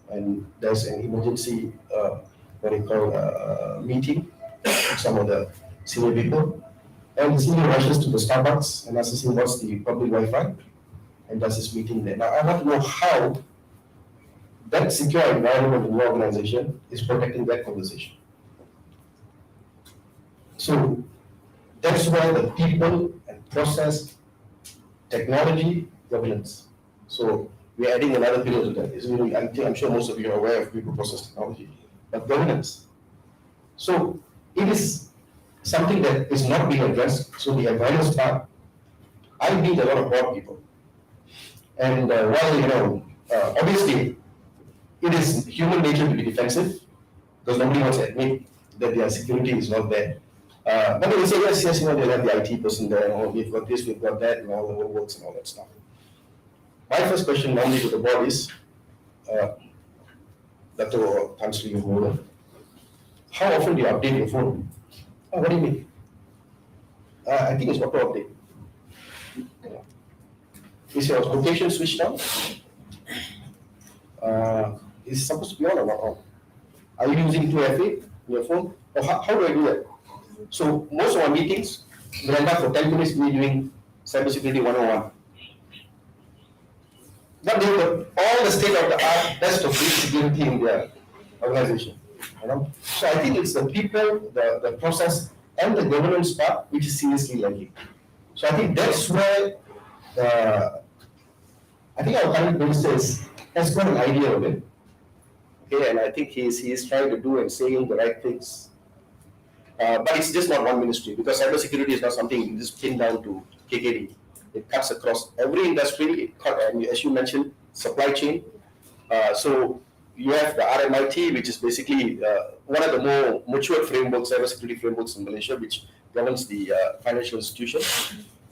and there's an emergency, meeting with some of the senior people. And the senior rushes to the Starbucks and asks him what's the public Wi-Fi, and does his meeting there. Now, I want to know how that secure environment in your organization is protecting that conversation. So that's why the people and process, technology, governance. So we're adding another pillar to that. I'm sure most of you are aware of people, process, technology, but governance. So it is something that is not being addressed. So the advisors part, I meet a lot of board people. And while, obviously, it is human nature to be defensive, because nobody wants to admit that their security is not there. But they will say, yes, they'll have the IT person there, we've got this, we've got that, and all the works and all that stuff. My first question normally to the board is, Dr. or Councillor Mola, how often do you update your phone? Oh, what do you mean? I think it's auto update. Is your location switched on? Is it supposed to be on or not on? Are you using 2FA on your phone? Or how do I do that? So most of our meetings, we end up for 10 minutes we're doing cybersecurity 101. But they have all the state of the art best of security in their organization. You know? So I think it's the people, the process, and the governance part which is seriously lacking. So I think that's where I think our current minister has got an idea of it. Okay, and I think he is trying to do and saying the right things. But it's just not one ministry, because cybersecurity is not something you can just pin down to KKD. It cuts across every industry, and as you mentioned, supply chain. So you have the RMIT, which is basically one of the more mature frameworks, cybersecurity frameworks in Malaysia, which governs the financial institution.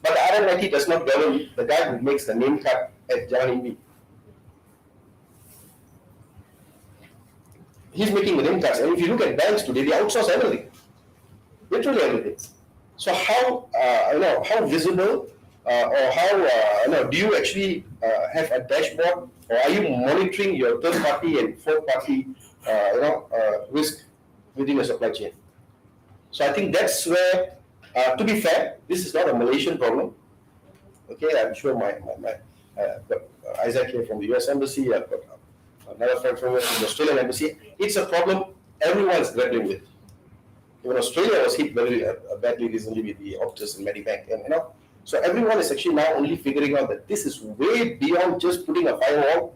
But the RMIT does not govern the guy who makes the name card at Jalan Inbi. He's making the name cards, and if you look at banks today, they outsource everything, literally everything. So how how visible or how do you actually have a dashboard, or are you monitoring your third party and fourth party risk within the supply chain? So I think that's where, to be fair, this is not a Malaysian problem. Okay, I'm sure my Isaac here from the US Embassy, I've got another friend from the Australian Embassy. It's a problem everyone is grappling with. Even Australia was hit very badly recently with the Optus and Medibank, and so everyone is actually now only figuring out that this is way beyond just putting a firewall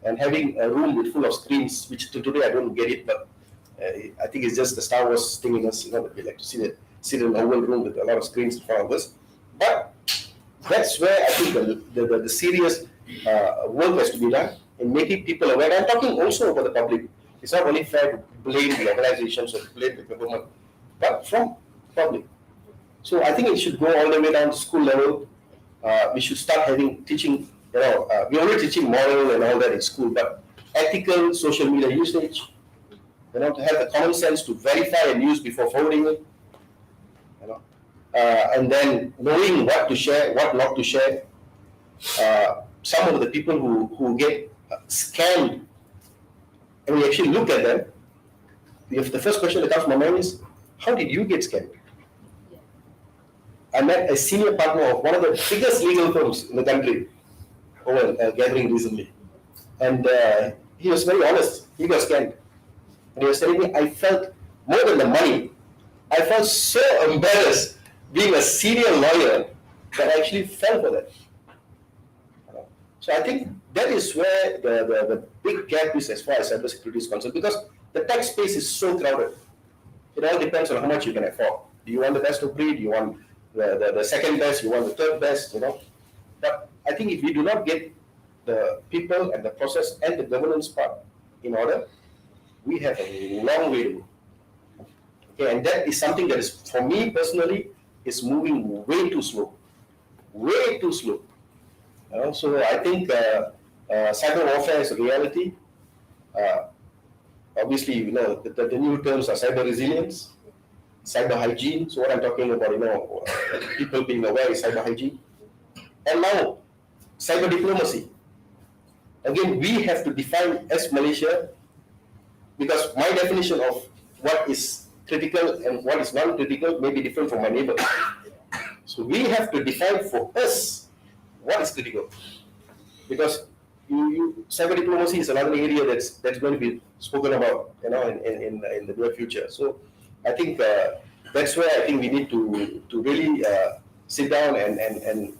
and having a room with full of screens, which till today I don't get it, but I think it's just the Star Wars thing in us, that we like to sit in an oval room with a lot of screens in front of us. But that's where I think the serious work has to be done in making people aware. I'm talking also about the public. It's not only fair to blame the organizations or to blame the government, but from public. So I think it should go all the way down to school level. We should start teaching, we're already teaching moral and all that in school, but ethical social media usage, to have the common sense to verify and use before forwarding it, and then knowing what to share, what not to share. Some of the people who get scammed, and we actually look at them, the first question that comes to my mind is, how did you get scammed? I met a senior partner of one of the biggest legal firms in the country over a gathering recently. And he was very honest. He got scammed. And he was telling me, I felt more than the money, I felt so embarrassed being a senior lawyer that I actually fell for that. So I think that is where the big gap is as far as cybersecurity is concerned, because the tech space is so crowded. It all depends on how much you can afford. Do you want the best of breed? Do you want the second best? You want the third best? But I think if we do not get the people and the process and the governance part in order, we have a long way to go. Okay, and that is something that is, for me personally, is moving way too slow. Way too slow. So I think cyber warfare is a reality. Obviously, the new terms are cyber resilience, cyber hygiene. So what I'm talking about, people being aware is cyber hygiene. And now, cyber diplomacy. Again, we have to define as Malaysia, because my definition of what is critical and what is non-critical may be different from my neighbor. So we have to define for us what is critical. Because cyber diplomacy is another area that's going to be spoken about, in the near future. So I think that's where I think we need to really sit down and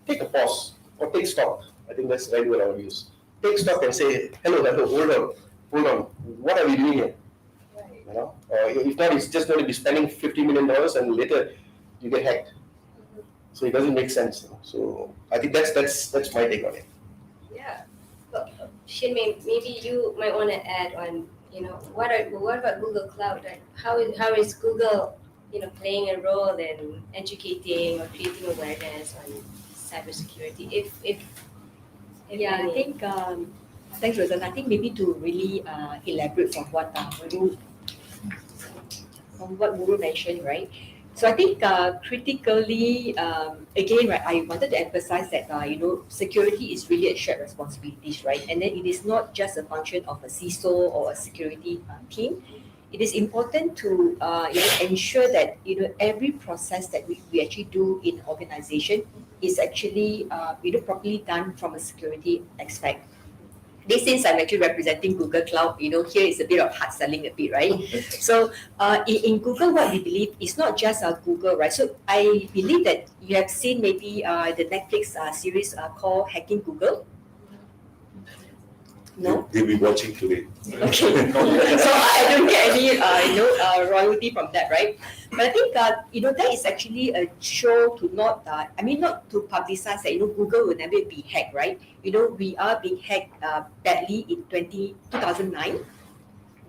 take a pause or take stock. I think that's the right word I would use. Take stock and say, hello, hold on, what are we doing here? If not, it's just going to be spending $50 million and later you get hacked. So it doesn't make sense. So I think that's my take on it. Yeah. Well, Shinmei, maybe you might want to add on, what about Google Cloud? Like how is Google, playing a role in educating or creating awareness on cybersecurity? If Yeah, I think, thanks, Rosanna. I think maybe to really elaborate from what Guru mentioned, right? So I think critically, again, right, I wanted to emphasize that, security is really a shared responsibilities, right? And then it is not just a function of a CISO or a security team. It is important to ensure that, every process that we actually do in organization is actually, properly done from a security aspect. Since I'm actually representing Google Cloud, here is a bit of hard selling a bit, right? So in Google, what we believe is not just Google, right? So I believe that you have seen maybe the Netflix series called Hacking Google. No? They'll be watching today. Okay. So I don't get any, royalty from that, right? But I think, that is actually a show to not to publicize that, Google will never be hacked, right? We are being hacked badly in 2009.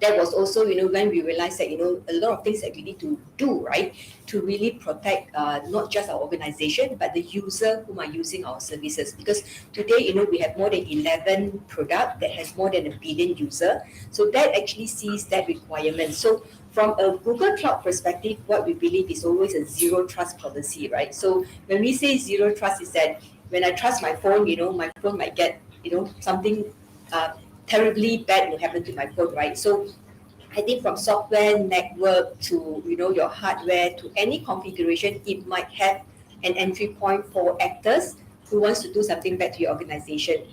That was also, when we realized that, a lot of things that we need to do, right, to really protect not just our organization, but the user whom are using our services. Because today, we have more than 11 products that has more than 1 billion users. So that actually sees that requirement. So from a Google Cloud perspective, what we believe is always a zero trust policy, right? So when we say zero trust is that when I trust my phone, my phone might get, something terribly bad will happen to my phone, right? So I think from software, network to your hardware to any configuration, it might have an entry point for actors who wants to do something bad to your organization.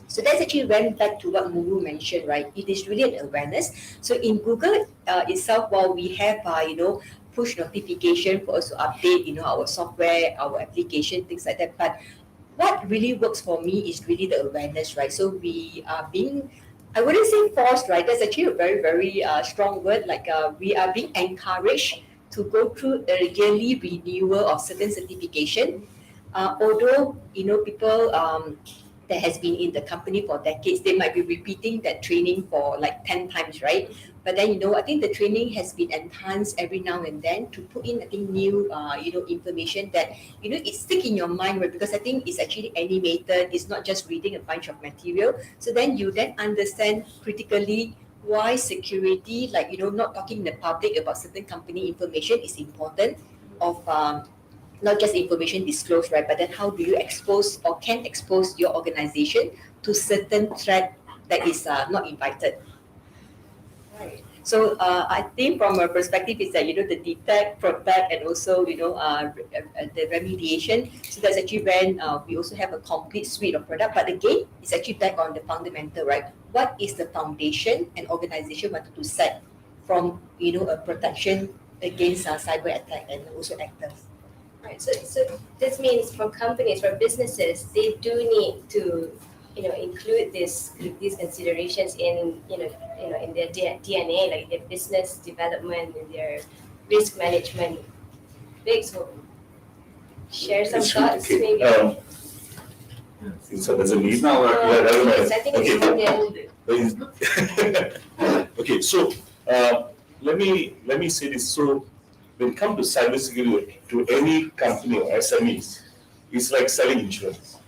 So that's actually went back to what Muru mentioned, right? It is really an awareness. So in Google itself, while we have push notification for us to update our software, our application, things like that, but what really works for me is really the awareness, right? So we are being, I wouldn't say forced, right? That's actually a very, very strong word. Like we are being encouraged to go through a yearly renewal of certain certification. Although, people that has been in the company for decades, they might be repeating that training for like 10 times, right? But then, I think the training has been enhanced every now and then to put in, I think, new, information that, it stick in your mind, right? Because I think it's actually animated. It's not just reading a bunch of material. So then you then understand critically why security, like, not talking in the public about certain company information is important of, not just information disclosed, right? But then how do you expose or can expose your organization to certain threat that is not invited? Right. So I think from a perspective is that, the detect, protect, and also, the remediation. So that's actually when we also have a complete suite of product. But again, it's actually back on the fundamental, right? What is the foundation an organization wanted to set from, a protection against cyber attack and also actors? Right, so this means for companies, for businesses, they do need to, include these considerations in, in their DNA, like their business development and their risk management. Big, so share some thoughts, maybe. So there's a need now. Yes, I think it's Okay, so let me say this. So when it comes to cybersecurity to any company or SMEs, it's like selling insurance.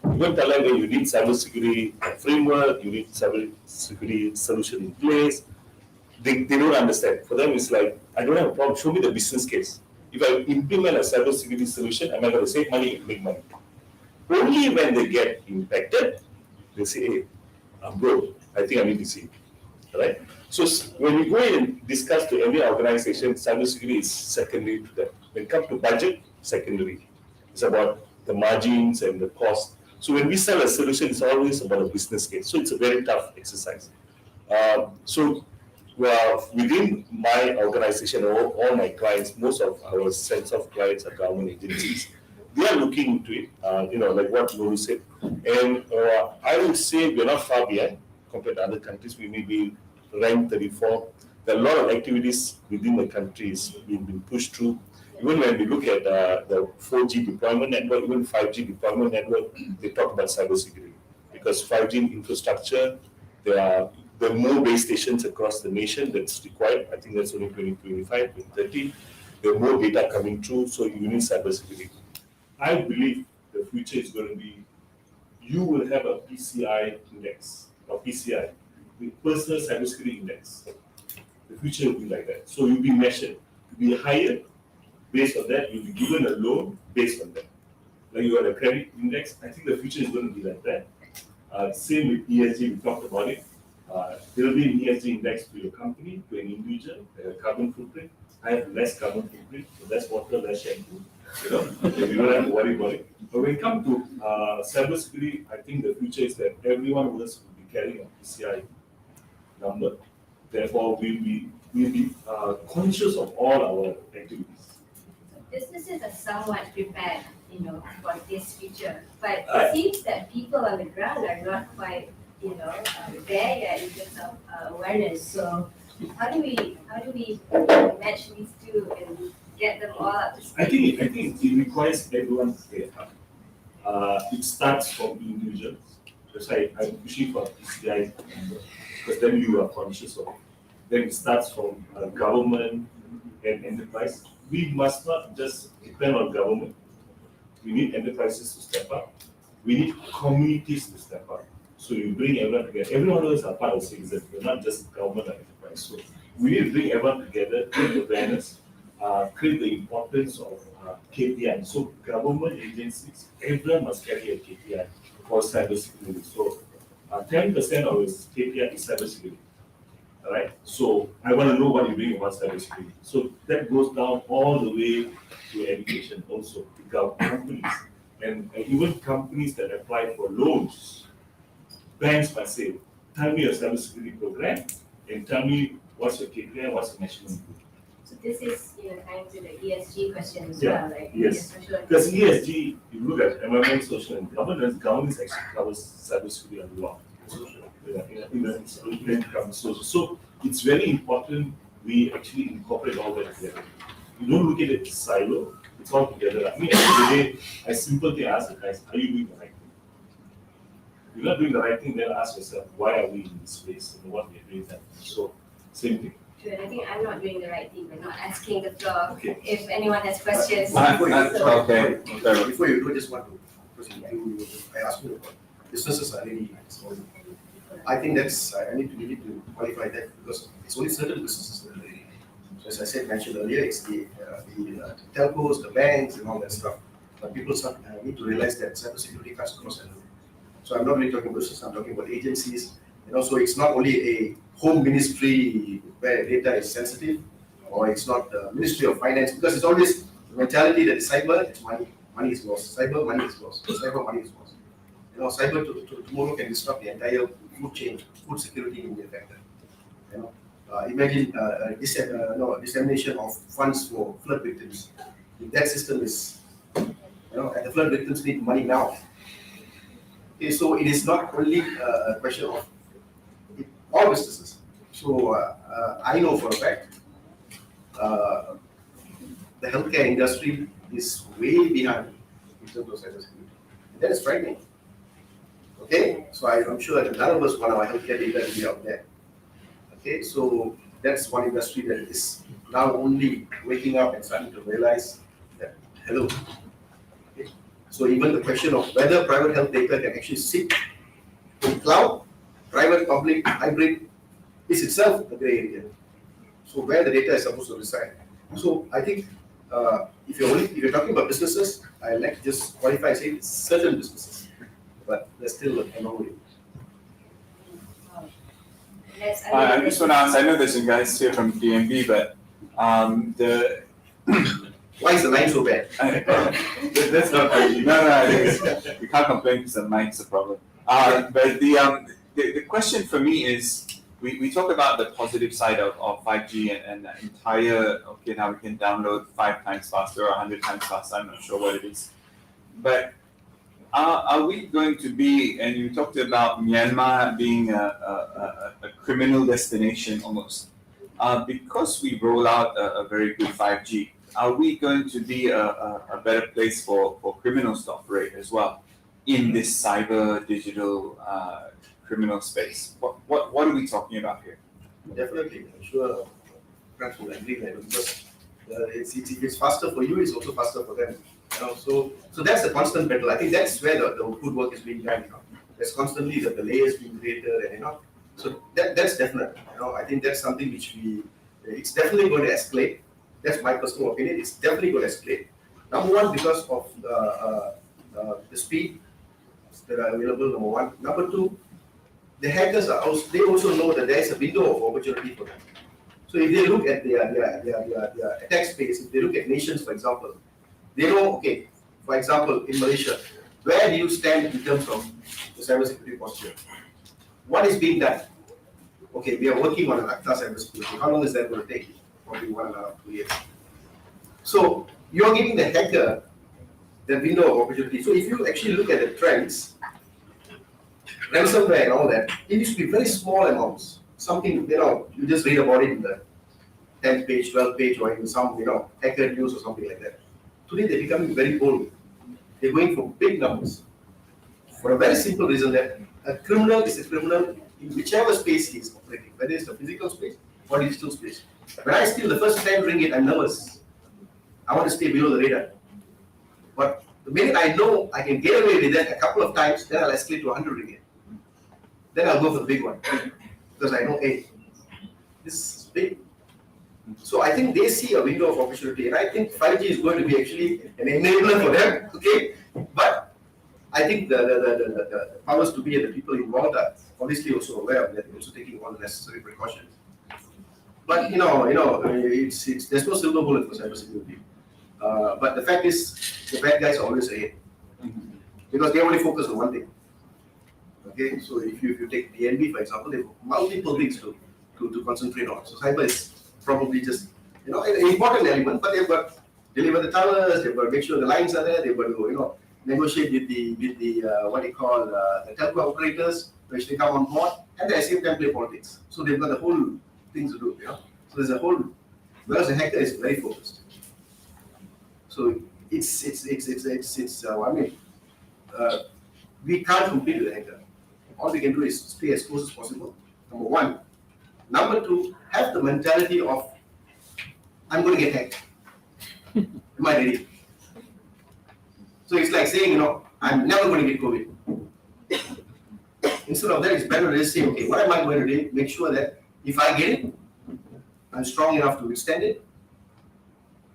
You don't tell them that you need cybersecurity framework, you need cybersecurity solution in place. They don't understand. For them, it's like, I don't have a problem. Show me the business case. If I implement a cybersecurity solution, am I going to save money and make money? Only when they get impacted, they say, hey, I'm broke. I think I need to see. Right? So when we go in and discuss to every organization, cybersecurity is secondary to that. When it comes to budget, secondary. It's about the margins and the cost. So when we sell a solution, it's always about a business case. So it's a very tough exercise. Within my organization, all my clients, most of our sets of clients are government agencies. They are looking into it, like what Lulu said. And I would say we're not far behind compared to other countries. We may be ranked 34. There are a lot of activities within the countries being pushed through. Even when we look at the 4G deployment network, even 5G deployment network, they talk about cybersecurity. Because 5G infrastructure, there are more base stations across the nation that's required. I think that's only 2025, 2030. There are more data coming through, so you need cybersecurity. I believe the future is going to be, you will have a PCI index, or PCI, the Personal Cybersecurity Index. The future will be like that. So you'll be measured. You'll be hired. Based on that, you'll be given a loan based on that. Like you got a credit index, I think the future is going to be like that. Same with ESG, we talked about it. There will be an ESG index to your company, to an individual, carbon footprint. I have less carbon footprint, so less water, less shampoo. You don't have to worry about it. But when it comes to cybersecurity, I think the future is that everyone of us will be carrying a PCI number. Therefore, we'll be conscious of all our activities. Businesses are somewhat prepared, for this future, but it seems that people on the ground are not quite, there yet in terms of awareness. So how do we match these two and get them all up to speed? I think it requires everyone to play a part. It starts from individuals. That's why I'm pushing for PCI number, because then you are conscious of it. Then it starts from government and enterprise. We must not just depend on government. We need enterprises to step up. We need communities to step up. So you bring everyone together. Everyone else are part of citizens. We're not just government or enterprise. So we need to bring everyone together, create awareness, create the importance of KPI. So government agencies, everyone must carry a KPI for cybersecurity. So 10% of its KPI is cybersecurity. All right. So I want to know what you're doing about cybersecurity. So that goes down all the way to education also, because companies and even companies that apply for loans, banks must say, tell me your cybersecurity program and tell me what's your KPI, what's your measurement. So this is, tying to the ESG question as Yeah, well, like yes. social. Because ESG, if you look at environment, social, and governance actually covers cybersecurity a lot. So it's very important we actually incorporate all that together. You don't look at it as silo, it's all together. I mean, at the end of the day, a simple thing I ask the guys, are you doing the right thing? If you're not doing the right thing, then ask yourself, why are we in this space and what we're doing that? So, same thing. Good. I think I'm not doing the right thing by not asking the floor Okay. if anyone has questions. Okay. Before you do, I just want to proceed. I asked you about businesses are really small. I think that's, I need to qualify that because it's only certain businesses that are ready. So as I said, mentioned earlier, it's the telcos, the banks, and all that stuff. But people need to realize that cybersecurity cuts across everything. So I'm not really talking business, I'm talking about agencies, So it's not only a home ministry where data is sensitive, or it's not the Ministry of Finance, because it's always the mentality that cyber, it's money. Money is lost. Cyber, money is lost. Cyber, money is lost. Cyber tomorrow can disrupt the entire food chain, food security in India factor. Imagine dissemination of funds for flood victims. If that system is, and the flood victims need money now. Okay, so it is not only a question of all businesses. So I know for a fact the healthcare industry is way behind in terms of cybersecurity. That is frightening. Okay, so I'm sure that none of us want our healthcare data to be out there. Okay, so that's one industry that is now only waking up and starting to realize that, hello. Okay. So even the question of whether private health data can actually sit in cloud, private, public, hybrid, is itself a gray area. So where the data is supposed to reside. So I think if you're talking about businesses, I like to just qualify and say certain businesses, but there's still an anomaly. I just want to ask, I know there's some guys here from DMV, but why is the line so bad? That's not really, no, you can't complain because the mic's a problem. But the question for me is, we talk about the positive side of 5G and the entire, okay, now we can download 5 times faster or 100 times faster, I'm not sure what it is. But are we going to be, and you talked about Myanmar being a criminal destination almost, because we roll out a very good 5G, are we going to be a better place for criminals to operate as well in this cyber digital criminal space? What are we talking about here? Definitely, I'm sure friends will agree there, because if it's faster for you, it's also faster for them. So that's the constant battle. I think that's where the good work is being done. There's constantly the layers being created, and so that's definite. I think that's something which it's definitely going to escalate. That's my personal opinion. It's definitely going to escalate. Number one, because of the speed that are available. Number one. Number two, the hackers they also know that there is a window of opportunity for them. So if they look at their attack space, if they look at nations, for example, they know, okay, for example, in Malaysia, where do you stand in terms of the cybersecurity posture? What is being done? Okay, we are working on an ACTA cybersecurity. How long is that going to take? Probably 1.5 to 2 years. So you're giving the hacker the window of opportunity. So if you actually look at the trends, ransomware and all that, it used to be very small amounts. Something, you just read about it in the 10th page, 12th page, or in some, hacker news or something like that. Today they're becoming very bold. They're going for big numbers. For a very simple reason that a criminal is a criminal in whichever space he is operating, whether it's the physical space or digital space. When I steal the first 10 ringgit, I'm nervous. I want to stay below the radar. But the minute I know I can get away with that a couple of times, then I'll escalate to 100 ringgit. Then I'll go for the big one. Because I know, hey, this is big. So I think they see a window of opportunity, and I think 5G is going to be actually an enabler for them. Okay, but I think the powers to be and the people involved are obviously also aware of that. They're also taking all the necessary precautions. But it's there's no silver bullet for cybersecurity. But the fact is, the bad guys are always ahead because they only focus on one thing. Okay, so if you take DNB for example, they have multiple things to concentrate on. So cyber is probably just an important element, but they've got deliver the towers, they've got to make sure the lines are there, they've got to negotiate with the what they call the telco operators, which they come on board, and at the same time play politics. So they've got the whole thing to do. So there's a whole, whereas the hacker is very focused. So we can't compete with the hacker. All we can do is stay as close as possible. Number one. Number two, have the mentality of, I'm going to get hacked. Am I ready? So it's like saying, I'm never going to get COVID. Instead of that, it's better to just say, okay, what am I going to do? Make sure that if I get it, I'm strong enough to withstand it.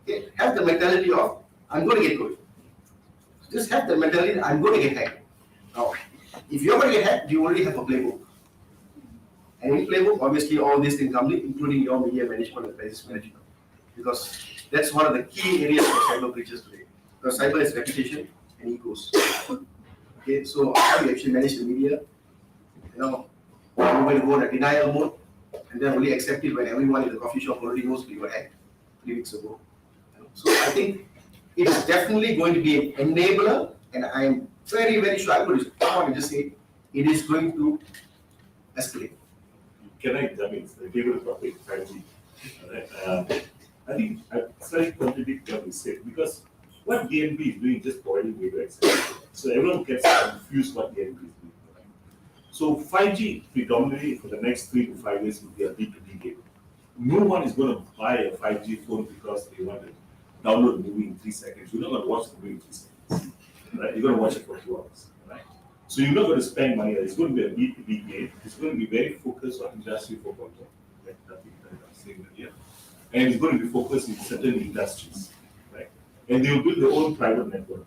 Okay, have the mentality of, I'm going to get COVID. Just have the mentality that I'm going to get hacked. Now, if you're going to get hacked, you already have a playbook. And in playbook, obviously all these things come in, including your media management and crisis management. Because that's one of the key areas for cyber breaches today. Because cyber is reputation and egos. Okay, so how do you actually manage the media? You know, you will go in a denial mode and then only accept it when everyone in the coffee shop already knows you were hacked 3 weeks ago. So I think it is definitely going to be an enabler, and I am very, very sure, I'm going to come on and just say it is going to escalate. Can I jump in? The favorite topic, 5G. I think I slightly contradict what you said, because what DNB is doing is just providing radio access. So everyone gets confused what DNB is doing. So 5G predominantly for the next 3 to 5 years will be a B2B game. No one is going to buy a 5G phone because they want to download a movie in 3 seconds. You're not going to watch the movie in 3 seconds. Right? You're going to watch it for 2 hours. Right? So you're not going to spend money. It's going to be a B2B game. It's going to be very focused on industry 4.0. Like I'm saying earlier. And it's going to be focused in certain industries. Right? And they will build their own private network.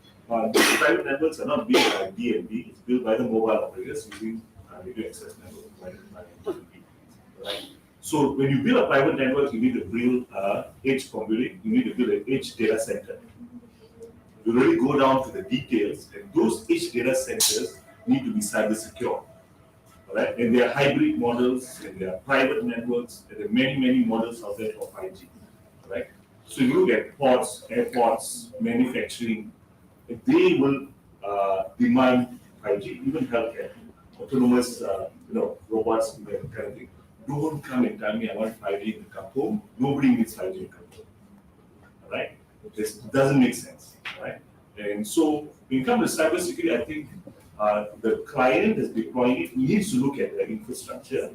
These private networks are not built by DNB. It's built by the mobile operators using radio access network provided by DNB. Right? So when you build a private network, you need to build edge computing, you need to build an edge data center. You really go down to the details, and those edge data centers need to be cyber secure. Right? And there are hybrid models, and there are private networks, and there are many, many models out there for 5G. Right? So you look at ports, airports, manufacturing, they will demand 5G, even healthcare, autonomous robots, kind of thing. Don't come and tell me I want 5G in Kampong. Nobody needs 5G in Kampong. Right? This doesn't make sense. Right? And so when it comes to cybersecurity, I think the client is deploying it, needs to look at the infrastructure,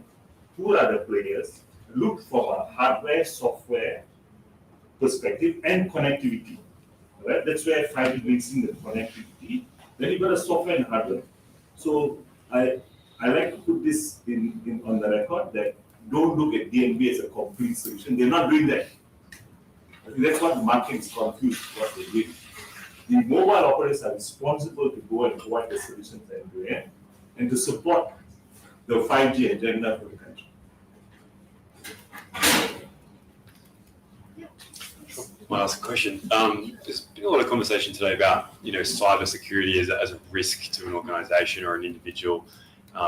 who are the players, look from a hardware, software perspective and connectivity. Right? That's where 5G brings in the connectivity. Then you've got a software and hardware. So I like to put this in on the record that don't look at DNB as a complete solution. They're not doing that. I think that's what the market is confused what they're doing. The mobile operators are responsible to go and provide the solutions end to end and to support the 5G agenda for the country. My last question. There's been a lot of conversation today about cyber security as a risk to an organisation or an individual,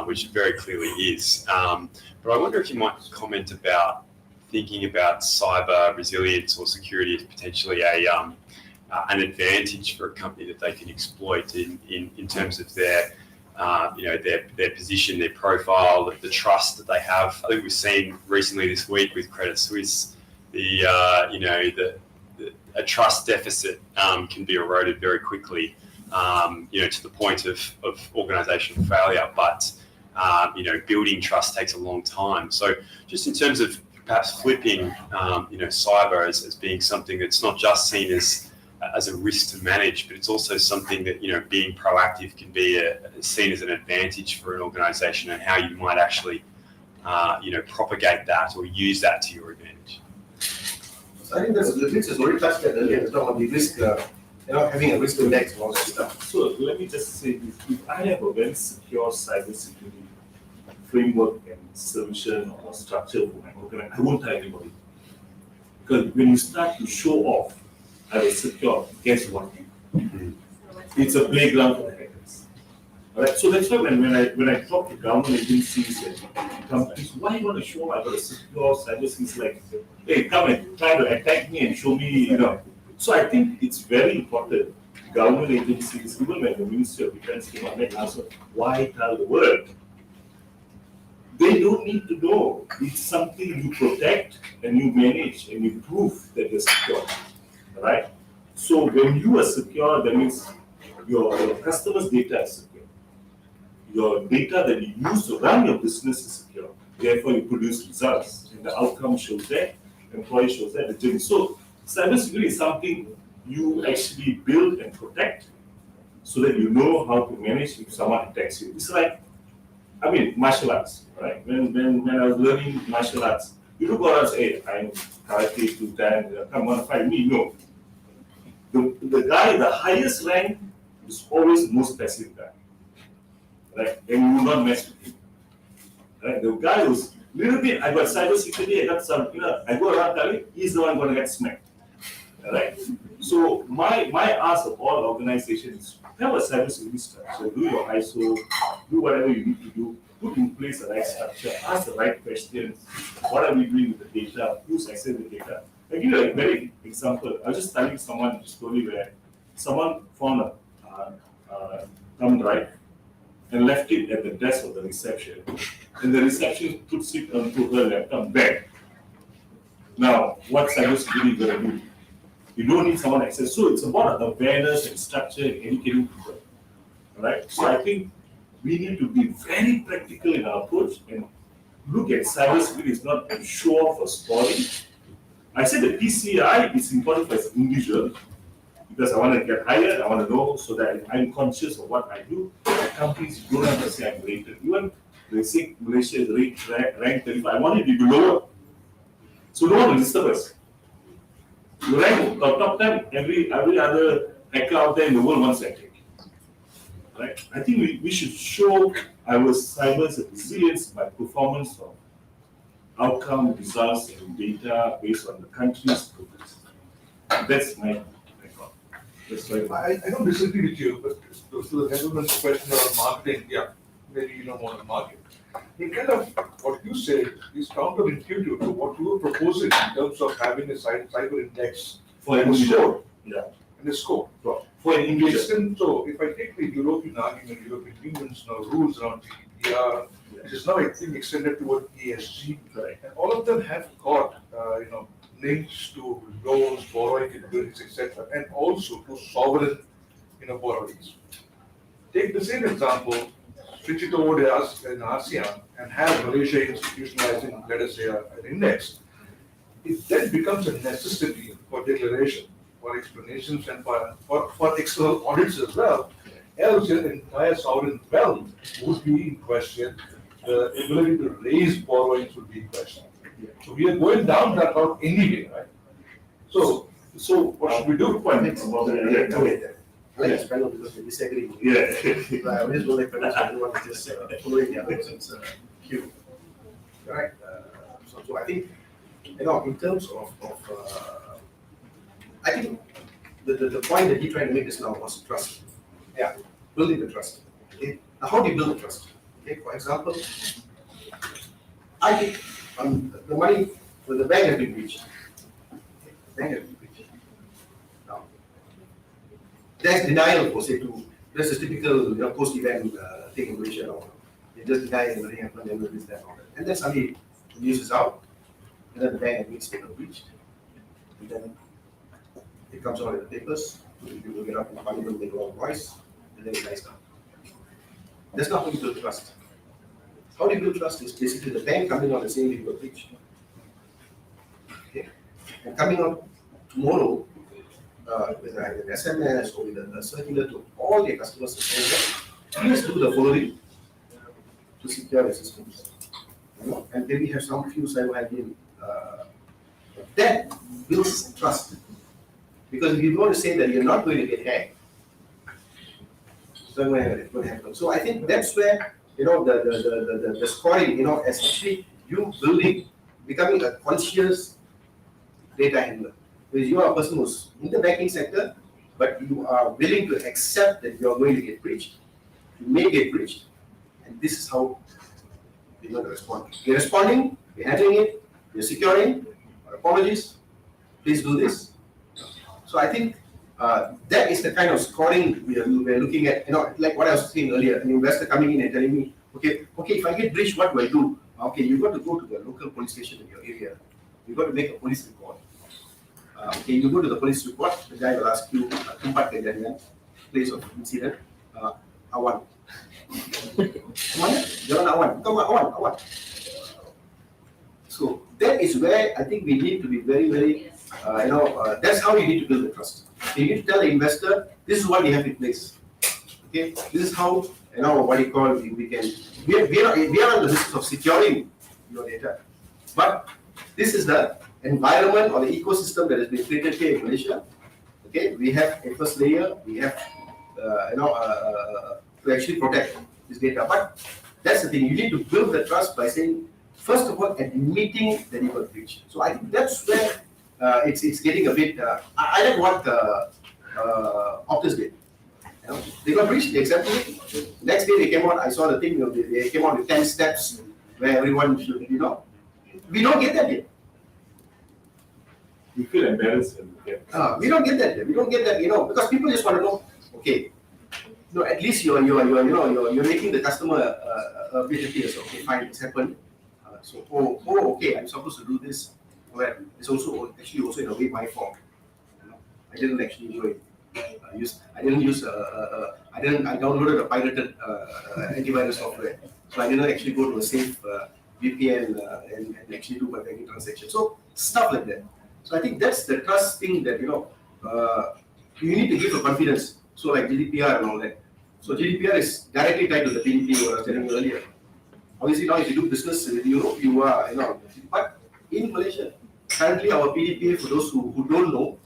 which it very clearly is. But I wonder if you might comment about thinking about cyber resilience or security as potentially an advantage for a company that they can exploit in terms of their their position, their profile, the trust that they have. I think we've seen recently this week with Credit Suisse, a trust deficit can be eroded very quickly, to the point of organisational failure. But building trust takes a long time. So just in terms of perhaps flipping, cyber as being something that's not just seen as a risk to manage, but it's also something that being proactive can be seen as an advantage for an organisation, and how you might actually propagate that or use that to your advantage. So I think that's Rich has already touched that earlier. Talk about the risk, having a risk index and all that stuff. So let me just say this: if I have a very secure cybersecurity framework and solution or structure for my organization, I won't tell anybody. Because when you start to show off, I was secure, guess what? It's a playground for the hackers. Alright, so that's why when I talk to government agencies and companies, why you want to show I've got a secure cybersecurity, like, hey, come and try to attack me and show me, So I think it's very important. Government agencies, even when the Ministry of Defense came out and asked, why tell the world? They don't need to know. It's something you protect and you manage and you prove that you're secure. Right? So when you are secure, that means your customers' data is secure. Your data that you use to run your business is secure. Therefore, you produce results, and the outcome shows that, employee shows that, the journey. So cybersecurity is something you actually build and protect, so that you know how to manage if someone attacks you. It's like, martial arts, right? When I was learning martial arts, you don't go around and say, hey, I'm karate to that, come on, fight me. No. The guy, the highest rank, is always the most passive guy. Right? And you will not mess with him. Right? The guy who's Little bit, I got cybersecurity, I got some, I go around telling, he's the one gonna get smacked. Alright? So my ask of all organizations, have a cybersecurity structure, do your ISO, do whatever you need to do, put in place the right structure, ask the right questions, what are we doing with the data, who's accessing the data. I'll give you a very example. I was just telling someone a story where someone found a thumb drive and left it at the desk of the reception. And the reception puts it onto her laptop bag. Now, what cybersecurity is going to do? You don't need someone access. So it's about awareness and structure and educating people. Right? So I think we need to be very practical in our approach and look at cybersecurity is not a show off or story. I said the PCI is important for as an individual because I want to get hired, I want to know so that I'm conscious of what I do. The companies don't have to say I'm rated. Even they say Malaysia is ranked 35, I want it to be lower. So no one will disturb us. You rank top 10, every other hacker out there in the world wants to attack. Right? I think we should show our cyber's resilience by performance of outcome, results, and data based on the country's progress. That's my thought. That's why I don't disagree with you, but to the gentleman's question about marketing, yeah, maybe you don't want to market. But kind of what you say is counterintuitive to what you were proposing in terms of having a cyber index for and a score. Yeah. And a score. For an individual. So if I take the European argument, European Union's now rules around GDPR, which is now I think extended toward ESG, and all of them have got links to loans, borrowing capabilities, etc., and also to sovereign borrowings. Take the same example, switch it over to us in ASEAN and have Malaysia institutionalizing, let us say, an index. It then becomes a necessity for declaration, for explanations, and for external audits as well. Else, your entire sovereign wealth would be in question. The ability to raise borrowings would be in question. So we are going down that route anyway, right? So what should we do? I like this panel because we disagree. Yeah. I always go like panels where everyone is just following the other person's cue. Right? So I think, in terms of I think the point that he tried to make just now was trust. Yeah, building the trust. Okay? Now, how do you build the trust? Okay, for example, I think the money for the bank has been breached. The bank has been breached. Now, there's denial for say there's a typical post-event thing in Malaysia now. They just deny it, nothing happened, then this, that, all that. And then suddenly the news is out, and then the bank admits they were breached. And then it comes out in the papers, people get up in parliament, make a long voice, and then it dies down. That's not how you build trust. How do you build trust is basically the bank coming out and saying you were breached. Okay? And coming out tomorrow with an SMS or with a circular to all their customers and saying, please do the following to secure the systems. And then we have some few cyber hygiene. That builds trust. Because if you want to say that you're not going to get hacked, it's not going to happen. So I think that's where the scoring, is actually you becoming a conscious data handler. Because you are a person who's in the banking sector, but you are willing to accept that you are going to get breached. You may get breached, and this is how you're going to respond. You're responding, you're handling it, you're securing, apologies, please do this. So I think that is the kind of scoring we're looking at. Like what I was saying earlier, an investor coming in and telling me, okay, if I get breached, what do I do? Okay, you've got to go to the local police station in your area. You've got to make a police report. Okay, you go to the police report, the guy will ask you, tempat kejadian, place of incident, awan. Jalan awan, awan. So that is where I think we need to be very, very, that's how you need to build the trust. So you need to tell the investor, this is what we have in place. Okay, this is how, what you call, we are on the business of securing your data. But this is the environment or the ecosystem that has been created here in Malaysia. Okay, we have a first layer, we have, to actually protect this data. But that's the thing, you need to build the trust by saying, first of all, admitting that you got breached. So I think that's where it's getting a bit. I like what Optus did. You know, they got breached, they accepted it. Next day they came out. I saw the thing. They came out with 10 steps where everyone should. We don't get that yet. You feel embarrassed when you get. We don't get that yet. We don't get that. Because people just want to know. Okay. No, at least you're making the customer a bit happy. So okay, fine, it's happened. Okay, I'm supposed to do this. Well, it's also in a way my fault. I didn't actually do it. I downloaded a pirated antivirus software. So I didn't actually go to a safe VPN and actually do my banking transaction. So stuff like that. So I think that's the trust thing that you need to give a confidence. So like GDPR and all that. So GDPR is directly tied to the PDP I was telling you earlier. Obviously now if you do business with Europe, you are, but in Malaysia, currently our PDPA, for those who don't know,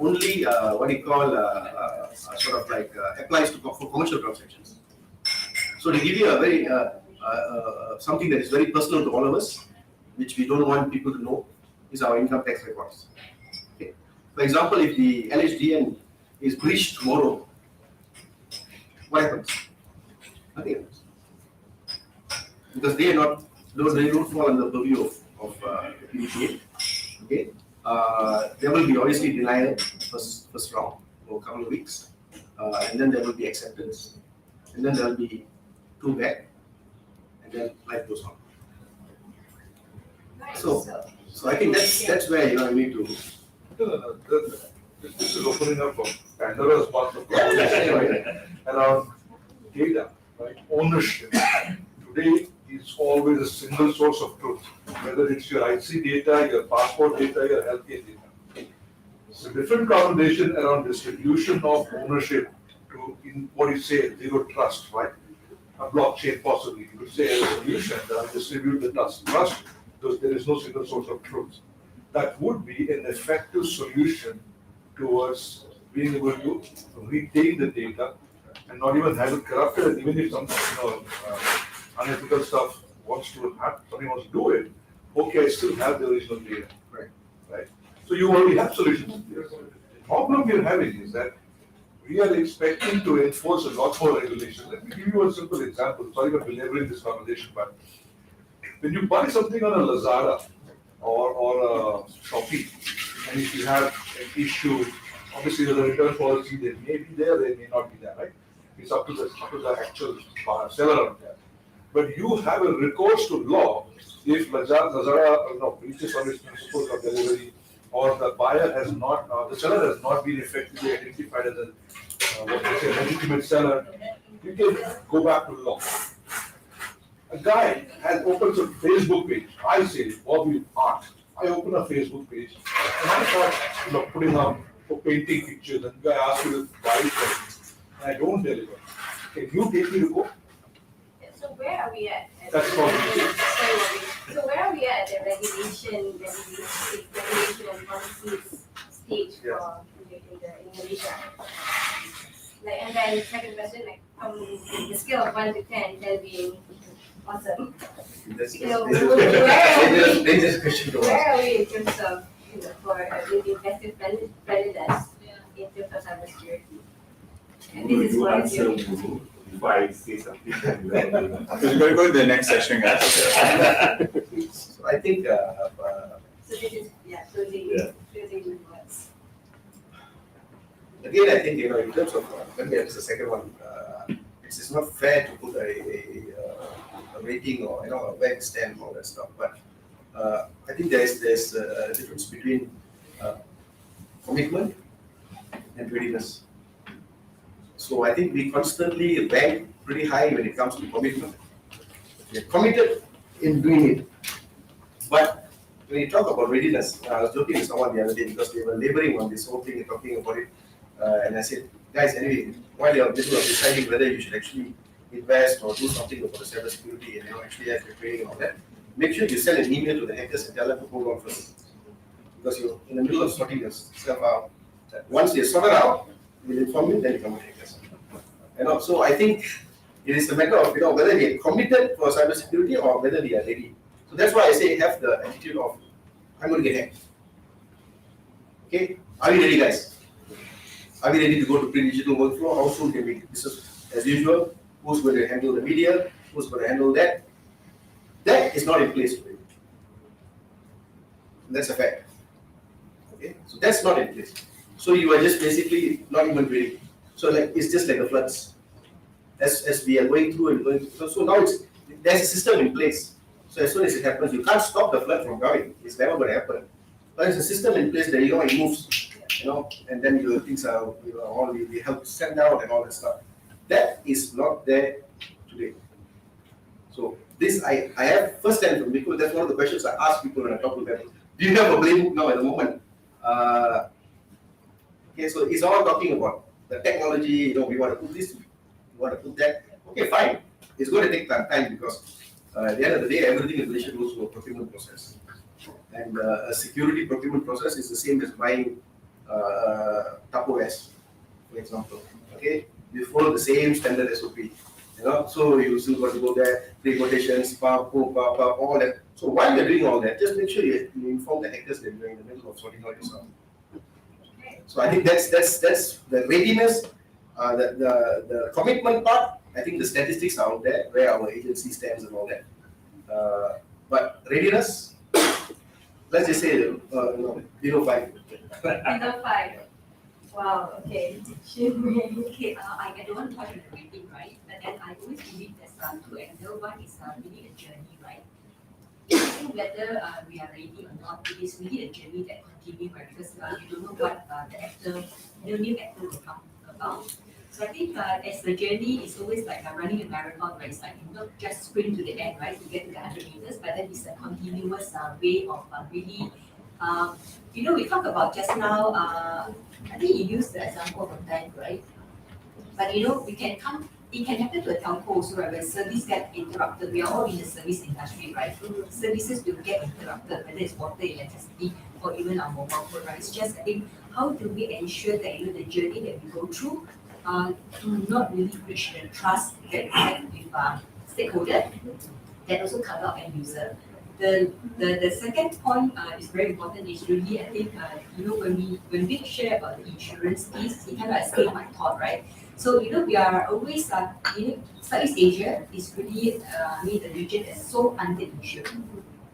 only what you call applies to for commercial transactions. So to give you a very something that is very personal to all of us, which we don't want people to know, is our income tax records. Okay. For example, if the LHDN is breached tomorrow, what happens? Nothing happens. Because they don't fall under the purview of the PDPA. Okay. There will be obviously denial first round for a couple of weeks, and then there will be acceptance, and then there will be two back, and then life goes on. So I think that's where you need to. This is opening up for Pandora's box of conversation, right? Around data, right? Ownership. Today is always a single source of truth, whether it's your IC data, your passport data, your healthcare data. It's a different conversation around distribution of ownership to, in what you say, zero trust, right? A blockchain possibly. You could say a solution that will distribute the trust because there is no single source of truth. That would be an effective solution towards being able to retain the data and not even have it corrupted. And even if some unethical stuff somebody wants to do it, okay, I still have the original data. Right? So you already have solutions. The problem we're having is that we are expecting to enforce a lot more regulations. Let me give you a simple example. Sorry for belaboring this conversation, but when you buy something on a Lazada or a Shopee, and if you have an issue, obviously there's a return policy, they may be there, they may not be there, right? It's up to the actual seller out there. But you have a recourse to law if Lazada breaches on its principles of delivery, or the buyer has not, the seller has not been effectively identified as a legitimate seller. You can go back to law. A guy has opened a Facebook page. I say, Bobby Art. I open a Facebook page, and I start putting up for painting pictures, and the guy asks me to buy it for me, and I don't deliver. Can you take me to court? So where are we at? That's called. So where are we at the regulation and policies stage for in Malaysia? Like, and then second question, like from the scale of 1 to 10, 10 being awesome. Where are we in terms of for the investing friendliness in terms of cybersecurity? And this is what I'm If I say something, we're going to go to the next session, guys. So I think. So this is closing words. Again, I think in terms of maybe that's the second one. It's not fair to put a rating or a web stamp all that stuff. But I think there's a difference between commitment and readiness. So I think we constantly rank pretty high when it comes to commitment. We're committed in doing it. But when you talk about readiness, I was joking with someone the other day because they were laboring on this whole thing and talking about it. And I said, guys, anyway, while you're deciding whether you should actually invest or do something about the cybersecurity and actually have your training and all that, make sure you send an email to the hackers and tell them to hold on first. Because you're in the middle of sorting yourself out. Once you're sorted out, we'll inform you, then you come and hack us. So I think it is a matter of whether we are committed for cybersecurity or whether we are ready. So that's why I say have the attitude of, I'm going to get hacked. Okay, are we ready, guys? Are we ready to go to pre-digital workflow? How soon can we? This is as usual. Who's going to handle the media? Who's going to handle that? That is not in place today. That's a fact. Okay, so that's not in place. So you are just basically not even ready. So like it's just like the floods. As we are going through and going through. So now there's a system in place. So as soon as it happens, you can't stop the flood from coming. It's never going to happen. But there's a system in place that it moves, and then your things are all the help send out and all that stuff. That is not there today. So this I have first hand from people. That's one of the questions I ask people when I talk to them. Do you have a playbook now at the moment? Okay, so it's all talking about the technology. We want to put this, we want to put that. Okay, fine. It's going to take time because at the end of the day, everything in Malaysia goes through a procurement process. And a security procurement process is the same as buying Tupperwares, for example. Okay, you follow the same standard SOP. So you still got to go there, pre-quotations, all that. So while you're doing all that, just make sure you inform the hackers that you're in the middle of sorting out yourself. So I think that's the readiness, the commitment part. I think the statistics are out there where our agency stands and all that. But readiness, let's just say below 5. Below 5. Wow, okay. Okay, I don't want to touch on the rating, right? But then I always believe there's two angles. One is really a journey, right? I think whether we are ready or not, it is really a journey that continues, right? Because you don't know what the new actor will come about. So I think as the journey is always like running a marathon, right? It's like you not just sprint to the end, right? You get to the 100 meters, but then it's a continuous way of really, we talked about just now, I think you used the example of a bank, right? But it can happen to a telco also, right? When service get interrupted, we are all in the service industry, right? Services will get interrupted, whether it's water, electricity, or even our mobile phone, right? It's just, I think, how do we ensure that the journey that we go through do not really breach the trust that we have with stakeholder that also cover our end user. The second point is very important. Is really, I think, when we share about the insurance piece, it kind of escaped my thought, right? So we are always Southeast Asia is really the region that's so underinsured.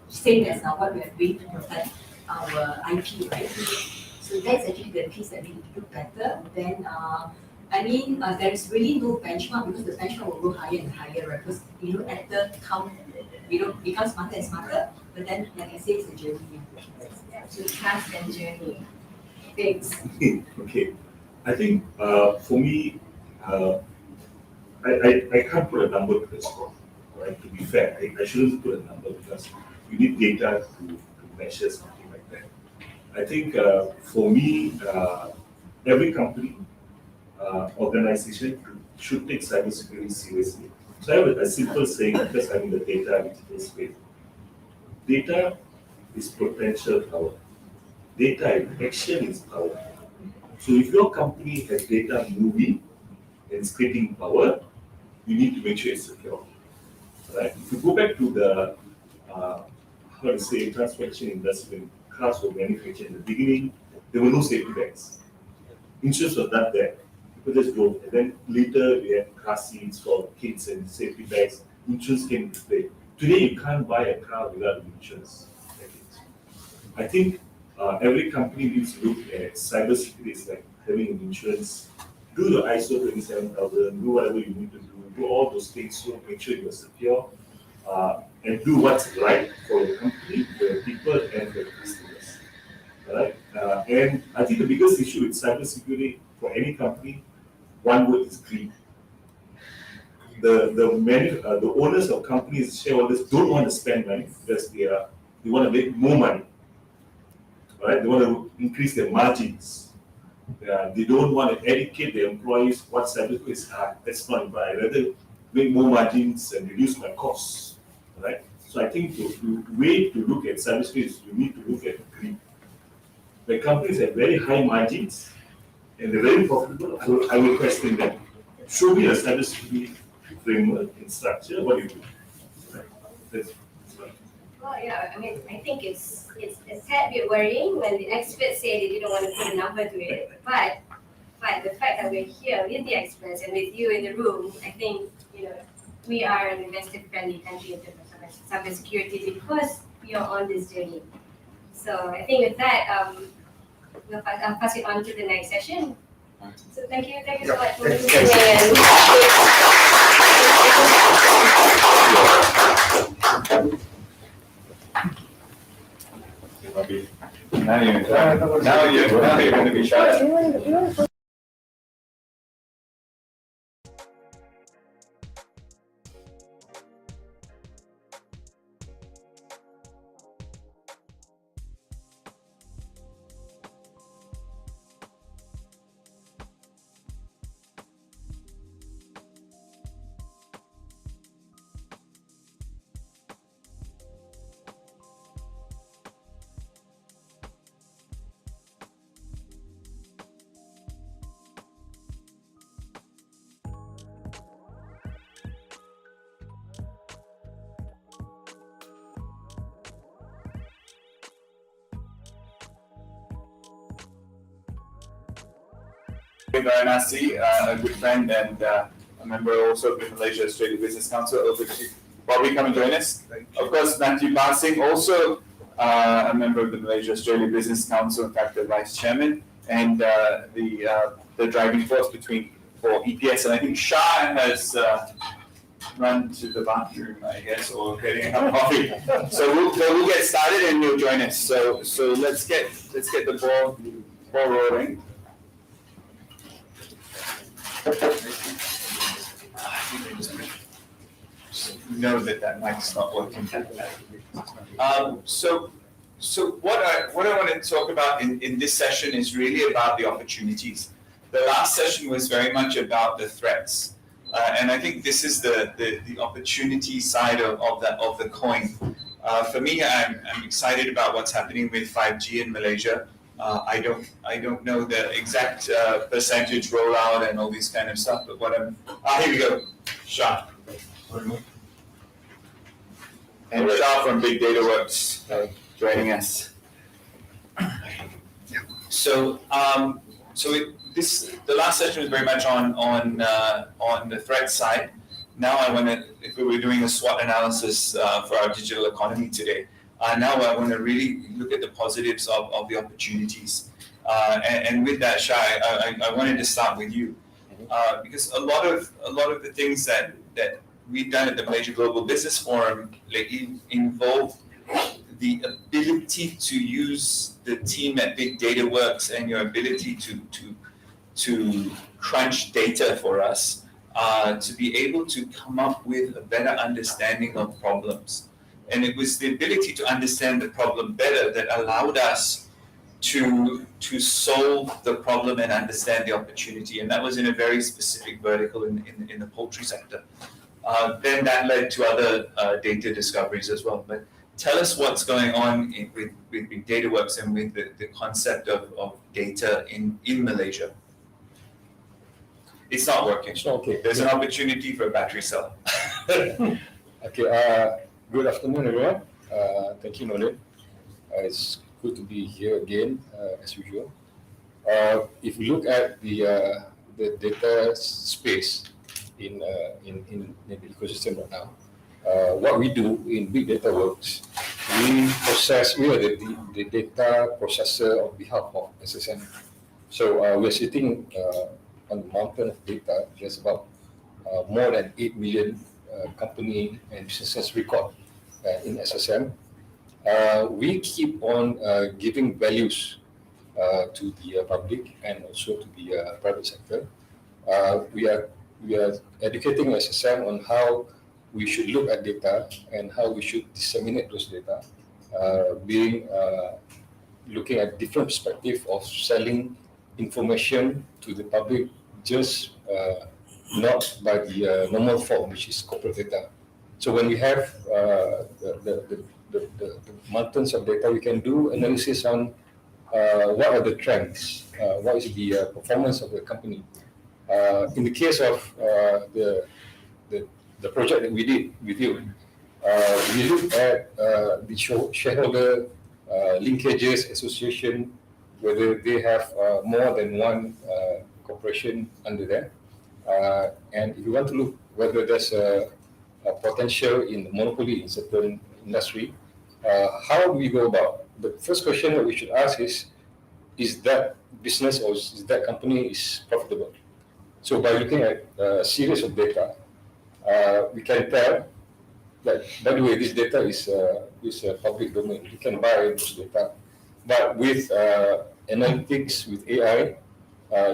Same as what we are doing to protect our IP, right? So that's actually the piece that we need to do better. Then there is really no benchmark because the benchmark will go higher and higher, right? Because actor count become smarter and smarter, but then like I say, it's a journey. So trust and journey. Thanks. Okay. I think for me, I can't put a number to this one, right? To be fair, I shouldn't put a number because you need data to measure something like that. I think for me, every company, organization should take cybersecurity seriously. So I have a simple saying, just having the data in digital space. Data is potential power. Data in action is power. So if your company has data moving and is creating power, you need to make sure it's secure. Right? If you go back to the transportation industry, when cars were manufactured in the beginning, there were no safety belts. Insurance was not there. People just drove. And then later we had car seats for kids and safety bags. Insurance came into play. Today you can't buy a car without insurance. I think every company needs to look at cybersecurity as like having an insurance. Do the ISO 27000, do whatever you need to do all those things so make sure you're secure and do what's right for the company, the people, and the customers. Right? And I think the biggest issue with cybersecurity for any company, one word is greed. The owners of companies, shareholders, don't want to spend money because they want to make more money. Right? They want to increase their margins. They don't want to educate their employees what cybersecurity is hard. That's not important. I'd rather make more margins and reduce my costs. Right? So I think the way to look at cybersecurity is you need to look at greed. The companies have very high margins and they're very profitable. I will question them. Show me a cybersecurity framework and structure. What do you do? Right. That's right. Well, yeah, I mean, I think it's a tad bit worrying when the experts say they didn't want to put a number to it, but the fact that we're here with the experts and with you in the room, I think, we are an investor-friendly country in terms of cybersecurity because we are on this journey. So I think with that, I'll pass it on to the next session. So thank you so much for listening. Now you're going to be shy. Varanasi, a good friend and a member also of the Malaysia Australia Business Council. Over to Bobby, come and join us. Of course, Matthew Barsing, also a member of the Malaysia Australia Business Council, in fact, the vice chairman, and the driving force for EPS. And I think Shah has run to the bathroom, I guess, or getting a cup of coffee. So we'll get started and you'll join us. So let's get the ball rolling. Know that mic's not working. So what I want to talk about in this session is really about the opportunities. The last session was very much about the threats, and I think this is the opportunity side of the coin. For me, I'm excited about what's happening with 5G in Malaysia. I don't know the exact percentage rollout and all these kind of stuff, but here we go, Shah. And Shah from Big Data Works joining us. So the last session was very much on the threat side. Now I want to, if we were doing a SWOT analysis for our digital economy today, now I want to really look at the positives of the opportunities. And with that, Shah, I wanted to start with you because a lot of the things that we've done at the Malaysia Global Business Forum involve the ability to use the team at Big Data Works and your ability to crunch data for us to be able to come up with a better understanding of problems. And it was the ability to understand the problem better that allowed us to solve the problem and understand the opportunity. And that was in a very specific vertical in the poultry sector. Then that led to other data discoveries as well. But tell us what's going on with Big Data Works and with the concept of data in Malaysia. It's not working. Okay. There's an opportunity for a battery cell. Okay. Good afternoon, everyone. Thank you, Nolan. It's good to be here again, as usual. If we look at the data space in the ecosystem right now, what we do in Big Data Works, we are the data processor on behalf of SSM. So we're sitting on the mountain of data. There's about more than 8 million company and businesses record in SSM. We keep on giving values to the public and also to the private sector. We are educating SSM on how we should look at data and how we should disseminate those data, looking at different perspective of selling information to the public, just not by the normal form, which is corporate data. So when we have the mountains of data, we can do analysis on what are the trends, what is the performance of the company. In the case of the project that we did with you, We look at the shareholder linkages association, whether they have more than one corporation under them. And if you want to look whether there's a potential in monopoly in certain industry, how do we go about? The first question that we should ask is that business or is that company is profitable? So by looking at a series of data, we can tell that, by the way, this data is public domain. You can buy this data. But with analytics, with AI,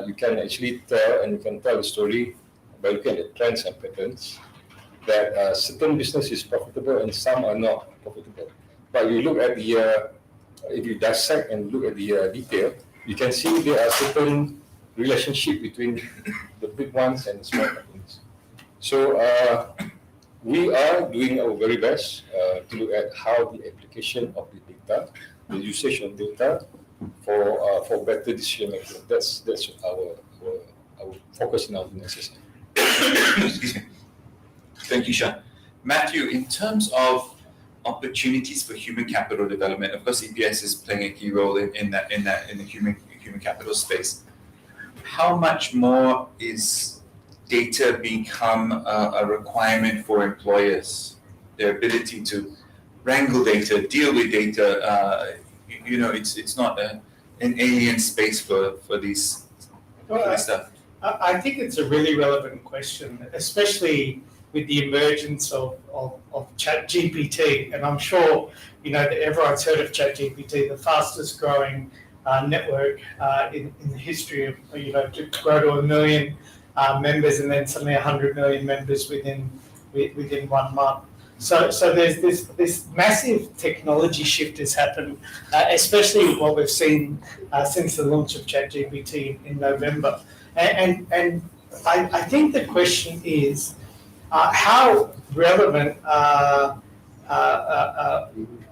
you can actually tell, and you can tell the story by looking at the trends and patterns, that certain business is profitable and some are not profitable. But you look at the, if you dissect and look at the detail, you can see there are certain relationship between the big ones and the small companies. So we are doing our very best to look at how the application of the data, the usage of data for better decision making. That's our focus in our business. Excuse me. Thank you, Sean. Matthew, in terms of opportunities for human capital development, of course, EPS is playing a key role in the human capital space. How much more is data become a requirement for employers? Their ability to wrangle data, deal with data. It's not an alien space for these stuff. I think it's a really relevant question, especially with the emergence of ChatGPT. And I'm sure, that everyone's heard of ChatGPT, the fastest growing network in the history of, to grow to 1 million members and then suddenly 100 million members within 1 month. So there's this massive technology shift has happened, especially what we've seen since the launch of ChatGPT in November. And I think the question is, how relevant are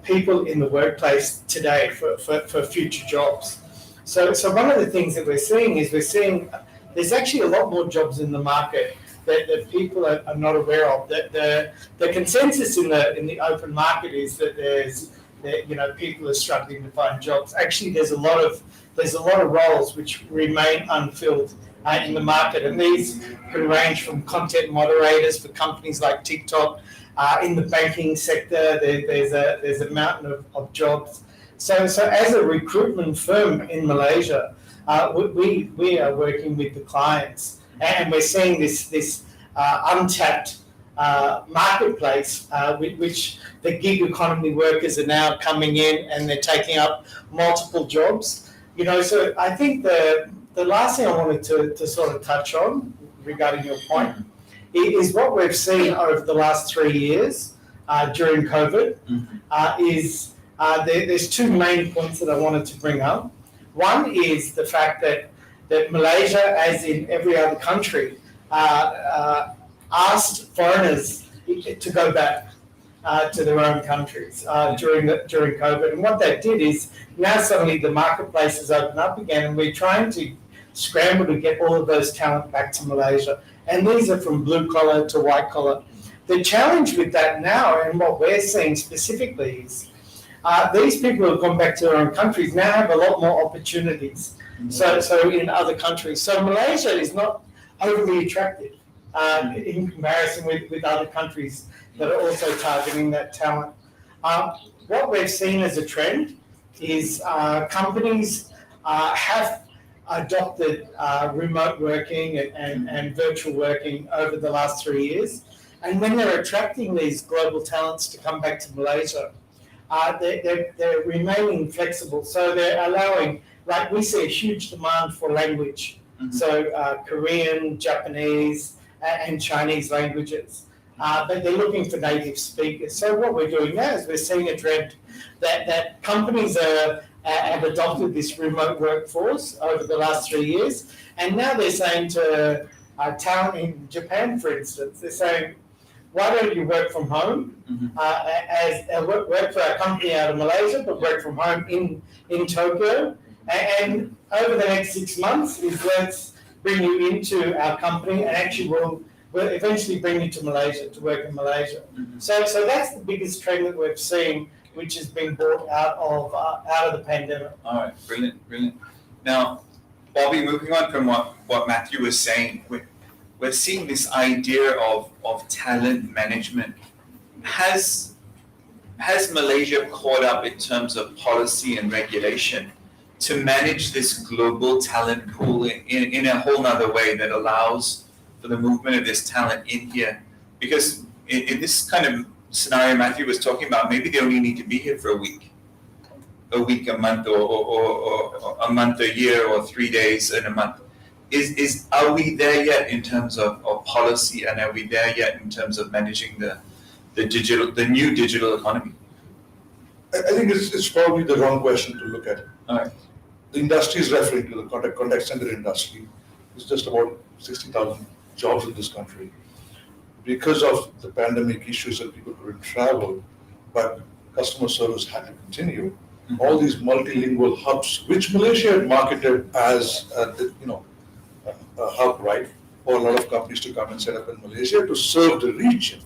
people in the workplace today for future jobs? So one of the things that we're seeing there's actually a lot more jobs in the market that people are not aware of. The consensus in the open market is that people are struggling to find jobs. Actually, there's a lot of roles which remain unfilled in the market, and these can range from content moderators for companies like TikTok. In the banking sector, there's a mountain of jobs. So as a recruitment firm in Malaysia, we are working with the clients, and we're seeing this untapped marketplace, which the gig economy workers are now coming in and they're taking up multiple jobs. So I think the last thing I wanted to sort of touch on regarding your point is what we've seen over the last 3 years during COVID. There's two main points that I wanted to bring up. One is the fact that Malaysia, as in every other country, asked foreigners to go back to their own countries during COVID. And what that did is now suddenly the marketplace has opened up again, and we're trying to scramble to get all of those talent back to Malaysia. And these are from blue collar to white collar. The challenge with that now, and what we're seeing specifically, is these people who have gone back to their own countries now have a lot more opportunities. So in other countries. So Malaysia is not overly attractive in comparison with other countries that are also targeting that talent. What we've seen as a trend is companies have adopted remote working and virtual working over the last 3 years. And when they're attracting these global talents to come back to Malaysia, they're remaining flexible. So they're allowing, like we see a huge demand for language. So Korean, Japanese, and Chinese languages. But they're looking for native speakers. So what we're doing now is we're seeing a trend that companies have adopted this remote workforce over the last 3 years. And now they're saying to talent in Japan, for instance, they're saying, why don't you work from home work for a company out of Malaysia, but work from home in Tokyo? And over the next 6 months, let's bring you into our company, and actually we'll will eventually bring you to Malaysia, to work in Malaysia. So that's the biggest trend that we've seen, which has been brought out of the pandemic. All right, brilliant. Now, Bobby, moving on from what Matthew was saying, we're seeing this idea of talent management. Has Malaysia caught up in terms of policy and regulation to manage this global talent pool in a whole nother way that allows for the movement of this talent in here? Because in this kind of scenario Matthew was talking about, maybe they only need to be here for a week, a month, or a month, a year, or 3 days in a month. Are we there yet in terms of policy, and are we there yet in terms of managing the new digital economy? I think it's probably the wrong question to look at. All right. The industry is referring to the contact center industry. It's just about 60,000 jobs in this country. Because of the pandemic issues that people couldn't travel, but customer service had to continue. All these multilingual hubs, which Malaysia had marketed as a hub, right, for a lot of companies to come and set up in Malaysia to serve the region.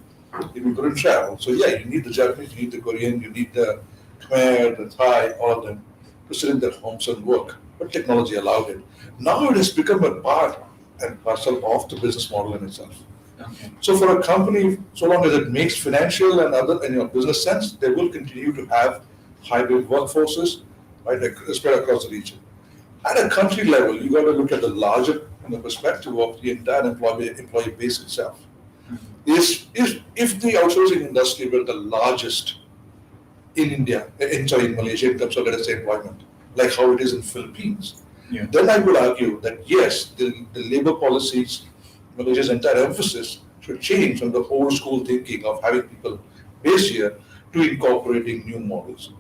People couldn't travel. So yeah, you need the Japanese, you need the Korean, you need the Khmer, the Thai, all of them to sit in their homes and work. But technology allowed it. Now it has become a part and parcel of the business model in itself. Okay. So for a company, so long as it makes financial and other business sense, they will continue to have hybrid workforces, right, spread across the region. At a country level, you got to look at the larger perspective of the entire employee base itself. If the outsourcing industry were the largest in Malaysia in terms of, let us say, employment, like how it is in Philippines, then I would argue that yes, the labor policies, Malaysia's entire emphasis should change from the old school thinking of having people based here to incorporating new models.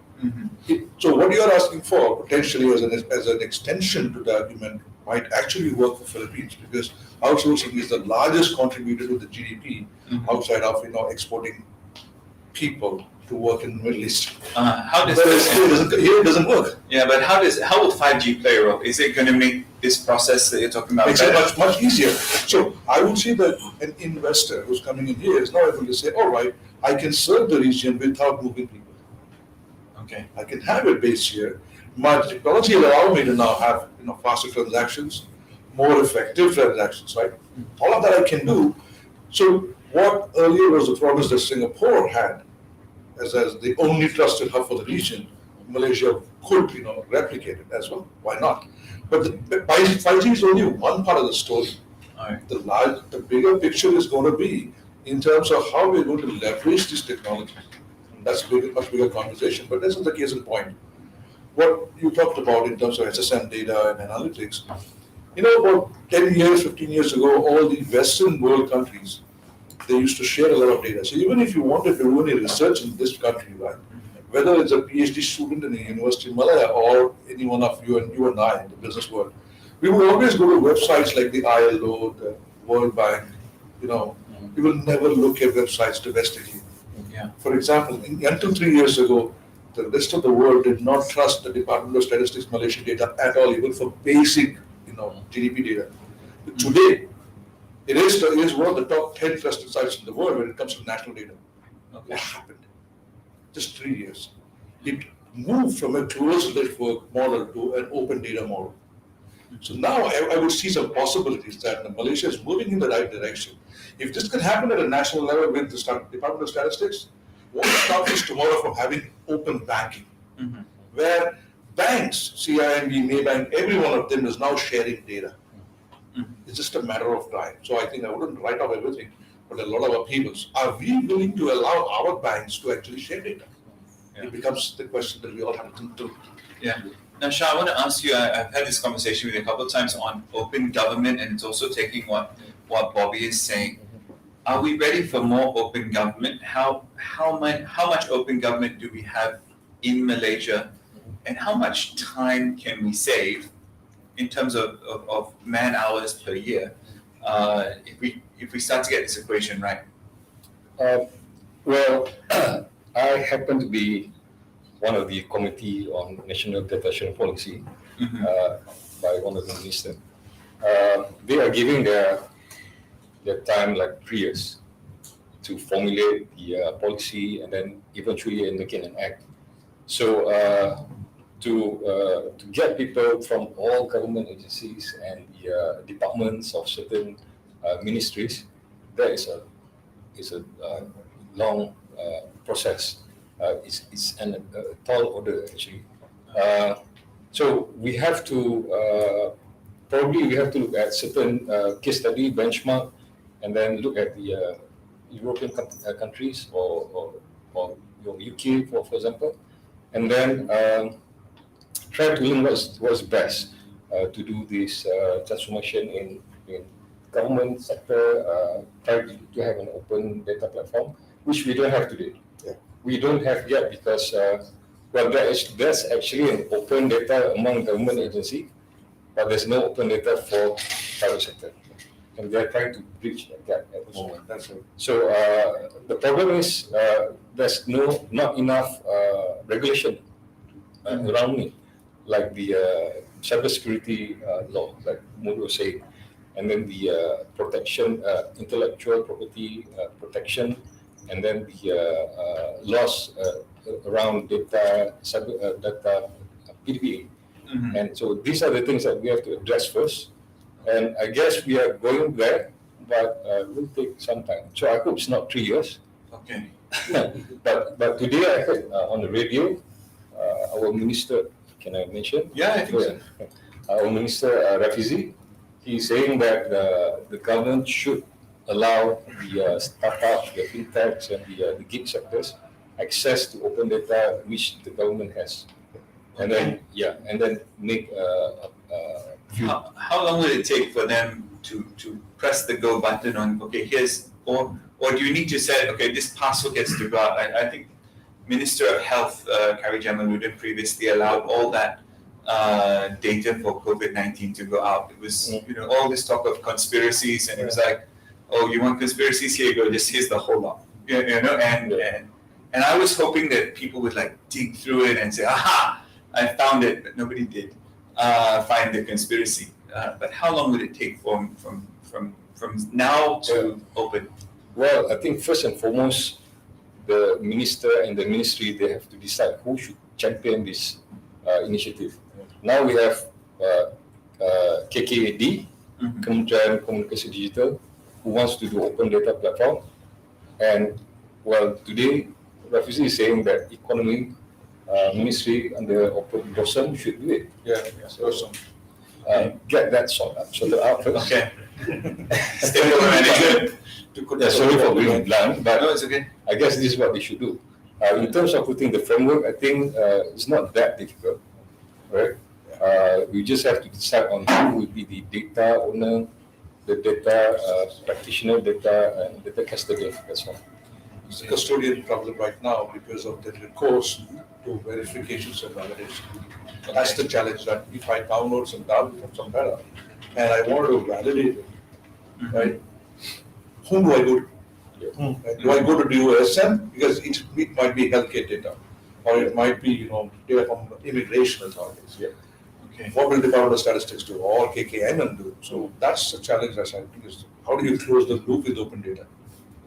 So what you're asking for potentially as an extension to the argument might actually work for Philippines, because outsourcing is the largest contributor to the GDP outside of exporting people to work in the Middle East. How does here it doesn't work. Yeah, but how will 5G play a role? Is it going to make this process that you're talking about Makes better? it much easier. So I would say that an investor who's coming in here is now able to say, all right, I can serve the region without moving people. Okay. I can have it based here. My technology will allow me to now have faster transactions, more effective transactions, right? All of that I can do. So what earlier was the promise that Singapore had as the only trusted hub for the region, Malaysia could replicate it as well. Why not? But 5G is only one part of the story. Right. The bigger picture is going to be in terms of how we're going to leverage this technology. That's a much bigger conversation, but this is the case in point. What you talked about in terms of SSM data and analytics, about 10 years, 15 years ago, all the Western world countries, they used to share a lot of data. So even if you wanted to do any research in this country, right, whether it's a PhD student in the University of Malaya or any one of you and I in the business world, we would always go to websites like the ILO, the World Bank, we will never look at websites domestically. Yeah. For example, until 3 years ago, the rest of the world did not trust the Department of Statistics Malaysian data at all, even for basic, GDP data. But today, it is one of the top 10 trusted sites in the world when it comes to national data. Okay. What happened? Just 3 years. It moved from a closed network model to an open data model. So now I would see some possibilities that Malaysia is moving in the right direction. If this can happen at a national level with the Department of Statistics, what stops us tomorrow from having open banking, where banks, CIMB, Maybank, every one of them is now sharing data. It's just a matter of time. So I think I wouldn't write off everything, but a lot of upheavals. Are we willing to allow our banks to actually share data? Yeah. It becomes the question that we all have to do. Yeah. Now, Shah, I want to ask you, I've had this conversation with you a couple of times on open government, and it's also taking what Bobby is saying. Are we ready for more open government? How much open government do we have in Malaysia, and how much time can we save in terms of man hours per year if we start to get this equation right? Well, I happen to be one of the committee on national data sharing policy by one of the ministers. They are giving their their time like 3 years to formulate the policy and then eventually making an act. So to get people from all government agencies and the departments of certain ministries, that is a long process. It's a tall order actually. So we have to probably we have to look at certain case study benchmark, and then look at the European countries or UK for example, and then try to learn what's best to do this transformation in government sector. Try to have an open data platform, which we don't have today. Yeah. We don't have yet because there's actually an open data among government agency, but there's no open data for private sector, and we are trying to bridge that gap at the moment. That's right. So the problem is there's not enough regulation around it, like the cybersecurity law, like Mood was saying, and then the protection, intellectual property protection, and then the laws around data, data PDPA. Mm-hmm. And so these are the things that we have to address first. And I guess we are going there, but it will take some time. So I hope it's not 3 years. Okay. But today I heard on the radio, our minister, can I mention? Yeah, I think so. Our minister Rafizi, he's saying that the government should allow the startups, the fintechs, and the gig sectors access to open data which the government has, and then make How long will it take for them to press the go button on, okay, here's, or do you need to say, okay, this parcel gets to go out? I think Minister of Health, Kari Jamaluddin, previously allowed all that data for COVID-19 to go out. It was, all this talk of conspiracies, and it was like, oh, you want conspiracies? Here you go, here's the whole lot. And I was hoping that people would like dig through it and say, aha, I found it, but nobody did find the conspiracy. But how long would it take from now to open? Well, I think first and foremost, the minister and the ministry, they have to decide who should champion this initiative. Now we have KKAD, Kementerian Komunikasi Digital, who wants to do open data platform. And well, today, Rafizi is saying that economy ministry under Open Dosen should do it. Yeah, so get that sorted out first. Okay. Stakeholder management. Sorry for being blunt, but no, it's okay. I guess this is what they should do. In terms of putting the framework, I think it's not that difficult, right? We just have to decide on who will be the data owner, the data practitioner, data custodian. That's all. It's a custodian problem right now because of the recourse to verifications and validation. That's the challenge, that if I download some data from some data and I want to validate it, right? Whom do I go to? Do I go to DOSM? Because it might be healthcare data, or it might be data from immigration authorities. Yeah. Okay. What will Department of Statistics do, or KKN do? So that's the challenge I think is how do you close the loop with open data?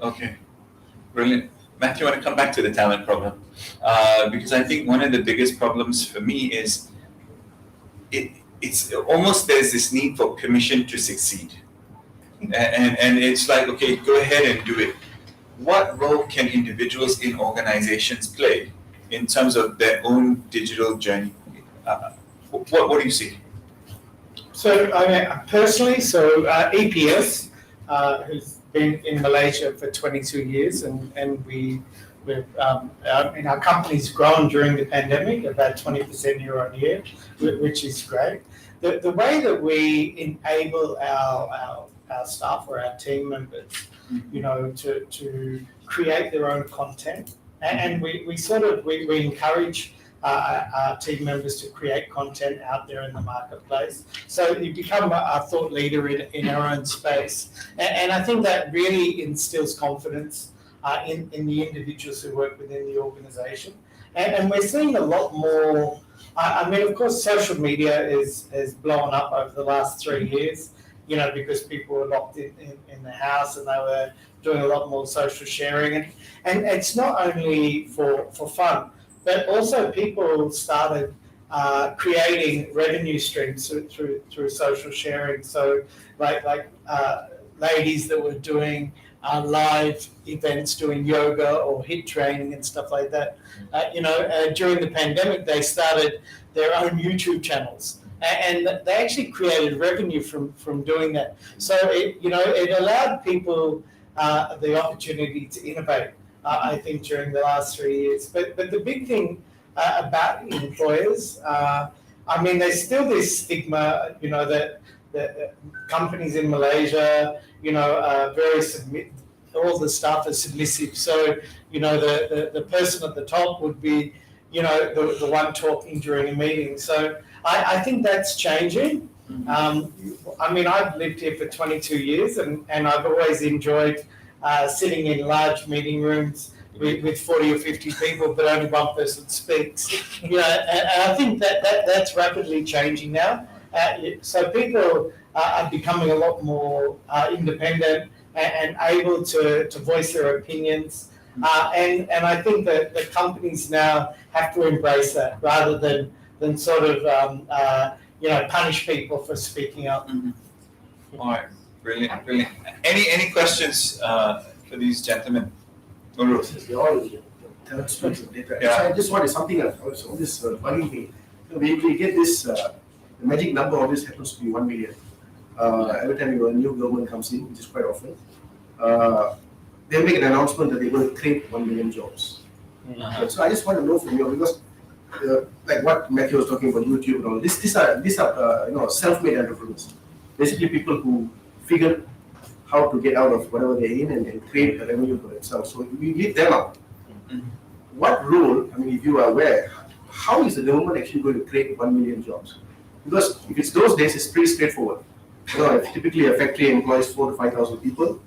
Okay, brilliant. Matthew, I want to come back to the talent problem because I think one of the biggest problems for me is it's almost there's this need for permission to succeed. And it's like, okay, go ahead and do it. What role can individuals in organizations play in terms of their own digital journey? What do you see? So, I mean, personally, EPS, who's been in Malaysia for 22 years, and we've our company's grown during the pandemic about 20% year on year, which is great. The way that we enable our staff or our team members, to create their own content, and we encourage our team members to create content out there in the marketplace. So you become a thought leader in our own space, and I think that really instills confidence in the individuals who work within the organisation. And we're seeing a lot more. I mean, of course, social media has blown up over the last 3 years, because people were locked in the house and they were doing a lot more social sharing. And it's not only for fun, but also people started creating revenue streams through social sharing. So like ladies that were doing live events, doing yoga or HIIT training and stuff like that. During the pandemic, they started their own YouTube channels, and they actually created revenue from doing that. So it allowed people the opportunity to innovate. I think during the last 3 years, but the big thing about employers, there's still this stigma, that companies in Malaysia, are very all the staff are submissive. So, the person at the top would be, the one talking during a meeting. So I think that's changing. I've lived here for 22 years and I've always enjoyed sitting in large meeting rooms with 40 or 50 people, but only one person speaks. And I think that's rapidly changing now. So people are becoming a lot more independent and able to voice their opinions. And I think that the companies now have to embrace that rather than sort of punish people for speaking up. All right, brilliant. Any questions for these gentlemen? They all third speaks of data. Yeah. So I just wanted something else. All this bugging me. We get this, the magic number always happens to be 1 million. Every time a new government comes in, which is quite often, they make an announcement that they're going to create 1 million jobs. So I just want to know from you, because like what Matthew was talking about, YouTube and all, these are self-made entrepreneurs. Basically people who figured how to get out of whatever they're in and create a revenue for themselves. So we leave them out. What role, if you are aware, how is the government actually going to create 1 million jobs? Because if it's those days, it's pretty straightforward. If typically a factory employs 4,000 to 5,000 people,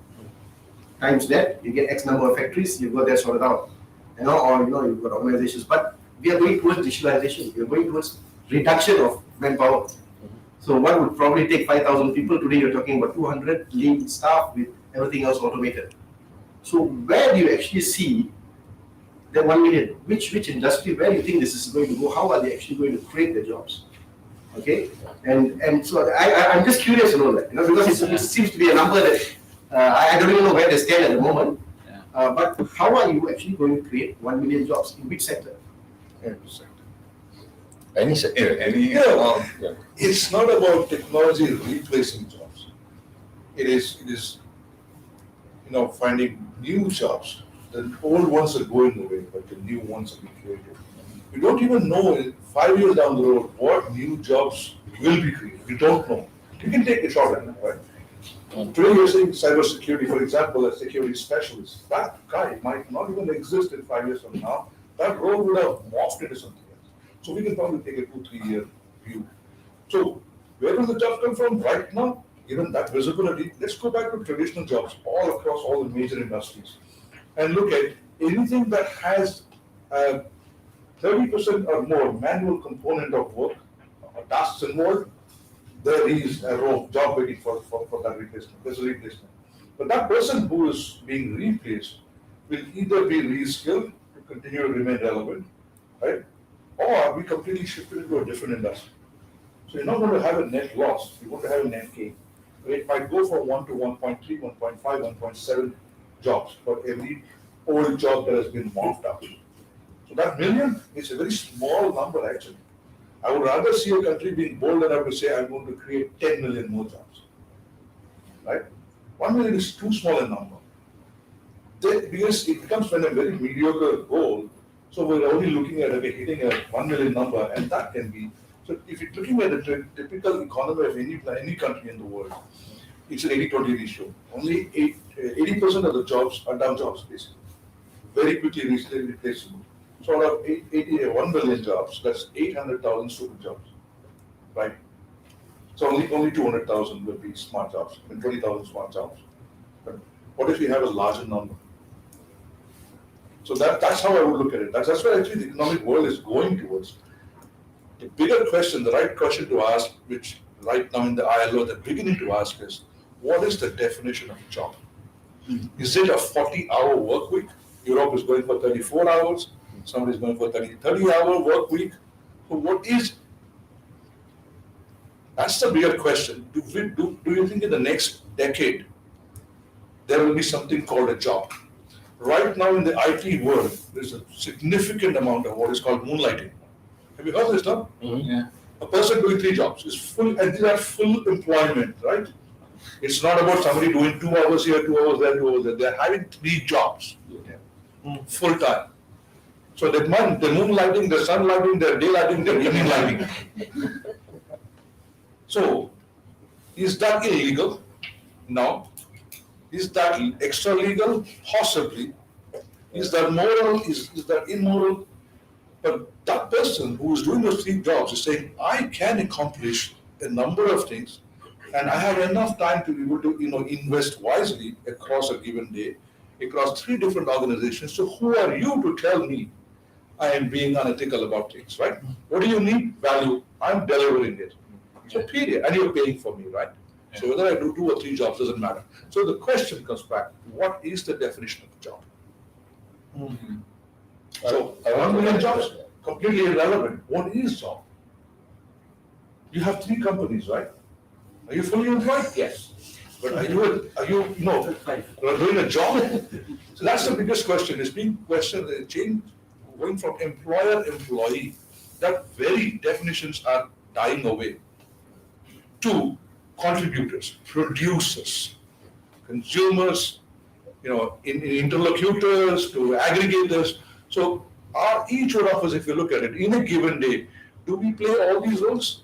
times that, you get X number of factories, you've got that sorted out. Or you've got organizations. But we are going towards digitalization. We are going towards reduction of manpower. So what would probably take 5,000 people, today you're talking about 200 lean staff with everything else automated. So where do you actually see the 1 million? Which industry, where do you think this is going to go? How are they actually going to create the jobs? Okay, and so I'm just curious to know that, because it seems to be a number that I don't even know where they stand at the moment. But how are you actually going to create 1 million jobs in which sector? Any sector. It's not about technology replacing jobs. It is finding new jobs. The old ones are going away, but the new ones are being created. We don't even know 5 years down the road what new jobs will be created. We don't know. You can take a shot at that, right? Today you're saying cybersecurity, for example, a security specialist. That guy might not even exist in 5 years from now. That role would have morphed into something else. So we can probably take a 2-3 year view. So where will the jobs come from right now? Given that visibility, let's go back to traditional jobs all across all the major industries and look at anything that has 30% or more manual component of work, tasks involved. There is a job waiting for that replacement. There's a replacement. But that person who is being replaced will either be reskilled to continue to remain relevant, right? Or be completely shifted into a different industry. So you're not going to have a net loss, you're going to have a net gain. It might go from 1 to 1.3, 1.5, 1.7 jobs for every old job that has been morphed out. So that million is a very small number actually. I would rather see a country being bold enough to say, I'm going to create 10 million more jobs. Right? 1 million is too small a number. Because it becomes when a very mediocre goal, so we're only looking at hitting a 1 million number, and that can be. So if you're looking at the typical economy of any country in the world, it's an 80-20 ratio. Only 80% of the jobs are dumb jobs, basically. Very quickly replaceable. So out of 1 million jobs, that's 800,000 stupid jobs, right? So only 200,000 will be smart jobs, and 20,000 smart jobs. But what if you have a larger number? So that's how I would look at it. That's where actually the economic world is going towards. The bigger question, the right question to ask, which right now in the ILO, they're beginning to ask is, what is the definition of job? Is it a 40-hour work week? Europe is going for 34 hours. Somebody is going for 30-hour work week. So what is? That's the bigger question. Do you think in the next decade there will be something called a job? Right now in the IT world, there's a significant amount of what is called moonlighting. Have you heard of this term? Yeah. A person doing 3 jobs is full, and these are full employment, right? It's not about somebody doing 2 hours here, 2 hours there, 2 hours there. They're having 3 jobs, full time. So the moonlighting, the sunlighting, the daylighting, the evening lighting. So, is that illegal? No. Is that extra legal? Possibly. Is that moral? Is that immoral? But that person who is doing those 3 jobs is saying, I can accomplish a number of things, and I have enough time to be able to, invest wisely across a given day, across 3 different organizations. So who are you to tell me I am being unethical about things, right? What do you need? Value. I'm delivering it. So period. And you're paying for me, right? So whether I do 2 or 3 jobs doesn't matter. So the question comes back, what is the definition of a job? So 1 million jobs, completely irrelevant. What is job? You have 3 companies, right? Are you fully employed? Yes. But are you doing a job? So that's the biggest question. It's being questioned, change, going from employer-employee. That very definitions are dying away. To contributors, producers, consumers, interlocutors, to aggregators. So each one of us, if you look at it, in a given day, do we play all these roles?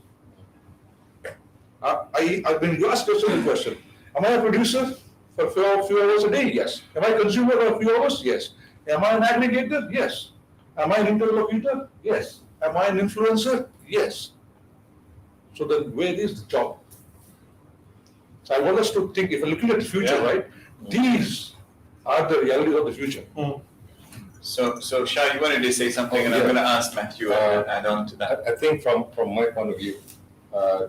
I've been asked a simple question. Am I a producer for a few hours a day? Yes. Am I a consumer for a few hours? Yes. Am I an aggregator? Yes. Am I an interlocutor? Yes. Am I an influencer? Yes. So then where is the job? So I want us to think, if we're looking at the future, right? These are the realities of the future. So Shah, you wanted to say something, and I'm going to ask Matthew to add on to that. I think from my point of view,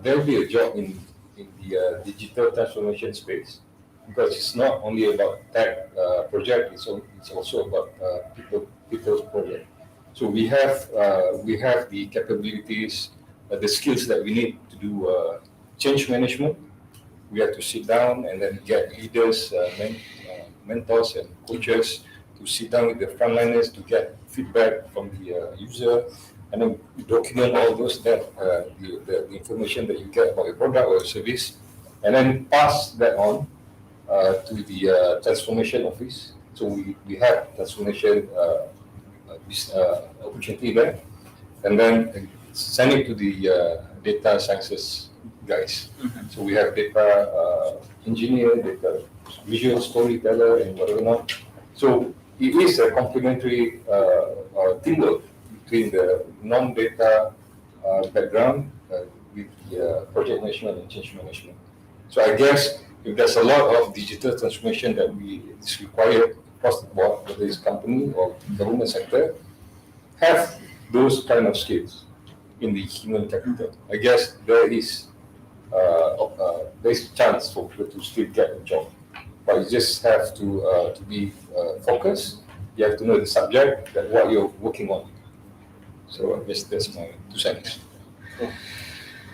there will be a job in the digital transformation space, because it's not only about tech project, it's also about people's project. So we have the capabilities, the skills that we need to do change management. We have to sit down and then get leaders, mentors and coaches to sit down with the frontliners to get feedback from the user, and then document all those the information that you get about your product or service, and then pass that on to the transformation office. So we have transformation opportunity there, and then send it to the data sciences guys. So we have data engineer, data visual storyteller, and whatever not. So it is a complementary teamwork between the non-data background with the project management and change management. So I guess if there's a lot of digital transformation that is required across the board, whether it's company or government sector, have those kind of skills in the human capital. I guess there's chance for people to still get a job, but you just have to be focused. You have to know the subject that what you're working on. So I guess that's my 2 cents.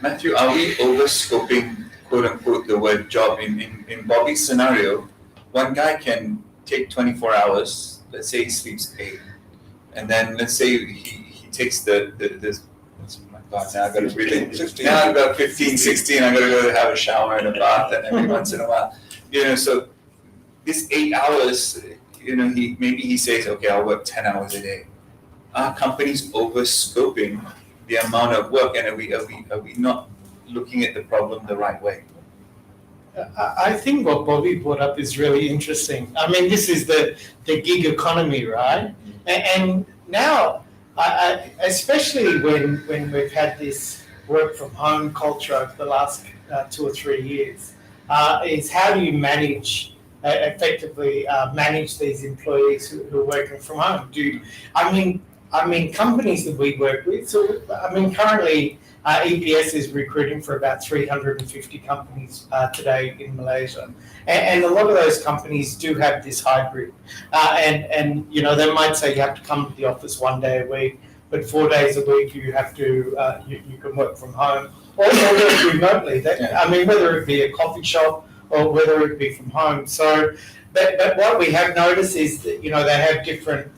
Matthew, are we overscoping, quote unquote, the word job? In Bobby's scenario, one guy can take 24 hours, let's say he sleeps 8, and then let's say he takes the now I've got to really, now I've got 15, 16, I've got to go have a shower and a bath and every once in a while. So this 8 hours, he says, okay, I'll work 10 hours a day. Are companies overscoping the amount of work, and are we not looking at the problem the right way? I think what Bobby brought up is really interesting. I mean, this is the gig economy, right? And now, especially when we've had this work from home culture over the last 2 or 3 years, is how do you manage effectively manage these employees who are working from home? I mean, companies that we work with. So, I mean, currently EPS is recruiting for about 350 companies today in Malaysia. And a lot of those companies do have this hybrid. And you know, they might say you have to come to the office 1 day a week, but 4 days a week you have to, you can work from home or work remotely. I mean, whether it be a coffee shop or whether it be from home. So, but what we have noticed is that, you know, they have different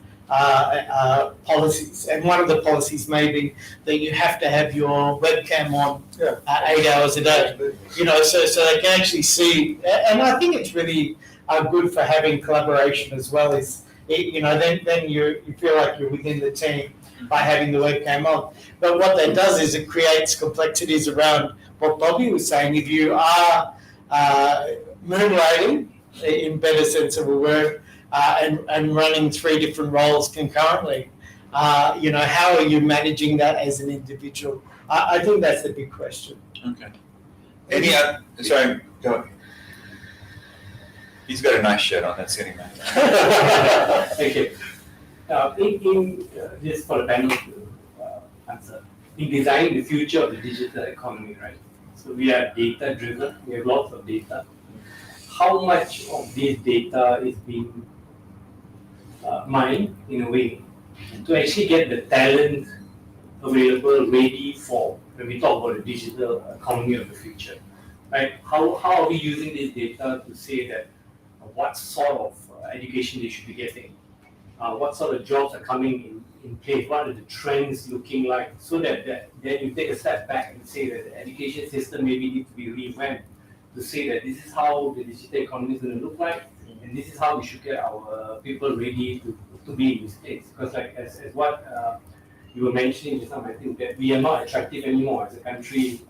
policies, and one of the policies may be that you have to have your webcam on 8 hours a day. You know, so they can actually see, and I think it's really good for having collaboration as well. Is, you know, then you feel like you're within the team by having the webcam on. But what that does is it creates complexities around what Bobby was saying. If you are moonlighting, in better sense of a word, and running 3 different roles concurrently, you know, how are you managing that as an individual? I think that's the big question. Okay. Any other? Sorry, go. He's got a nice shirt on. That's getting nice. Thank you. Just for the panel to answer, in designing the future of the digital economy, right? So we are data driven. We have lots of data. How much of this data is being mined in a way to actually get the talent available, ready for when we talk about the digital economy of the future, right? How are we using this data to say that what sort of education they should be getting, what sort of jobs are coming in place, what are the trends looking like, so that then you take a step back and say that the education system maybe needs to be revamped to say that this is how the digital economy is going to look like, and this is how we should get our people ready to be in this place. Because like as what you were mentioning just now, I think that we are not attractive anymore as a country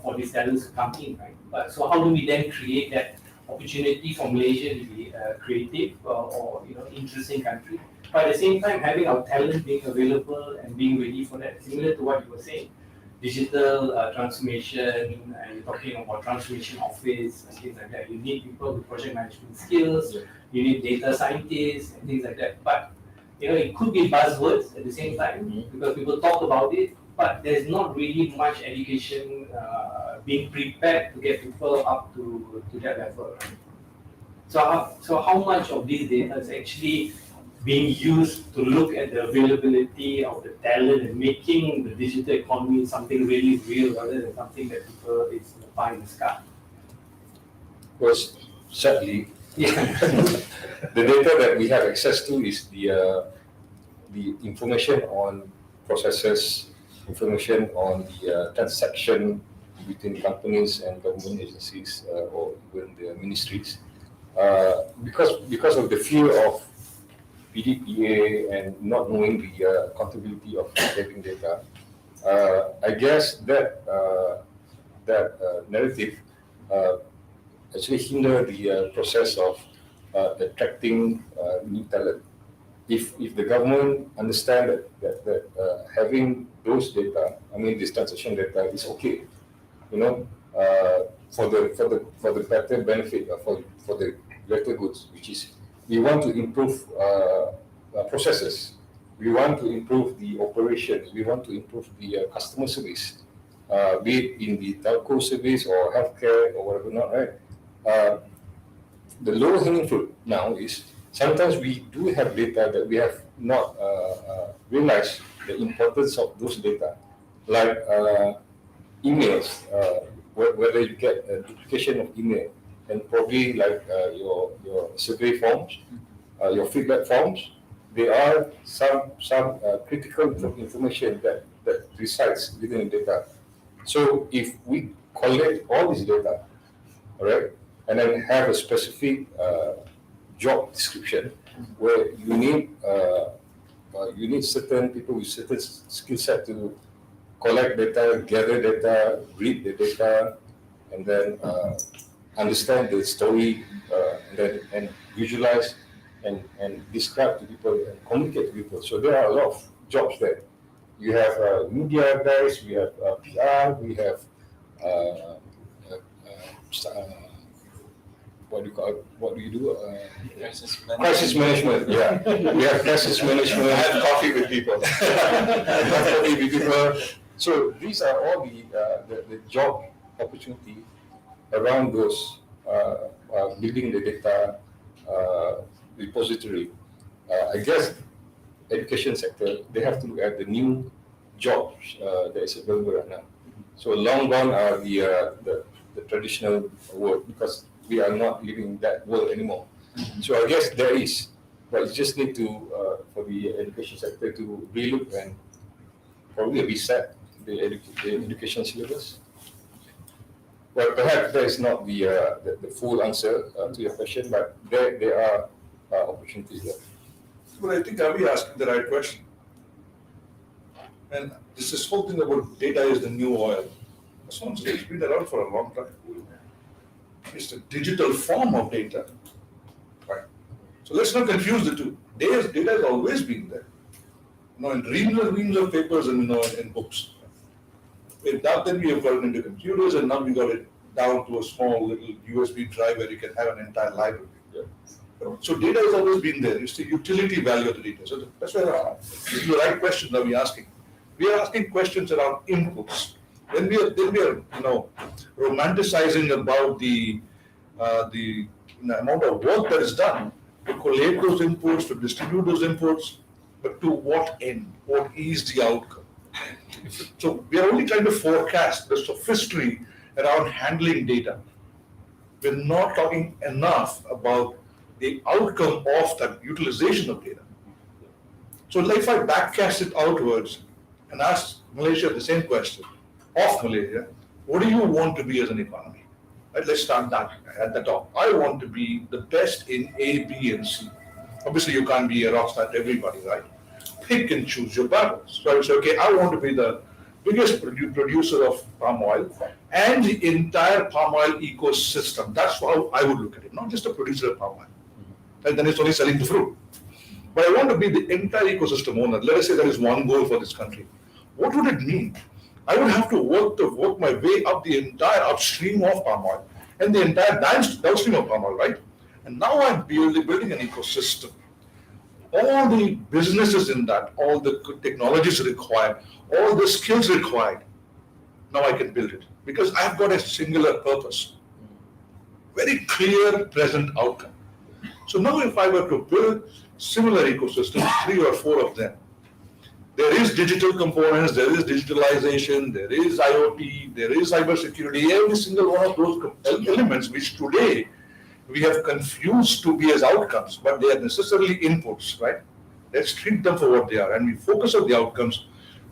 for these talents to come in, right? But so how do we then create that opportunity for Malaysia to be creative or you know, interesting country, but at the same time having our talent being available and being ready for that, similar to what you were saying, digital transformation, and you're talking about transformation office and things like that. You need people with project management skills, you need data scientists and things like that. But you know, it could be buzzwords at the same time because people talk about it, but there's not really much education being prepared to get people up to that level. So how much of this data is actually being used to look at the availability of the talent and making the digital economy something really real rather than something that people is pie in the sky? Because sadly, the data that we have access to is the information on processes, information on the transaction between companies and government agencies or even the ministries. Because of the fear of PDPA and not knowing the accountability of having data, I guess that narrative actually hinder the process of attracting new talent. If the government understand that having those data, I mean this transaction data is okay, you know, for the better benefit for the greater goods, which is we want to improve processes, we want to improve the operations, we want to improve the customer service, be it in the telco service or healthcare or whatever not, right? The low hanging fruit now is sometimes we do have data that we have not realized the importance of those data, like emails, whether you get a duplication of email, and probably like your survey forms, your feedback forms, there are some critical information that resides within the data. So if we collect all this data, all right, and then have a specific job description where you need certain people with certain skill set to collect data, gather data, read the data, and then understand the story, and visualize and describe to people and communicate to people. So there are a lot of jobs there. You have media guys, we have PR, we have what do you call it? What do you do? Crisis management. Yeah, we have crisis management. I have coffee with people. I have coffee with people. So these are all the job opportunity around those building the data repository. I guess education sector, they have to look at the new jobs that is available right now. So long gone are the traditional world, because we are not living in that world anymore. So I guess there is, but you just need to for the education sector to relook and probably reset the education syllabus. Well, perhaps that is not the full answer to your question, but there are opportunities there. But I think, are we asking the right question? And this whole thing about data is the new oil. It's been around for a long time. It's the digital form of data. Right? So let's not confuse the two. Data has always been there. In reams of papers and in books. Now then we have got it into computers, and now we got it down to a small little USB drive where you can have an entire library. So data has always been there. It's the utility value of the data. So that's why this is the right question that we're asking. We are asking questions around inputs. Then we are romanticizing about the amount of work that is done to collate those inputs, to distribute those inputs, but to what end? What is the outcome? So we are only trying to forecast the sophistry around handling data. We're not talking enough about the outcome of that utilization of data. So if I backcast it outwards and ask Malaysia the same question of Malaysia, what do you want to be as an economy? Right, let's start that at the top. I want to be the best in A, B, and C. Obviously, you can't be a rock star to everybody, right? Pick and choose your battles. So I would say, okay, I want to be the biggest producer of palm oil and the entire palm oil ecosystem. That's how I would look at it, not just a producer of palm oil. And then it's only selling the fruit. But I want to be the entire ecosystem owner. Let us say that is one goal for this country. What would it mean? I would have to work my way up the entire upstream of palm oil and the entire downstream of palm oil, right? And now I'm building an ecosystem. All the businesses in that, all the technologies required, all the skills required, now I can build it because I've got a singular purpose. Very clear present outcome. So now if I were to build similar ecosystems, 3 or 4 of them, there is digital components, there is digitalization, there is IoT, there is cybersecurity, every single one of those elements which today we have confused to be as outcomes, but they are necessarily inputs, right? Let's treat them for what they are and we focus on the outcomes.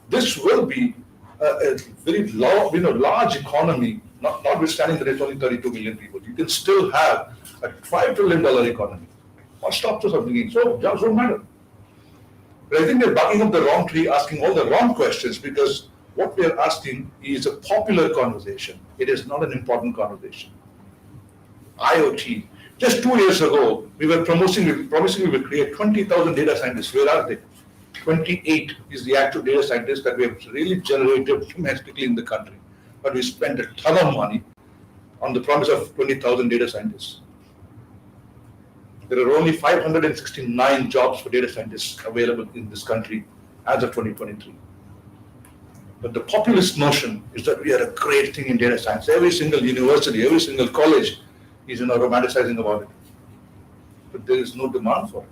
This will be a very large economy, notwithstanding that it's only 32 million people. You can still have a $5 trillion economy. What stops us from thinking? So it doesn't matter. But I think they're barking up the wrong tree, asking all the wrong questions because what we are asking is a popular conversation. It is not an important conversation. IoT. Just 2 years ago, we were promising we will create 20,000 data scientists. Where are they? 28 is the actual data scientists that we have really generated domestically in the country. But we spent a ton of money on the promise of 20,000 data scientists. There are only 569 jobs for data scientists available in this country as of 2023. But the populist notion is that we are a great thing in data science. Every single university, every single college is romanticizing about it. But there is no demand for it.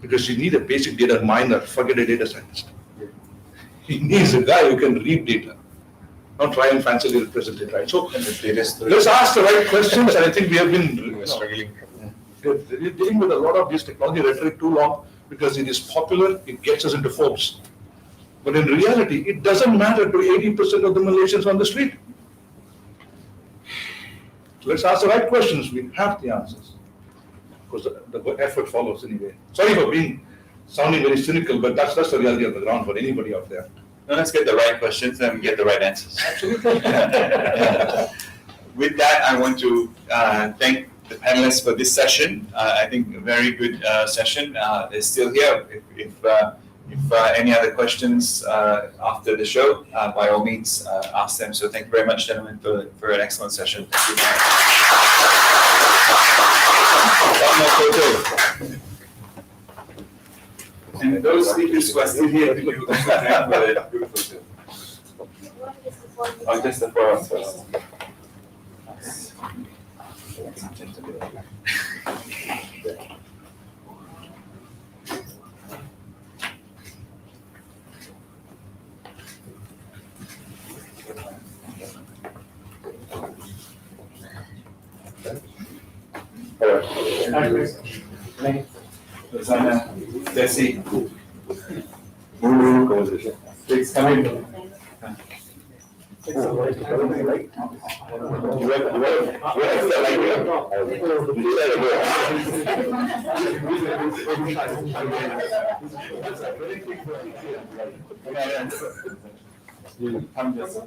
Because you need a basic data miner, forget a data scientist. He needs a guy who can read data, not try and fancily represent it, right? So let's ask the right questions, and I think we have been struggling. We're dealing with a lot of this technology rhetoric too long because it is popular, it gets us into Forbes. But in reality, it doesn't matter to 80% of the Malaysians on the street. So let's ask the right questions, we have the answers. Because the effort follows anyway. Sorry for sounding very cynical, but that's the reality of the ground for anybody out there. No, let's get the right questions and get the right answers. Absolutely. With that, I want to thank the panelists for this session. I think a very good session. They're still here. If any other questions after the show, by all means, ask them. So thank you very much, gentlemen, for an excellent session. Thank you. One more photo. And those speakers who are still here, you can also thank for the group photo. Oh, just the four of us. Rosanna, Jesse. Please come in. You come just